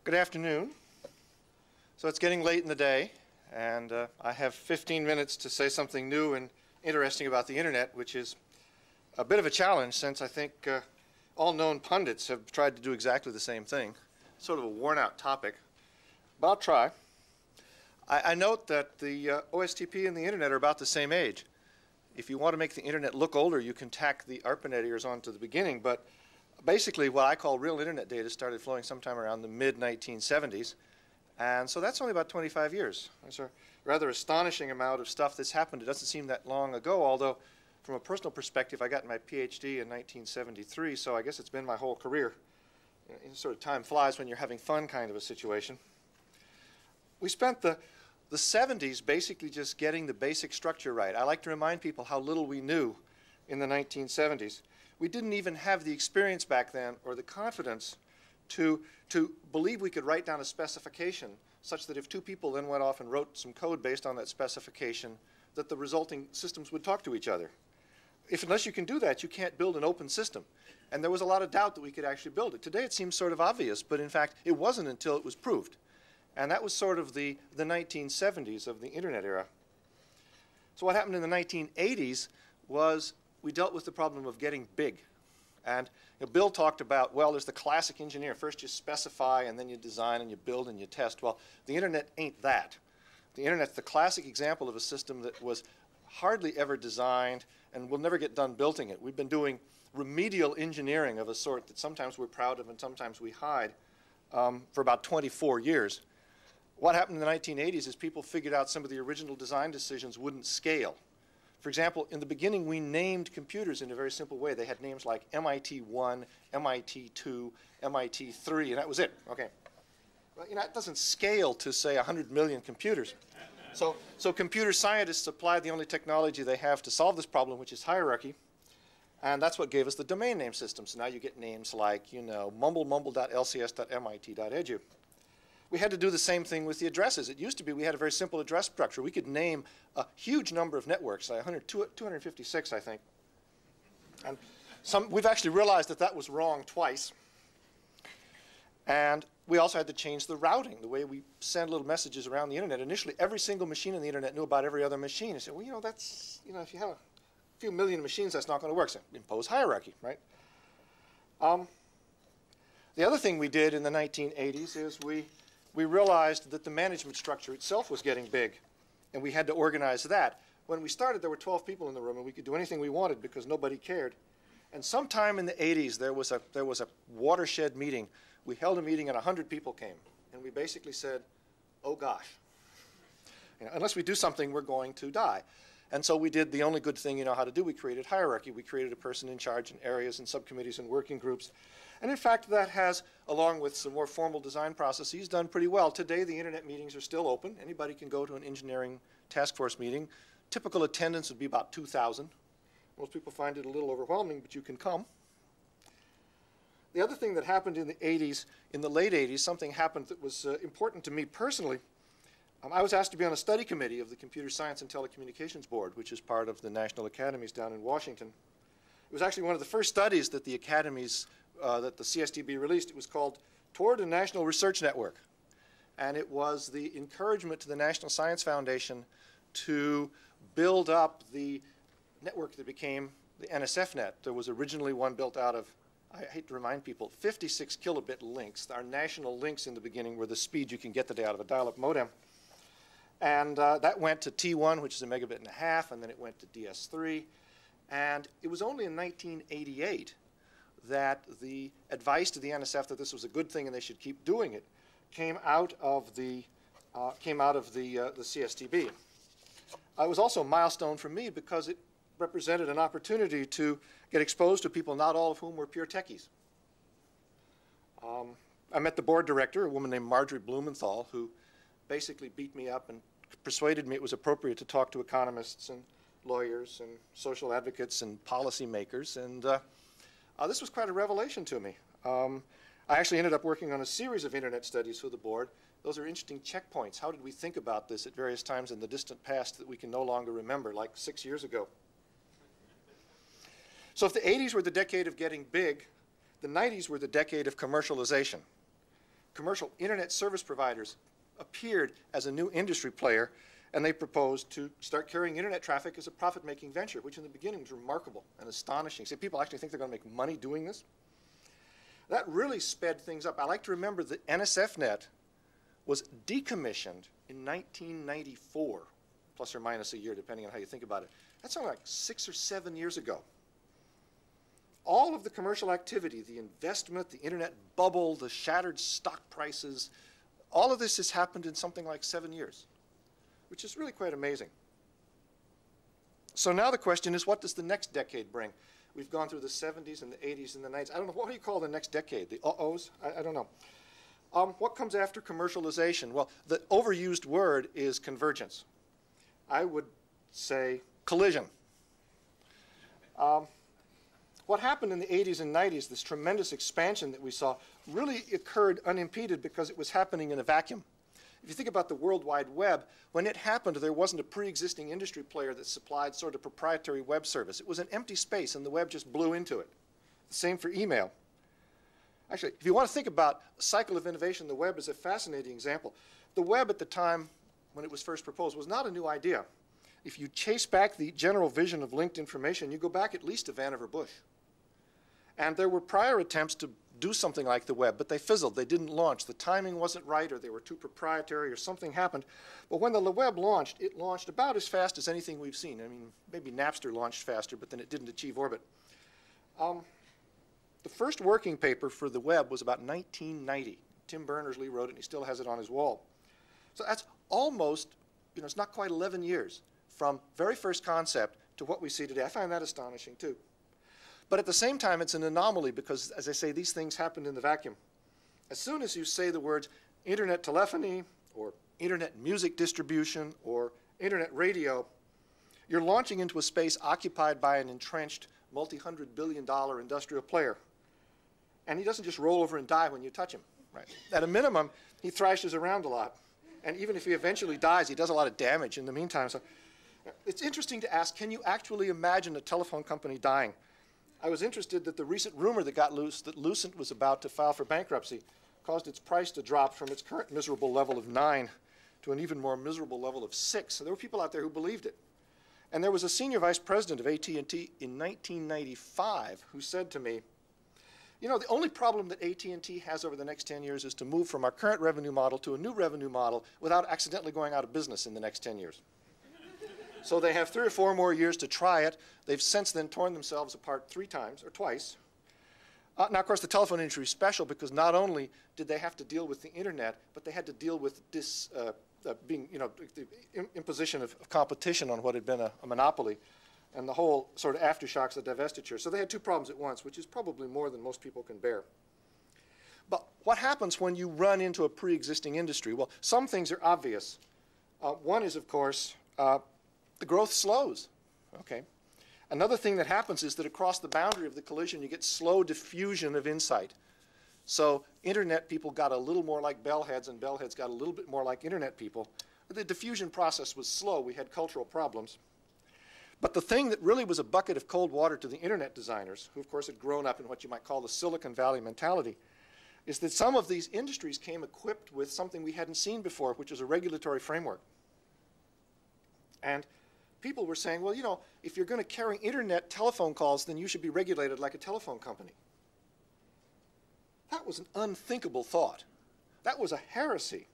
Good afternoon. So it's getting late in the day, and I have 15 minutes to say something new and interesting about the internet, which is a bit of a challenge since I think all known pundits have tried to do exactly the same thing. Sort of a worn-out topic, but I'll try. I note that the OSTP and the internet are about the same age. If you want to make the internet look older, you can tack the ARPANET years onto the beginning, but basically what I call real internet data started flowing sometime around the mid-1970s, and so that's only about 25 years. There's a rather astonishing amount of stuff that's happened. It doesn't seem that long ago, although from a personal perspective, I got my PhD in 1973, so I guess it's been my whole career. Sort of time flies when you're having fun kind of a situation. We spent the 70s basically just getting the basic structure right. I like to remind people how little we knew in the 1970s. We didn't even have the experience back then or the confidence to believe we could write down a specification such that if two people then went off and wrote some code based on that specification, that the resulting systems would talk to each other. Unless you can do that, you can't build an open system. And there was a lot of doubt that we could actually build it. Today it seems sort of obvious, but in fact it wasn't until it was proved. And that was sort of the 1970s of the internet era. So what happened in the 1980s was we dealt with the problem of getting big. And Bill talked about, well, there's the classic engineer. First you specify, and then you design, and you build, and you test. Well, the internet ain't that. The internet's the classic example of a system that was hardly ever designed and will never get done building it. We've been doing remedial engineering of a sort that sometimes we're proud of and sometimes we hide for about 24 years. What happened in the 1980s is people figured out some of the original design decisions wouldn't scale. For example, in the beginning, we named computers in a very simple way. They had names like MIT-1, MIT-2, MIT-3, and that was it. Okay. Well, it doesn't scale to, say, 100 million computers. So computer scientists apply the only technology they have to solve this problem, which is hierarchy, and that's what gave us the domain name system. So now you get names like, mumble.lcs.mit.edu. We had to do the same thing with the addresses. It used to be we had a very simple address structure. We could name a huge number of networks, like 256, I think. And We've actually realized that that was wrong twice. And we also had to change the routing, the way we send little messages around the internet. Initially, every single machine on the internet knew about every other machine. I said, well, you know, that's, you know, if you have a few million machines, that's not going to work. So impose hierarchy, right? The other thing we did in the 1980s is we realized that the management structure itself was getting big, and we had to organize that. When we started, there were 12 people in the room, and we could do anything we wanted because nobody cared. And sometime in the 80s, there was a watershed meeting. We held a meeting, and 100 people came, and we basically said, oh, gosh. You know, unless we do something, we're going to die. And so we did the only good thing you know how to do. We created hierarchy. We created a person in charge in areas and subcommittees and working groups. And in fact, that has, along with some more formal design processes, done pretty well. Today, the internet meetings are still open. Anybody can go to an engineering task force meeting. Typical attendance would be about 2,000. Most people find it a little overwhelming, but you can come. The other thing that happened in the 80s, in the late 80s, something happened that was important to me personally. I was asked to be on a study committee of the Computer Science and Telecommunications Board, which is part of the National Academies down in Washington. It was actually one of the first studies that the academies, that the CSTB released. It was called Toward a National Research Network. And it was the encouragement to the National Science Foundation to build up the network that became the NSFnet. There was originally one built out of, I hate to remind people, 56 kilobit links. Our national links in the beginning were the speed you can get today out of a dial-up modem. And that went to T1, which is a megabit and a half, and then it went to DS3. And it was only in 1988 that the advice to the NSF that this was a good thing and they should keep doing it came out of the CSTB. It was also a milestone for me because it represented an opportunity to get exposed to people, not all of whom were pure techies. I met the board director, a woman named Marjorie Blumenthal, who basically beat me up and persuaded me it was appropriate to talk to economists and lawyers and social advocates and policymakers. And this was quite a revelation to me. I actually ended up working on a series of internet studies for the board. Those are interesting checkpoints. How did we think about this at various times in the distant past that we can no longer remember, like 6 years ago? So if the 80s were the decade of getting big, the 90s were the decade of commercialization. Commercial internet service providers appeared as a new industry player, and they proposed to start carrying internet traffic as a profit-making venture, which in the beginning was remarkable and astonishing. See, people actually think they're going to make money doing this. That really sped things up. I like to remember that NSFnet was decommissioned in 1994, plus or minus a year, depending on how you think about it. That's only like 6 or 7 years ago. All of the commercial activity, the investment, the internet bubble, the shattered stock prices, all of this has happened in something like 7 years, which is really quite amazing. So now the question is, what does the next decade bring? We've gone through the 70s and the 80s and the 90s. I don't know, what do you call the next decade? The uh-ohs? I don't know. What comes after commercialization? Well, the overused word is convergence. I would say collision. What happened in the 80s and 90s, this tremendous expansion that we saw, really occurred unimpeded because it was happening in a vacuum. If you think about the World Wide Web, when it happened, there wasn't a pre-existing industry player that supplied sort of proprietary web service. It was an empty space, and the web just blew into it. The same for email. Actually, if you want to think about a cycle of innovation, the web is a fascinating example. The web at the time when it was first proposed was not a new idea. If you chase back the general vision of linked information, you go back at least to Vannevar Bush. And there were prior attempts to do something like the web, but they fizzled. They didn't launch. The timing wasn't right, or they were too proprietary, or something happened. But when the web launched, it launched about as fast as anything we've seen. I mean, maybe Napster launched faster, but then it didn't achieve orbit. The first working paper for the web was about 1990. Tim Berners-Lee wrote it, and he still has it on his wall. So that's almost, you know, it's not quite 11 years from very first concept to what we see today. I find that astonishing, too. But at the same time, it's an anomaly because, as I say, these things happened in the vacuum. As soon as you say the words internet telephony or internet music distribution or internet radio, you're launching into a space occupied by an entrenched multi-hundred-billion-dollar industrial player. And he doesn't just roll over and die when you touch him. Right? At a minimum, he thrashes around a lot. And even if he eventually dies, he does a lot of damage in the meantime. So it's interesting to ask, can you actually imagine a telephone company dying? I was interested that the recent rumor that got loose that Lucent was about to file for bankruptcy caused its price to drop from its current miserable level of 9 to an even more miserable level of 6. So there were people out there who believed it. And there was a senior vice president of AT&T in 1995 who said to me, you know, the only problem that AT&T has over the next 10 years is to move from our current revenue model to a new revenue model without accidentally going out of business in the next 10 years. So they have 3 or 4 more years to try it. They've since then torn themselves apart 3 times or twice. Now, of course, the telephone industry is special because not only did they have to deal with the internet, but they had to deal with this being, you know, the imposition of competition on what had been a monopoly, and the whole sort of aftershocks of divestiture. So they had 2 problems at once, which is probably more than most people can bear. But what happens when you run into a pre-existing industry? Well, some things are obvious. One is, of course, the growth slows. Okay. Another thing that happens is that across the boundary of the collision, you get slow diffusion of insight. So internet people got a little more like bellheads, and bellheads got a little bit more like internet people. The diffusion process was slow. We had cultural problems. But the thing that really was a bucket of cold water to the internet designers, who of course had grown up in what you might call the Silicon Valley mentality, is that some of these industries came equipped with something we hadn't seen before, which is a regulatory framework. And people were saying, well, you know, if you're going to carry internet telephone calls, then you should be regulated like a telephone company. That was an unthinkable thought. That was a heresy.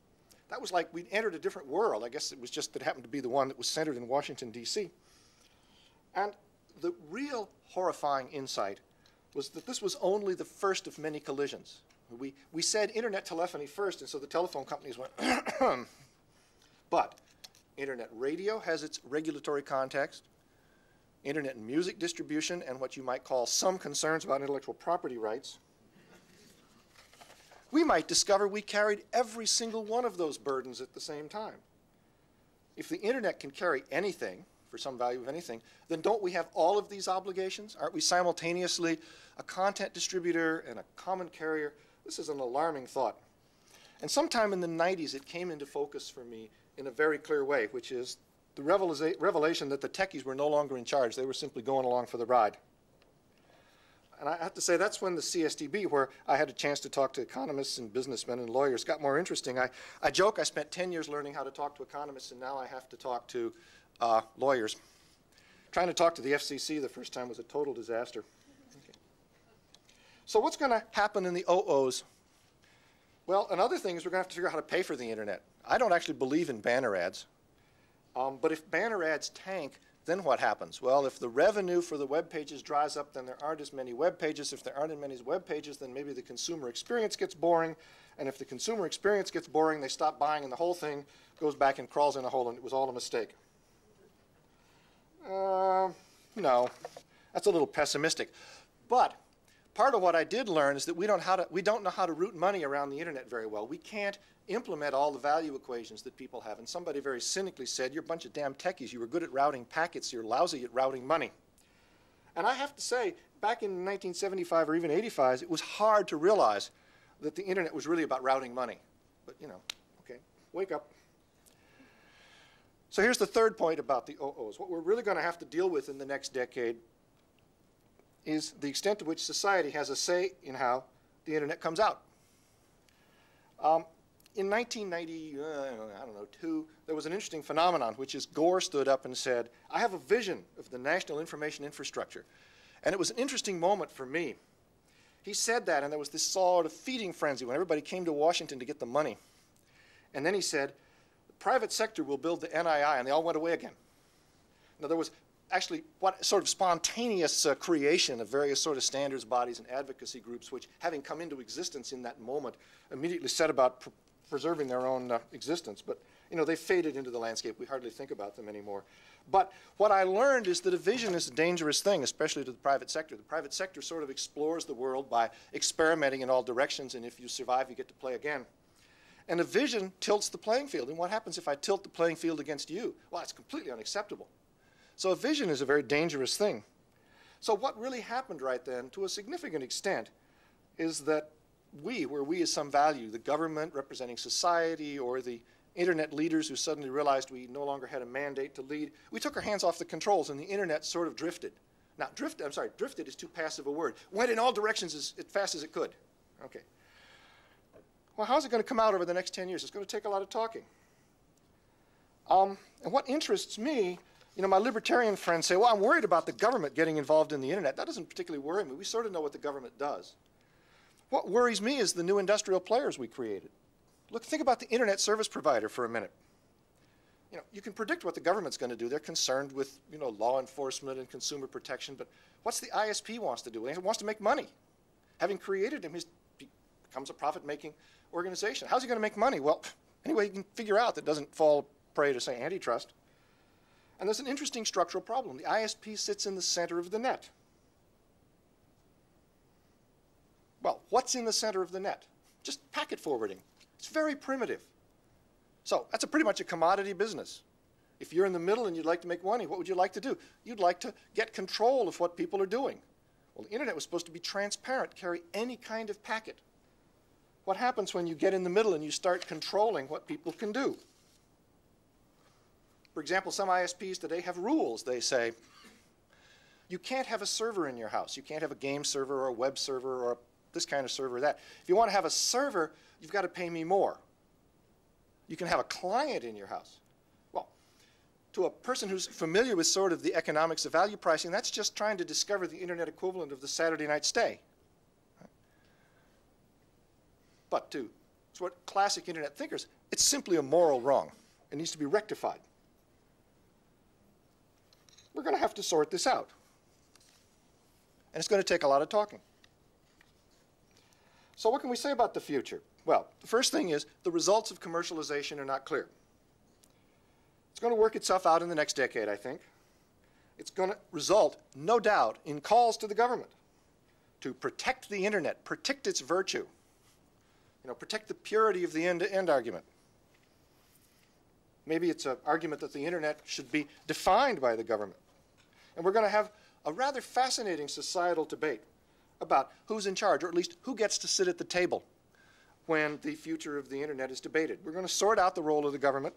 That was like we'd entered a different world. I guess it was just that it happened to be the one that was centered in Washington, D.C. And the real horrifying insight was that this was only the first of many collisions. We said internet telephony first, and so the telephone companies went, but internet radio has its regulatory context. Internet music distribution and what you might call some concerns about intellectual property rights. We might discover we carried every single one of those burdens at the same time. If the internet can carry anything, for some value of anything, then don't we have all of these obligations? Aren't we simultaneously a content distributor and a common carrier? This is an alarming thought. And sometime in the 90s, it came into focus for me in a very clear way, which is the revelation that the techies were no longer in charge. They were simply going along for the ride. And I have to say, that's when the CSTB, where I had a chance to talk to economists and businessmen and lawyers, got more interesting. I joke I spent 10 years learning how to talk to economists, and now I have to talk to lawyers. Trying to talk to the FCC the first time was a total disaster. Okay. So what's going to happen in the OOs? Well, another thing is we're going to have to figure out how to pay for the internet. I don't actually believe in banner ads. But if banner ads tank, then what happens? Well, if the revenue for the web pages dries up, then there aren't as many web pages. If there aren't as many web pages, then maybe the consumer experience gets boring. And if the consumer experience gets boring, they stop buying, and the whole thing goes back and crawls in a hole, and it was all a mistake. No, that's a little pessimistic. But part of what I did learn is that we don't know how to route money around the internet very well. We can't implement all the value equations that people have. And somebody very cynically said, you're a bunch of damn techies. You were good at routing packets. You're lousy at routing money. And I have to say, back in 1975 or even 85, it was hard to realize that the internet was really about routing money. But, you know, okay, wake up. So here's the third point about the OOs. What we're really going to have to deal with in the next decade is the extent to which society has a say in how the internet comes out. In 1992, there was an interesting phenomenon, which is Gore stood up and said, I have a vision of the national information infrastructure. And it was an interesting moment for me. He said that, and there was this sort of feeding frenzy when everybody came to Washington to get the money. And then he said, the private sector will build the NII, and they all went away again. Now, there was actually what sort of spontaneous creation of various sort of standards bodies and advocacy groups, which, having come into existence in that moment, immediately set about preserving their own existence. But, you know, they faded into the landscape. We hardly think about them anymore. But what I learned is that a vision is a dangerous thing, especially to the private sector. The private sector sort of explores the world by experimenting in all directions, and if you survive, you get to play again. And a vision tilts the playing field. And what happens if I tilt the playing field against you? Well, it's completely unacceptable. So a vision is a very dangerous thing. So what really happened right then, to a significant extent, is that where we is some value, the government representing society or the internet leaders who suddenly realized we no longer had a mandate to lead, we took our hands off the controls and the internet sort of drifted. Now, drifted is too passive a word. Went in all directions as fast as it could. Okay. Well, how's it going to come out over the next 10 years? It's going to take a lot of talking. And what interests me, my libertarian friends say, well, I'm worried about the government getting involved in the internet. That doesn't particularly worry me. We sort of know what the government does. What worries me is the new industrial players we created. Look, think about the internet service provider for a minute. You can predict what the government's going to do. They're concerned with, law enforcement and consumer protection. But what's the ISP wants to do? He wants to make money. Having created him, he becomes a profit-making organization. How's he going to make money? Well, anyway, you can figure out that doesn't fall prey to, say, antitrust. And there's an interesting structural problem. The ISP sits in the center of the net. Well, what's in the center of the net? Just packet forwarding. It's very primitive. So that's pretty much a commodity business. If you're in the middle and you'd like to make money, what would you like to do? You'd like to get control of what people are doing. Well, the internet was supposed to be transparent, carry any kind of packet. What happens when you get in the middle and you start controlling what people can do? For example, some ISPs today have rules. They say, you can't have a server in your house. You can't have a game server or a web server or this kind of server or that. If you want to have a server, you've got to pay me more. You can have a client in your house. Well, to a person who's familiar with sort of the economics of value pricing, that's just trying to discover the internet equivalent of the Saturday night stay. But to what classic internet thinkers, it's simply a moral wrong. It needs to be rectified. We're going to have to sort this out. And it's going to take a lot of talking. So what can we say about the future? Well, the first thing is the results of commercialization are not clear. It's going to work itself out in the next decade, I think. It's going to result, no doubt, in calls to the government to protect the internet, protect its virtue, protect the purity of the end-to-end argument. Maybe it's an argument that the internet should be defined by the government. And we're going to have a rather fascinating societal debate about who's in charge, or at least who gets to sit at the table when the future of the internet is debated. We're going to sort out the role of the government,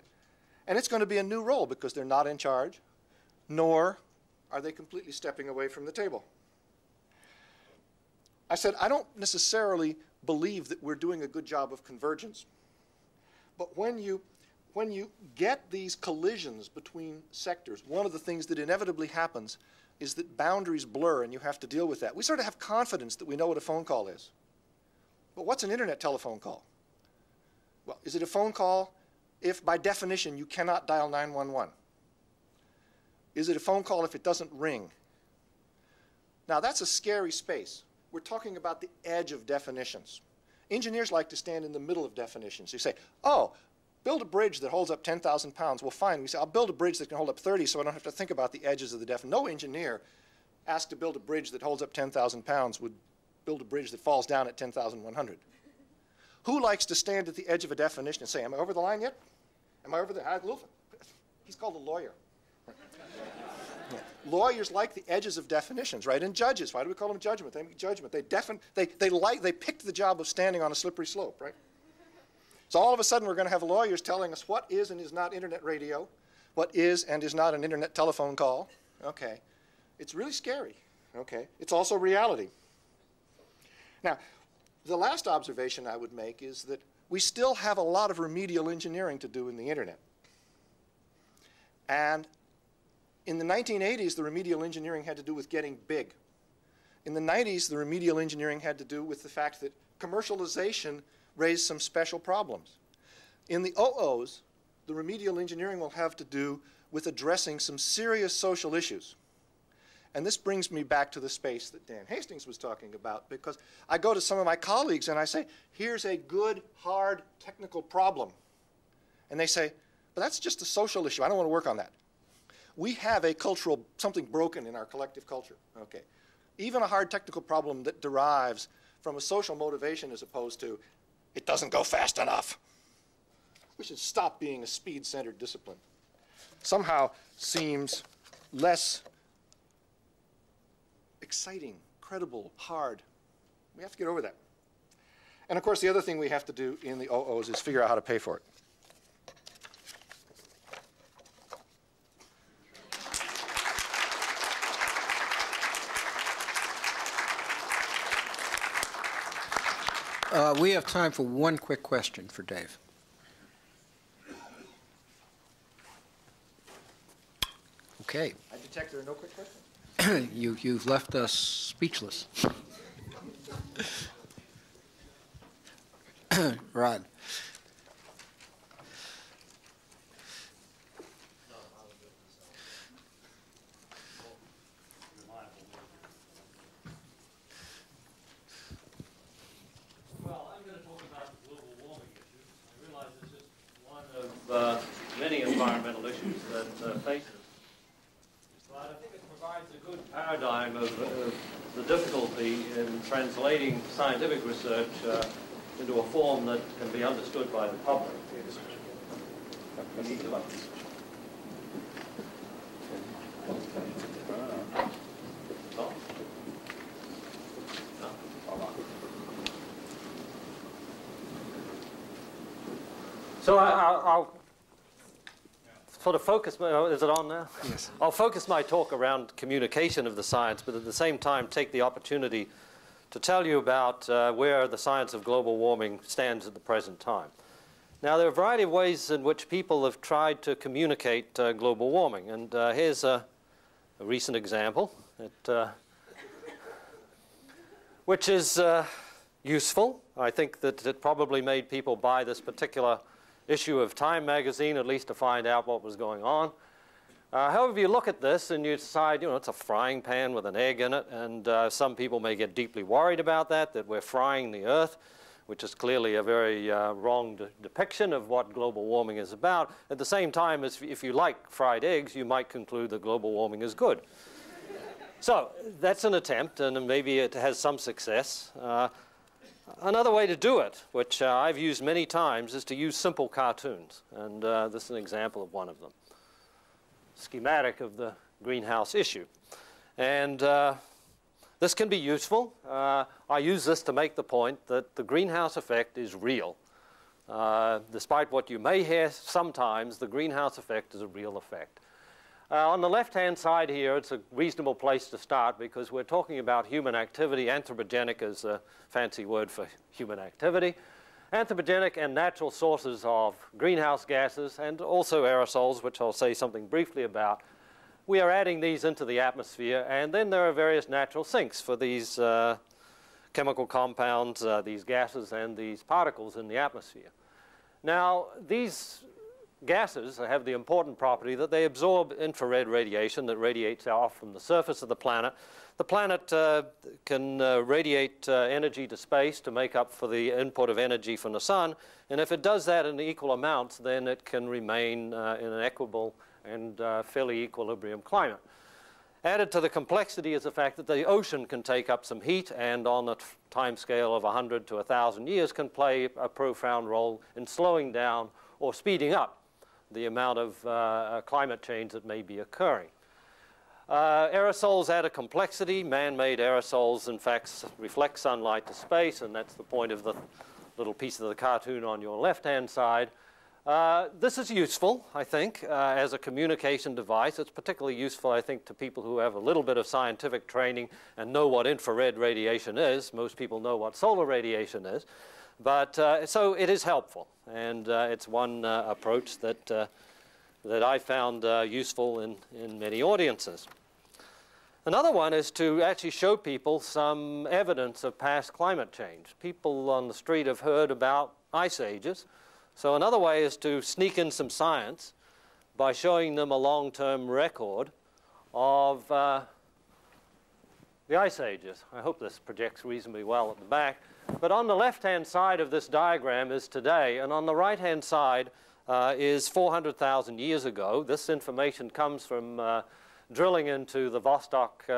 and it's going to be a new role because they're not in charge, nor are they completely stepping away from the table. I said, I don't necessarily believe that we're doing a good job of convergence. But when you get these collisions between sectors, one of the things that inevitably happens is that boundaries blur and you have to deal with that. We sort of have confidence that we know what a phone call is. But what's an internet telephone call? Well, is it a phone call if by definition you cannot dial 911? Is it a phone call if it doesn't ring? Now that's a scary space. We're talking about the edge of definitions. Engineers like to stand in the middle of definitions. You say, oh, build a bridge that holds up 10,000 pounds. Well, fine. We say, I'll build a bridge that can hold up 30 so I don't have to think about the edges of the definition. No engineer asked to build a bridge that holds up 10,000 pounds would build a bridge that falls down at 10,100. Who likes to stand at the edge of a definition and say, am I over the line yet? Am I over the line? He's called a lawyer. Yeah. Lawyers like the edges of definitions, right? And judges, why do we call them judgment? They make judgment. They picked the job of standing on a slippery slope, right? So all of a sudden we're going to have lawyers telling us what is and is not internet radio, what is and is not an internet telephone call. Okay. It's really scary. Okay. It's also reality. Now, the last observation I would make is that we still have a lot of remedial engineering to do in the internet. And in the 1980s, the remedial engineering had to do with getting big. In the 90s, the remedial engineering had to do with the fact that commercialization raised some special problems. In the 00s, the remedial engineering will have to do with addressing some serious social issues. And this brings me back to the space that Dan Hastings was talking about, because I go to some of my colleagues and I say, here's a good, hard, technical problem. And they say, but that's just a social issue. I don't want to work on that. We have a cultural, something broken in our collective culture. Okay. Even a hard technical problem that derives from a social motivation as opposed to, it doesn't go fast enough. We should stop being a speed-centered discipline. Somehow seems less exciting, credible, hard. We have to get over that. And of course, the other thing we have to do in the 00s is figure out how to pay for it. We have time for one quick question for Dave. Okay. I detect there are no quick questions. You've left us speechless. Rod. Many environmental issues that face us. But I think it provides a good paradigm of the difficulty in translating scientific research into a form that can be understood by the public. So I'll sort of focus, is it on now? Yes. I'll focus my talk around communication of the science, but at the same time take the opportunity to tell you about where the science of global warming stands at the present time. Now, there are a variety of ways in which people have tried to communicate global warming, and here's a recent example, which is useful. I think that it probably made people buy this particular issue of Time magazine, at least to find out what was going on. However, if you look at this and you decide, you know, it's a frying pan with an egg in it, and some people may get deeply worried about that we're frying the Earth, which is clearly a very wrong depiction of what global warming is about. At the same time, if you like fried eggs, you might conclude that global warming is good. So that's an attempt, and maybe it has some success. Another way to do it, which I've used many times, is to use simple cartoons. And this is an example of one of them. Schematic of the greenhouse issue. And this can be useful. I use this to make the point that the greenhouse effect is real. Despite what you may hear sometimes, the greenhouse effect is a real effect. On the left-hand side here, it's a reasonable place to start because we're talking about human activity. Anthropogenic is a fancy word for human activity. Anthropogenic and natural sources of greenhouse gases and also aerosols, which I'll say something briefly about. We are adding these into the atmosphere, and then there are various natural sinks for these chemical compounds, these gases and these particles in the atmosphere. Now, these gases have the important property that they absorb infrared radiation that radiates off from the surface of the planet. The planet can radiate energy to space to make up for the input of energy from the sun, and if it does that in equal amounts, then it can remain in an equable and fairly equilibrium climate. Added to the complexity is the fact that the ocean can take up some heat, and on a time scale of 100 to 1,000 years can play a profound role in slowing down or speeding up the amount of climate change that may be occurring. Aerosols add a complexity. Man-made aerosols, in fact, reflect sunlight to space, and that's the point of the little piece of the cartoon on your left-hand side. This is useful, I think, as a communication device. It's particularly useful, I think, to people who have a little bit of scientific training and know what infrared radiation is. Most people know what solar radiation is. But so it is helpful, and it's one approach that I found useful in many audiences. Another one is to actually show people some evidence of past climate change. People on the street have heard about ice ages. So another way is to sneak in some science by showing them a long-term record of the ice ages. I hope this projects reasonably well at the back. But on the left-hand side of this diagram is today, and on the right-hand side is 400,000 years ago. This information comes from drilling into the Vostok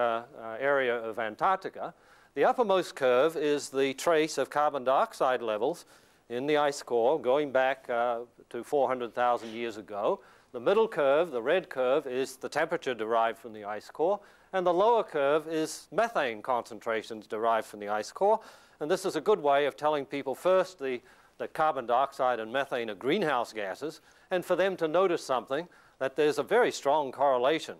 area of Antarctica. The uppermost curve is the trace of carbon dioxide levels in the ice core going back to 400,000 years ago. The middle curve, the red curve, is the temperature derived from the ice core, and the lower curve is methane concentrations derived from the ice core. And this is a good way of telling people first that carbon dioxide and methane are greenhouse gases, and for them to notice something, that there's a very strong correlation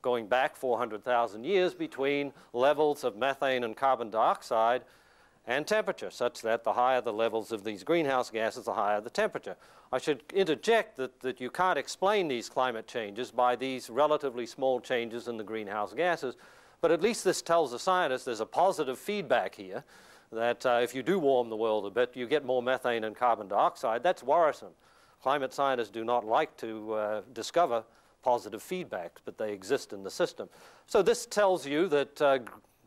going back 400,000 years between levels of methane and carbon dioxide and temperature, such that the higher the levels of these greenhouse gases, the higher the temperature. I should interject that you can't explain these climate changes by these relatively small changes in the greenhouse gases, but at least this tells the scientists there's a positive feedback here, that if you do warm the world a bit, you get more methane and carbon dioxide. That's worrisome. Climate scientists do not like to discover positive feedbacks, but they exist in the system. So this tells you that the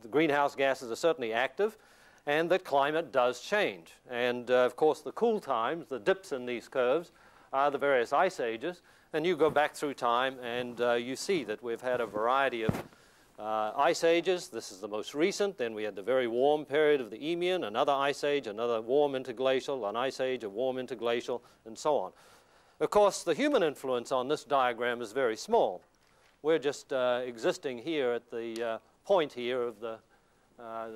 greenhouse gases are certainly active, and that climate does change. And of course, the cool times, the dips in these curves, are the various ice ages. And you go back through time, and you see that we've had a variety of ice ages. This is the most recent. Then we had the very warm period of the Eemian, another ice age, another warm interglacial, an ice age, a warm interglacial, and so on. Of course, the human influence on this diagram is very small. We're just existing here at the point here of the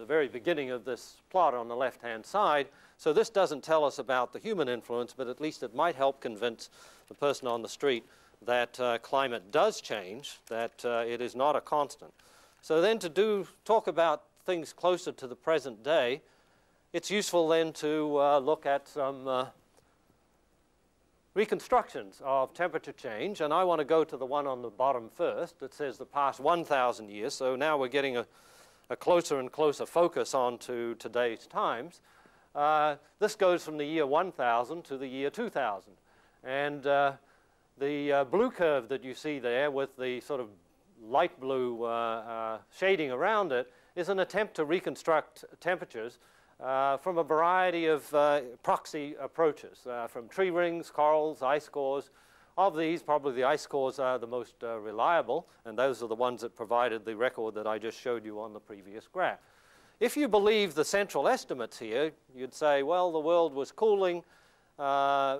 very beginning of this plot on the left-hand side. So this doesn't tell us about the human influence, but at least it might help convince the person on the street that climate does change, that it is not a constant. So then to talk about things closer to the present day, it's useful then to look at some reconstructions of temperature change. And I want to go to the one on the bottom first that says the past 1,000 years. So now we're getting a closer and closer focus on to today's times. This goes from the year 1000 to the year 2000. And the blue curve that you see there with the sort of light blue shading around it is an attempt to reconstruct temperatures from a variety of proxy approaches, from tree rings, corals, ice cores. Of these, probably the ice cores are the most reliable, and those are the ones that provided the record that I just showed you on the previous graph. If you believe the central estimates here, you'd say, well, the world was cooling a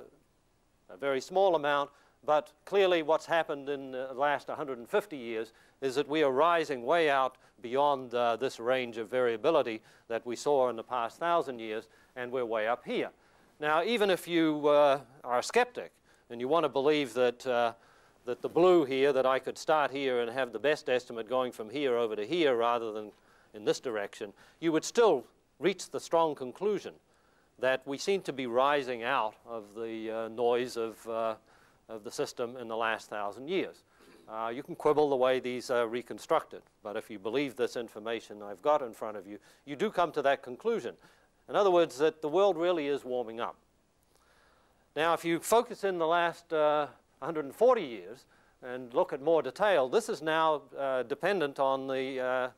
very small amount, but clearly what's happened in the last 150 years is that we are rising way out beyond this range of variability that we saw in the past 1,000 years, and we're way up here. Now, even if you are a skeptic, and you want to believe that, that the blue here, that I could start here and have the best estimate going from here over to here rather than in this direction, you would still reach the strong conclusion that we seem to be rising out of the noise of the system in the last 1,000 years. You can quibble the way these are reconstructed, but if you believe this information I've got in front of you, you do come to that conclusion. In other words, that the world really is warming up. Now, if you focus in the last 140 years and look at more detail, this is now dependent on the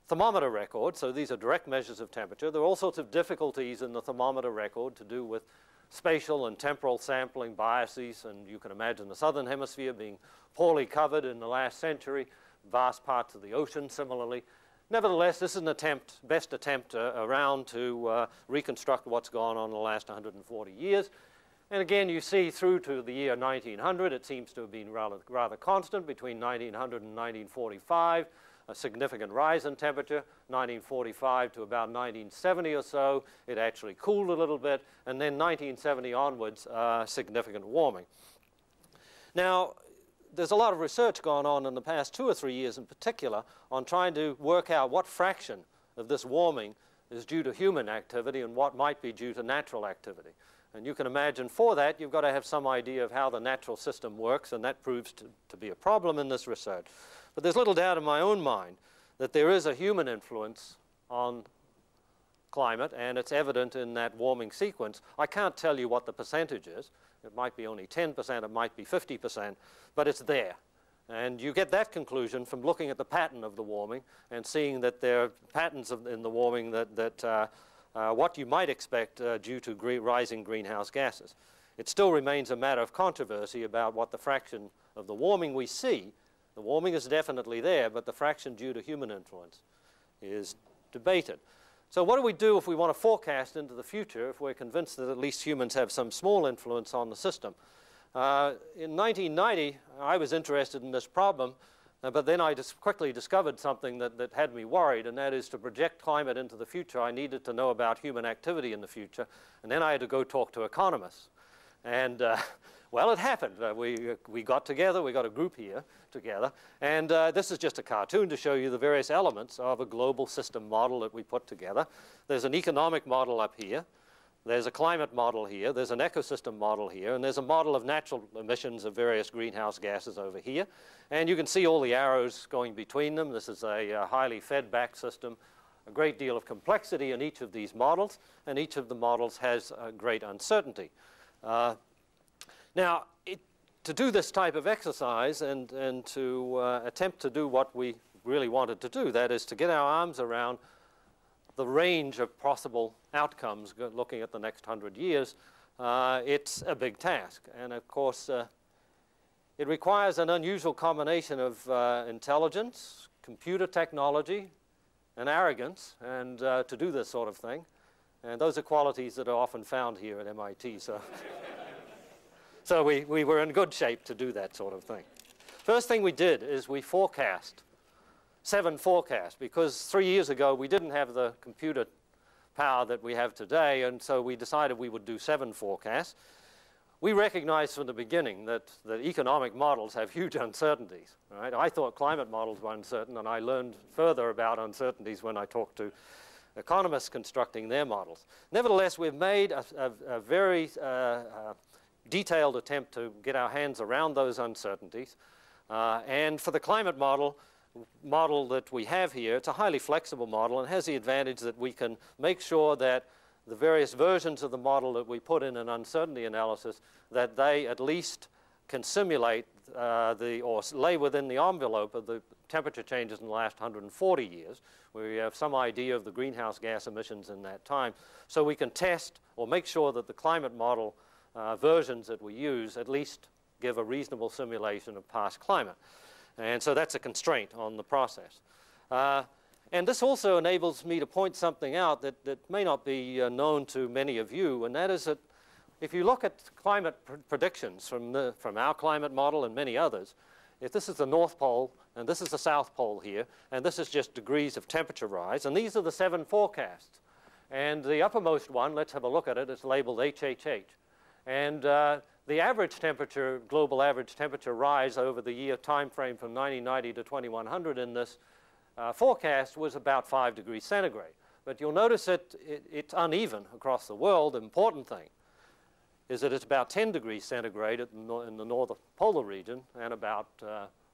thermometer record. So these are direct measures of temperature. There are all sorts of difficulties in the thermometer record to do with spatial and temporal sampling biases, and you can imagine the southern hemisphere being poorly covered in the last century, vast parts of the ocean similarly. Nevertheless, this is an attempt, best attempt around to reconstruct what's gone on in the last 140 years. And again, you see through to the year 1900, it seems to have been rather constant between 1900 and 1945, a significant rise in temperature. 1945 to about 1970 or so, it actually cooled a little bit, and then 1970 onwards, significant warming. Now, there's a lot of research going on in the past 2 or 3 years in particular on trying to work out what fraction of this warming is due to human activity and what might be due to natural activity. And you can imagine for that, you've got to have some idea of how the natural system works, and that proves to be a problem in this research. But there's little doubt in my own mind that there is a human influence on climate, and it's evident in that warming sequence. I can't tell you what the percentage is. It might be only 10%, it might be 50%, but it's there. And you get that conclusion from looking at the pattern of the warming and seeing that there are patterns in the warming that what you might expect due to rising greenhouse gases. It still remains a matter of controversy about what the fraction of the warming we see. The warming is definitely there, but the fraction due to human influence is debated. So what do we do if we want to forecast into the future, if we're convinced that at least humans have some small influence on the system? In 1990, I was interested in this problem, but then I just quickly discovered something that had me worried, and that is to project climate into the future, I needed to know about human activity in the future, and then I had to go talk to economists. And Well, it happened. We got together, we got a group here together, and this is just a cartoon to show you the various elements of a global system model that we put together. There's an economic model up here, there's a climate model here, there's an ecosystem model here, and there's a model of natural emissions of various greenhouse gases over here. And you can see all the arrows going between them. This is a highly fed-back system, a great deal of complexity in each of these models, and each of the models has a great uncertainty. Now, to do this type of exercise and to attempt to do what we really wanted to do, that is to get our arms around the range of possible outcomes looking at the next 100 years, it's a big task. And of course, it requires an unusual combination of intelligence, computer technology, and arrogance, and to do this sort of thing. And those are qualities that are often found here at MIT. So we were in good shape to do that sort of thing. First thing we did is we forecast, 7 forecasts, because 3 years ago we didn't have the computer power that we have today, and so we decided we would do 7 forecasts. We recognized from the beginning that economic models have huge uncertainties. Right? I thought climate models were uncertain, and I learned further about uncertainties when I talked to economists constructing their models. Nevertheless, we've made a very detailed attempt to get our hands around those uncertainties. And for the climate model that we have here, it's a highly flexible model and has the advantage that we can make sure that the various versions of the model that we put in an uncertainty analysis, that they at least can simulate or lay within the envelope of the temperature changes in the last 140 years, where we have some idea of the greenhouse gas emissions in that time. So we can test or make sure that the climate model versions that we use at least give a reasonable simulation of past climate. And so that's a constraint on the process. And this also enables me to point something out that may not be known to many of you, and that is that if you look at climate predictions from our climate model and many others, if this is the North Pole, and this is the South Pole here, and this is just degrees of temperature rise, and these are the 7 forecasts. And the uppermost one, let's have a look at it, is labeled HHH. And the average temperature, global average temperature rise over the year time frame from 1990 to 2100 in this forecast was about 5 degrees centigrade. But you'll notice that it's uneven across the world. The important thing is that it's about 10 degrees centigrade in the northern polar region and about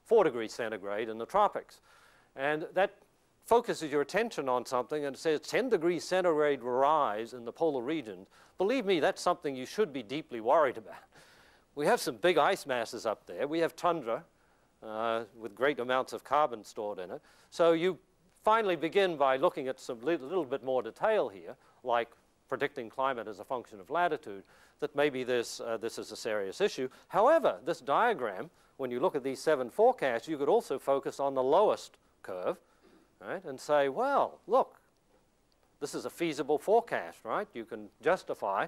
4 degrees centigrade in the tropics. And that focuses your attention on something and says 10 degrees centigrade rise in the polar region. Believe me, that's something you should be deeply worried about. We have some big ice masses up there. We have tundra with great amounts of carbon stored in it. So you finally begin by looking at some little bit more detail here, like predicting climate as a function of latitude, that maybe this is a serious issue. However, this diagram, when you look at these 7 forecasts, you could also focus on the lowest curve, right, and say, well, look, this is a feasible forecast, right? You can justify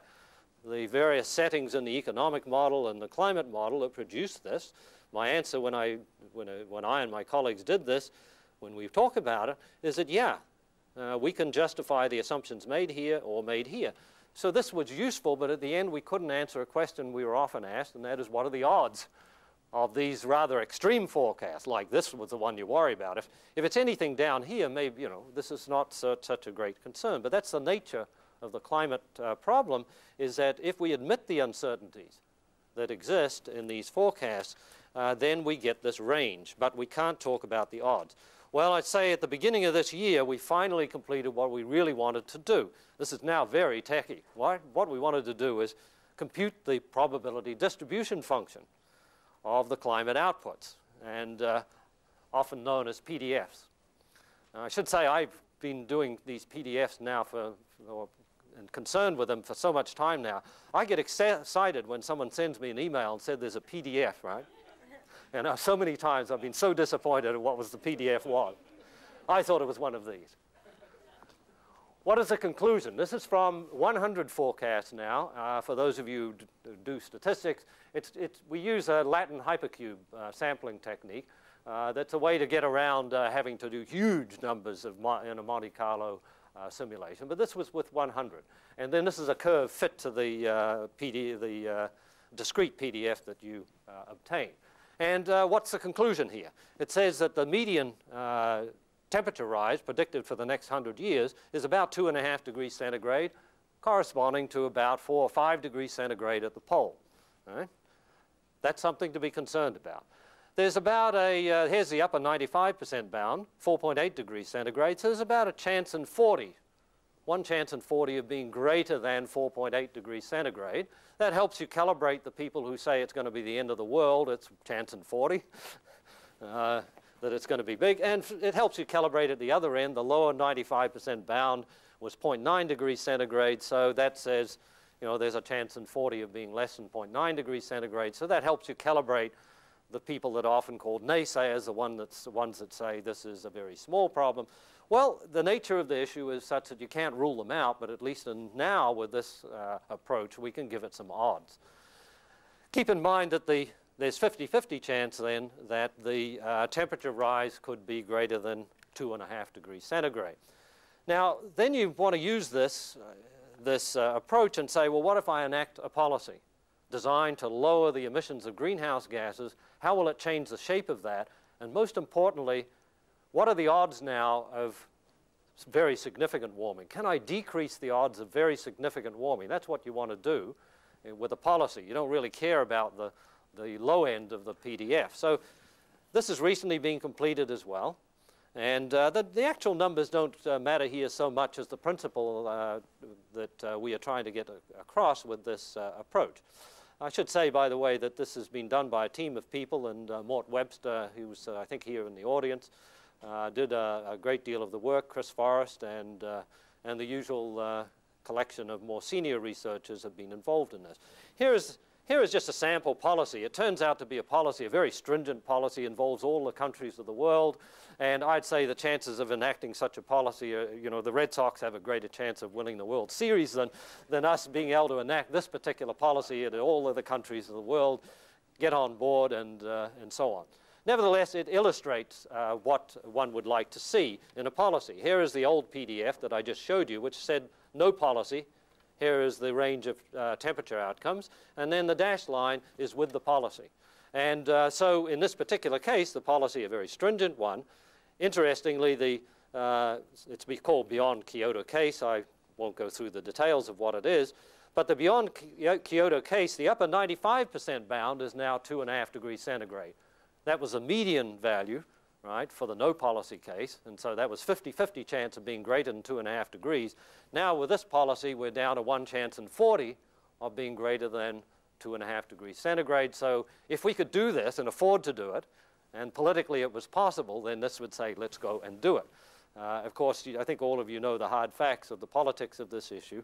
the various settings in the economic model and the climate model that produce this. My answer when I and my colleagues did this, when we talk about it, is that, yeah, we can justify the assumptions made here or made here. So this was useful, but at the end we couldn't answer a question we were often asked, and that is, what are the odds of these rather extreme forecasts, like this was the one you worry about. If it's anything down here, maybe, you know, this is not such a great concern. But that's the nature of the climate problem, is that if we admit the uncertainties that exist in these forecasts, then we get this range. But we can't talk about the odds. Well, I'd say at the beginning of this year, we finally completed what we really wanted to do. This is now very techy. What we wanted to do is compute the probability distribution function of the climate outputs, and often known as PDFs. Now, I should say I've been doing these PDFs now and concerned with them for so much time now. I get excited when someone sends me an email and said there's a PDF, right? And so many times I've been so disappointed at what the PDF was. I thought it was one of these. What is the conclusion? This is from 100 forecasts now. For those of you who do statistics, we use a Latin hypercube sampling technique. That's a way to get around having to do huge numbers in a Monte Carlo simulation. But this was with 100. And then this is a curve fit to the discrete PDF that you obtain. And what's the conclusion here? It says that the median temperature rise predicted for the next 100 years is about 2.5 degrees centigrade, corresponding to about 4 or 5 degrees centigrade at the pole. Right? That's something to be concerned about. There's about here's the upper 95% bound, 4.8 degrees centigrade, so there's about a chance in 40, 1 chance in 40 of being greater than 4.8 degrees centigrade. That helps you calibrate the people who say it's going to be the end of the world. It's chance in 40 that it's going to be big. And it helps you calibrate at the other end. The lower 95% bound was 0.9 degrees centigrade, so that says, you know, there's a chance in 40 of being less than 0.9 degrees centigrade. So that helps you calibrate the people that are often called naysayers, the ones that say this is a very small problem. Well, the nature of the issue is such that you can't rule them out, but at least now with this approach, we can give it some odds. Keep in mind that there's 50-50 chance then that the temperature rise could be greater than 2.5 degrees centigrade. Now, then you want to use this approach and say, well, what if I enact a policy designed to lower the emissions of greenhouse gases? How will it change the shape of that? And most importantly, what are the odds now of very significant warming? Can I decrease the odds of very significant warming? That's what you want to do with a policy. You don't really care about the low end of the PDF. So this has recently been completed as well. And the actual numbers don't matter here so much as the principle that we are trying to get across with this approach. I should say, by the way, that this has been done by a team of people, and Mort Webster, who's I think here in the audience, did a great deal of the work. Chris Forrest and the usual collection of more senior researchers have been involved in this. Here is just a sample policy. It turns out to be a policy, a very stringent policy, involves all the countries of the world. And I'd say the chances of enacting such a policy are, you know, the Red Sox have a greater chance of winning the World Series than us being able to enact this particular policy, and all of the countries of the world get on board and so on. Nevertheless, it illustrates what one would like to see in a policy. Here is the old PDF that I just showed you, which said no policy. Here is the range of temperature outcomes, and then the dashed line is with the policy. And so in this particular case, the policy, a very stringent one. Interestingly, it's called beyond Kyoto case. I won't go through the details of what it is, but the beyond Kyoto case, the upper 95% bound is now 2.5 degrees centigrade. That was a median value, right, for the no policy case, and so that was 50-50 chance of being greater than 2.5 degrees. Now with this policy, we're down to 1 chance in 40 of being greater than 2.5 degrees centigrade. So if we could do this and afford to do it, and politically it was possible, then this would say, let's go and do it. Of course, I think all of you know the hard facts of the politics of this issue.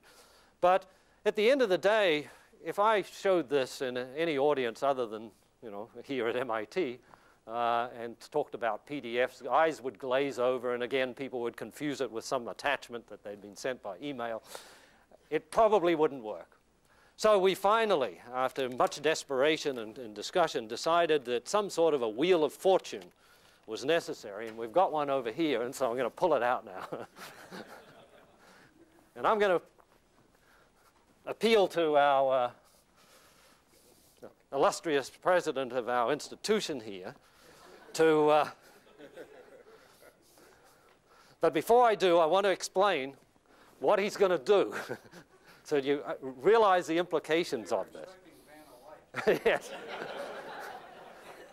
But at the end of the day, if I showed this in any audience other than, you know, here at MIT, and talked about PDFs, eyes would glaze over, and again, people would confuse it with some attachment that they'd been sent by email. It probably wouldn't work. So we finally, after much desperation and discussion, decided that some sort of a wheel of fortune was necessary, and we've got one over here, and so I'm going to pull it out now. And I'm going to appeal to our illustrious president of our institution here to... but before I do, I want to explain what he's going to do. So you realize the implications of this. Yes.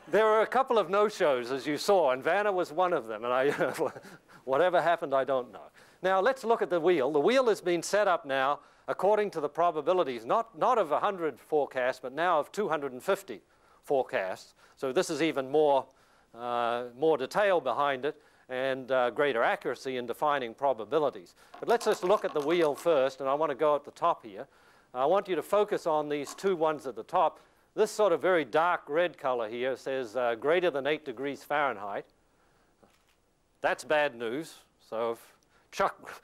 There were a couple of no-shows, as you saw, and Vanna was one of them. And whatever happened, I don't know. Now, let's look at the wheel. The wheel has been set up now according to the probabilities, not of 100 forecasts, but now of 250 forecasts. So this is even more detail behind it, and greater accuracy in defining probabilities. But let's just look at the wheel first, and I want to go at the top here. I want you to focus on these two ones at the top. This sort of very dark red color here says greater than 8 degrees Fahrenheit. That's bad news. So if Chuck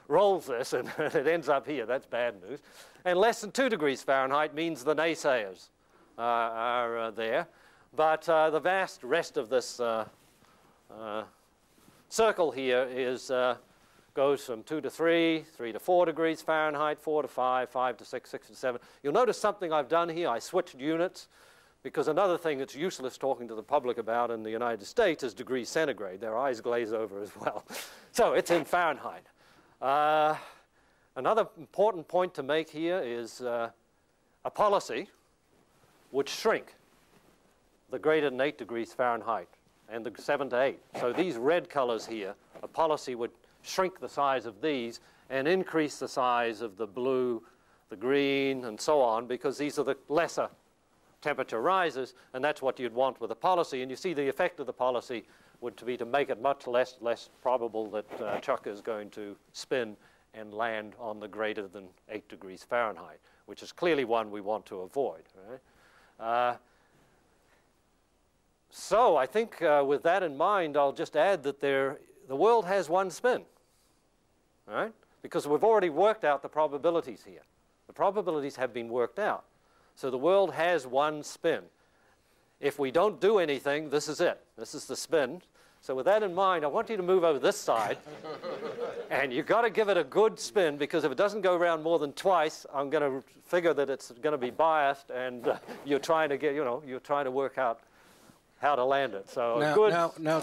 rolls this and it ends up here, that's bad news. And less than 2 degrees Fahrenheit means the naysayers are there. But the vast rest of this circle here is goes from 2 to 3, 3 to 4 degrees Fahrenheit, 4 to 5, 5 to 6, 6 to 7. You'll notice something I've done here. I switched units because another thing that's useless talking to the public about in the United States is degrees centigrade. Their eyes glaze over as well. So it's in Fahrenheit. Another important point to make here is a policy would shrink the greater than 8 degrees Fahrenheit and the 7 to 8. So these red colors here, a policy would shrink the size of these and increase the size of the blue, the green, and so on, because these are the lesser temperature rises, and that's what you'd want with a policy. And you see the effect of the policy would be to make it much less probable that Chuck is going to spin and land on the greater than 8 degrees Fahrenheit, which is clearly one we want to avoid. Right? So I think with that in mind, I'll just add that the world has one spin, right? Because we've already worked out the probabilities here. The probabilities have been worked out. So the world has one spin. If we don't do anything, this is it. This is the spin. So with that in mind, I want you to move over this side. And you've got to give it a good spin, because if it doesn't go around more than twice, I'm going to figure that it's going to be biased, and you're trying to get, you're trying to work out how to land it. So now.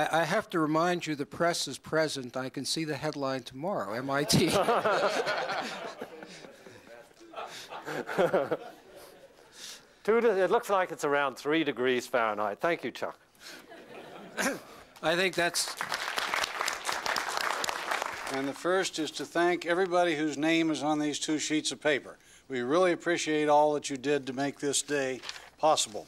I have to remind you, the press is present. I can see the headline tomorrow, MIT. It looks like it's around 3 degrees Fahrenheit. Thank you, Chuck. I think that's... And the first is to thank everybody whose name is on these 2 sheets of paper. We really appreciate all that you did to make this day possible.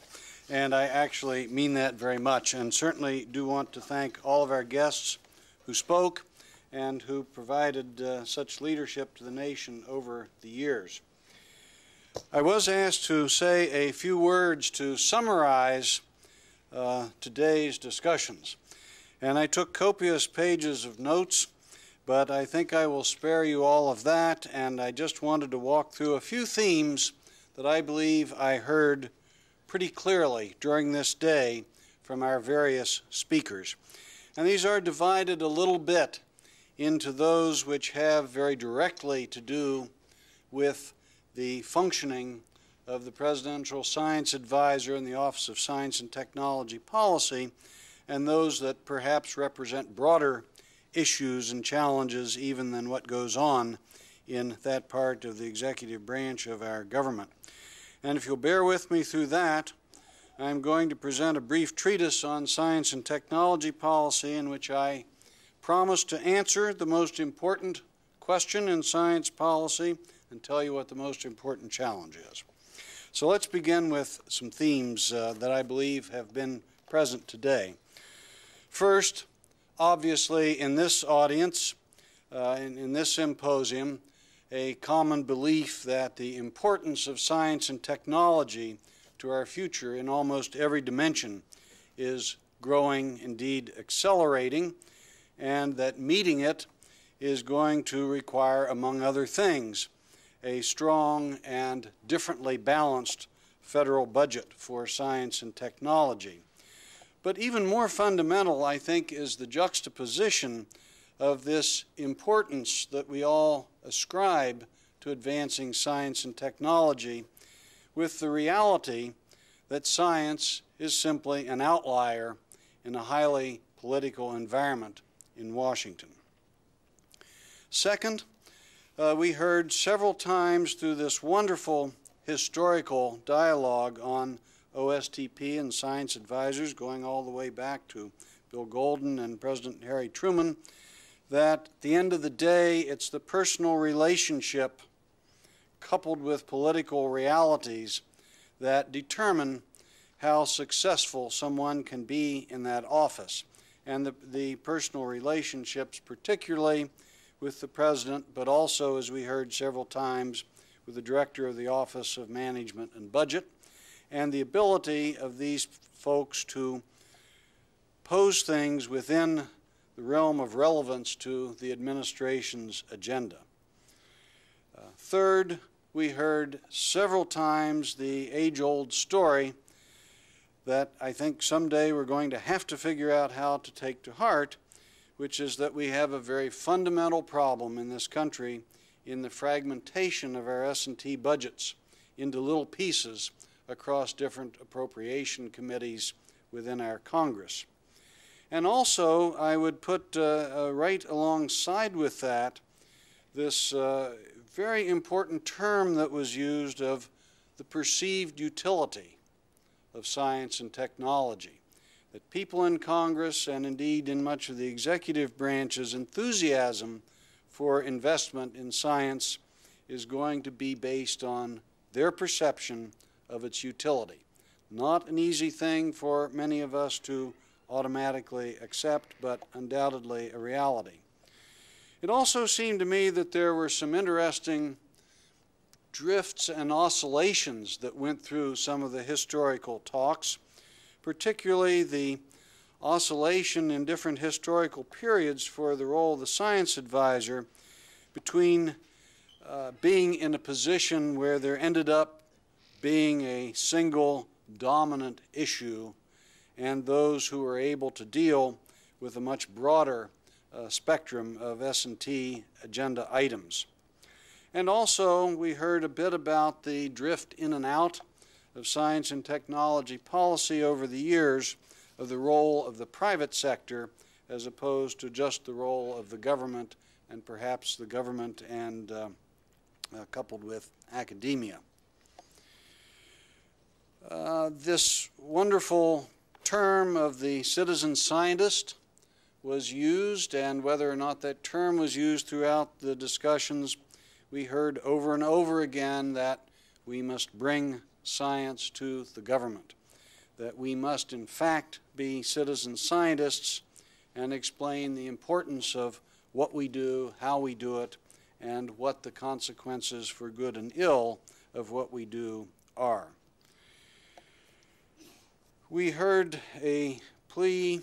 And I actually mean that very much, and certainly do want to thank all of our guests who spoke and who provided such leadership to the nation over the years. I was asked to say a few words to summarize today's discussions, and I took copious pages of notes, but I think I will spare you all of that, and I just wanted to walk through a few themes that I believe I heard pretty clearly during this day from our various speakers. And these are divided a little bit into those which have very directly to do with the functioning of the Presidential Science Advisor in the Office of Science and Technology Policy, and those that perhaps represent broader issues and challenges even than what goes on in that part of the executive branch of our government. And if you'll bear with me through that, I'm going to present a brief treatise on science and technology policy in which I promise to answer the most important question in science policy and tell you what the most important challenge is. So let's begin with some themes that I believe have been present today. First, obviously in this audience, in this symposium, a common belief that the importance of science and technology to our future in almost every dimension is growing, indeed accelerating, and that meeting it is going to require, among other things, a strong and differently balanced federal budget for science and technology. But even more fundamental, I think, is the juxtaposition of this importance that we all ascribe to advancing science and technology with the reality that science is simply an outlier in a highly political environment in Washington. Second, we heard several times through this wonderful historical dialogue on OSTP and science advisors, going all the way back to Bill Golden and President Harry Truman, that at the end of the day, it's the personal relationship coupled with political realities that determine how successful someone can be in that office. And the personal relationships, particularly with the President, but also, as we heard several times, with the Director of the Office of Management and Budget, and the ability of these folks to pose things within the realm of relevance to the administration's agenda. Third, we heard several times the age-old story that I think someday we're going to have to figure out how to take to heart, which is that we have a very fundamental problem in this country in the fragmentation of our S&T budgets into little pieces across different appropriation committees within our Congress. And also, I would put right alongside with that this very important term that was used of the perceived utility of science and technology, that people in Congress and indeed in much of the executive branch's enthusiasm for investment in science is going to be based on their perception of its utility. Not an easy thing for many of us to automatically accept, but undoubtedly a reality. It also seemed to me that there were some interesting drifts and oscillations that went through some of the historical talks, particularly the oscillation in different historical periods for the role of the science advisor between being in a position where there ended up being a single dominant issue and those who were able to deal with a much broader spectrum of S&T agenda items. And also we heard a bit about the drift in and out of science and technology policy over the years of the role of the private sector as opposed to just the role of the government and perhaps the government and coupled with academia. This wonderful term of the citizen scientist was used, and whether or not that term was used throughout the discussions, we heard over and over again that we must bring science to the government, that we must in fact be citizen scientists and explain the importance of what we do, how we do it, and what the consequences for good and ill of what we do are. We heard a plea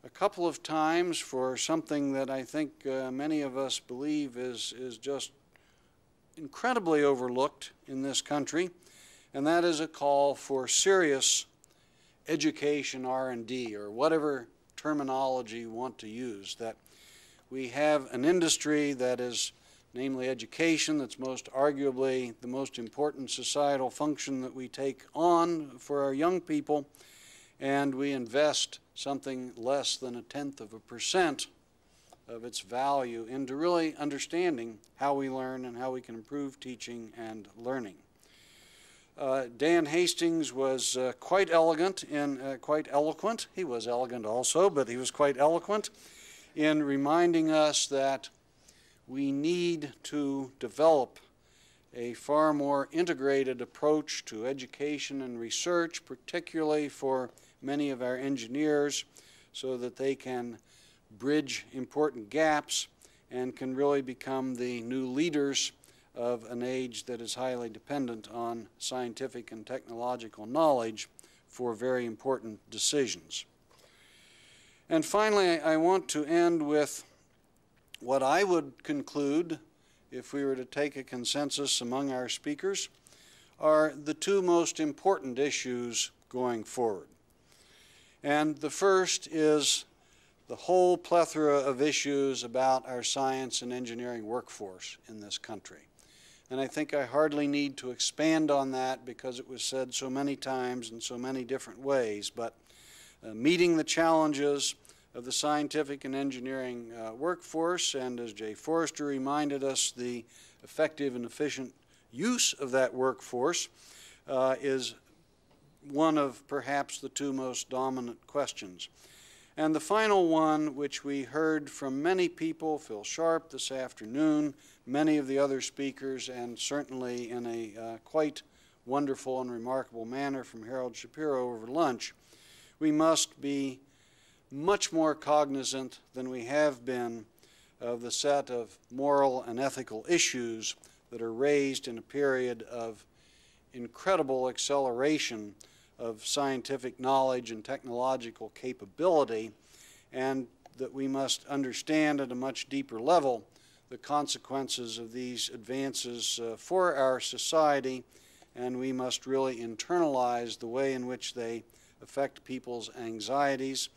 a couple of times for something that I think many of us believe is just incredibly overlooked in this country, and that is a call for serious education R&D, or whatever terminology you want to use, that we have an industry that is, namely education, that's most arguably the most important societal function that we take on for our young people, and we invest something less than 0.1% of its value into really understanding how we learn and how we can improve teaching and learning. Dan Hastings was quite elegant and quite eloquent. He was elegant also, but he was quite eloquent in reminding us that we need to develop a far more integrated approach to education and research, particularly for many of our engineers, so that they can bridge important gaps and can really become the new leaders of an age that is highly dependent on scientific and technological knowledge for very important decisions. And finally, I want to end with what I would conclude, if we were to take a consensus among our speakers, are the two most important issues going forward. And the first is the whole plethora of issues about our science and engineering workforce in this country. And I think I hardly need to expand on that because it was said so many times in so many different ways, but meeting the challenges of the scientific and engineering workforce, and as Jay Forrester reminded us, the effective and efficient use of that workforce is one of perhaps the two most dominant questions. And the final one, which we heard from many people, Phil Sharp this afternoon, many of the other speakers, and certainly in a quite wonderful and remarkable manner from Harold Shapiro over lunch, we must be much more cognizant than we have been of the set of moral and ethical issues that are raised in a period of incredible acceleration of scientific knowledge and technological capability, and that we must understand at a much deeper level the consequences of these advances for our society, and we must really internalize the way in which they affect people's anxieties,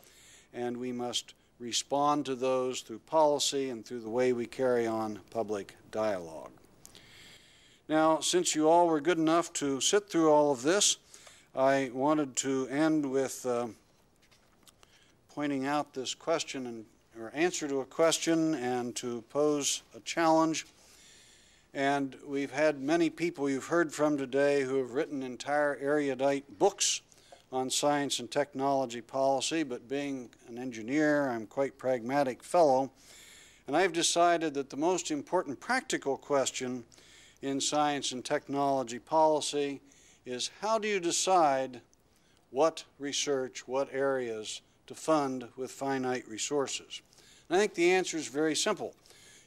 and we must respond to those through policy and through the way we carry on public dialogue. Now, since you all were good enough to sit through all of this, I wanted to end with pointing out this question or answer to a question and to pose a challenge. And we've had many people you've heard from today who have written entire erudite books on science and technology policy, but being an engineer, I'm quite a pragmatic fellow, and I've decided that the most important practical question in science and technology policy is how do you decide what research, what areas to fund with finite resources? And I think the answer is very simple.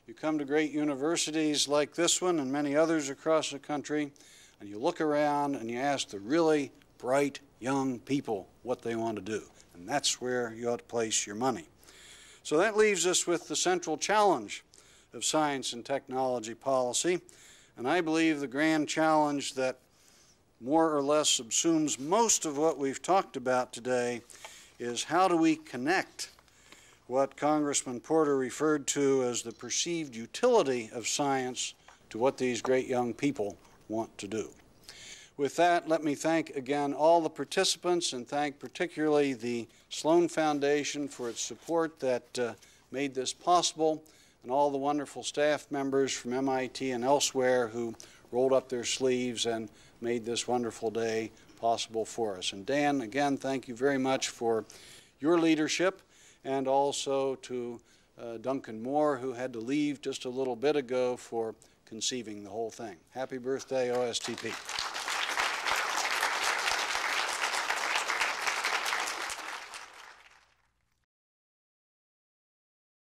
You come to great universities like this one and many others across the country, and you look around and you ask the really bright young people what they want to do. And that's where you ought to place your money. So that leaves us with the central challenge of science and technology policy. And I believe the grand challenge that more or less subsumes most of what we've talked about today is how do we connect what Congressman Porter referred to as the perceived utility of science to what these great young people want to do. With that, let me thank again all the participants and thank particularly the Sloan Foundation for its support that made this possible, and all the wonderful staff members from MIT and elsewhere who rolled up their sleeves and made this wonderful day possible for us. And Dan, again, thank you very much for your leadership, and also to Duncan Moore, who had to leave just a little bit ago, for conceiving the whole thing. Happy birthday, OSTP.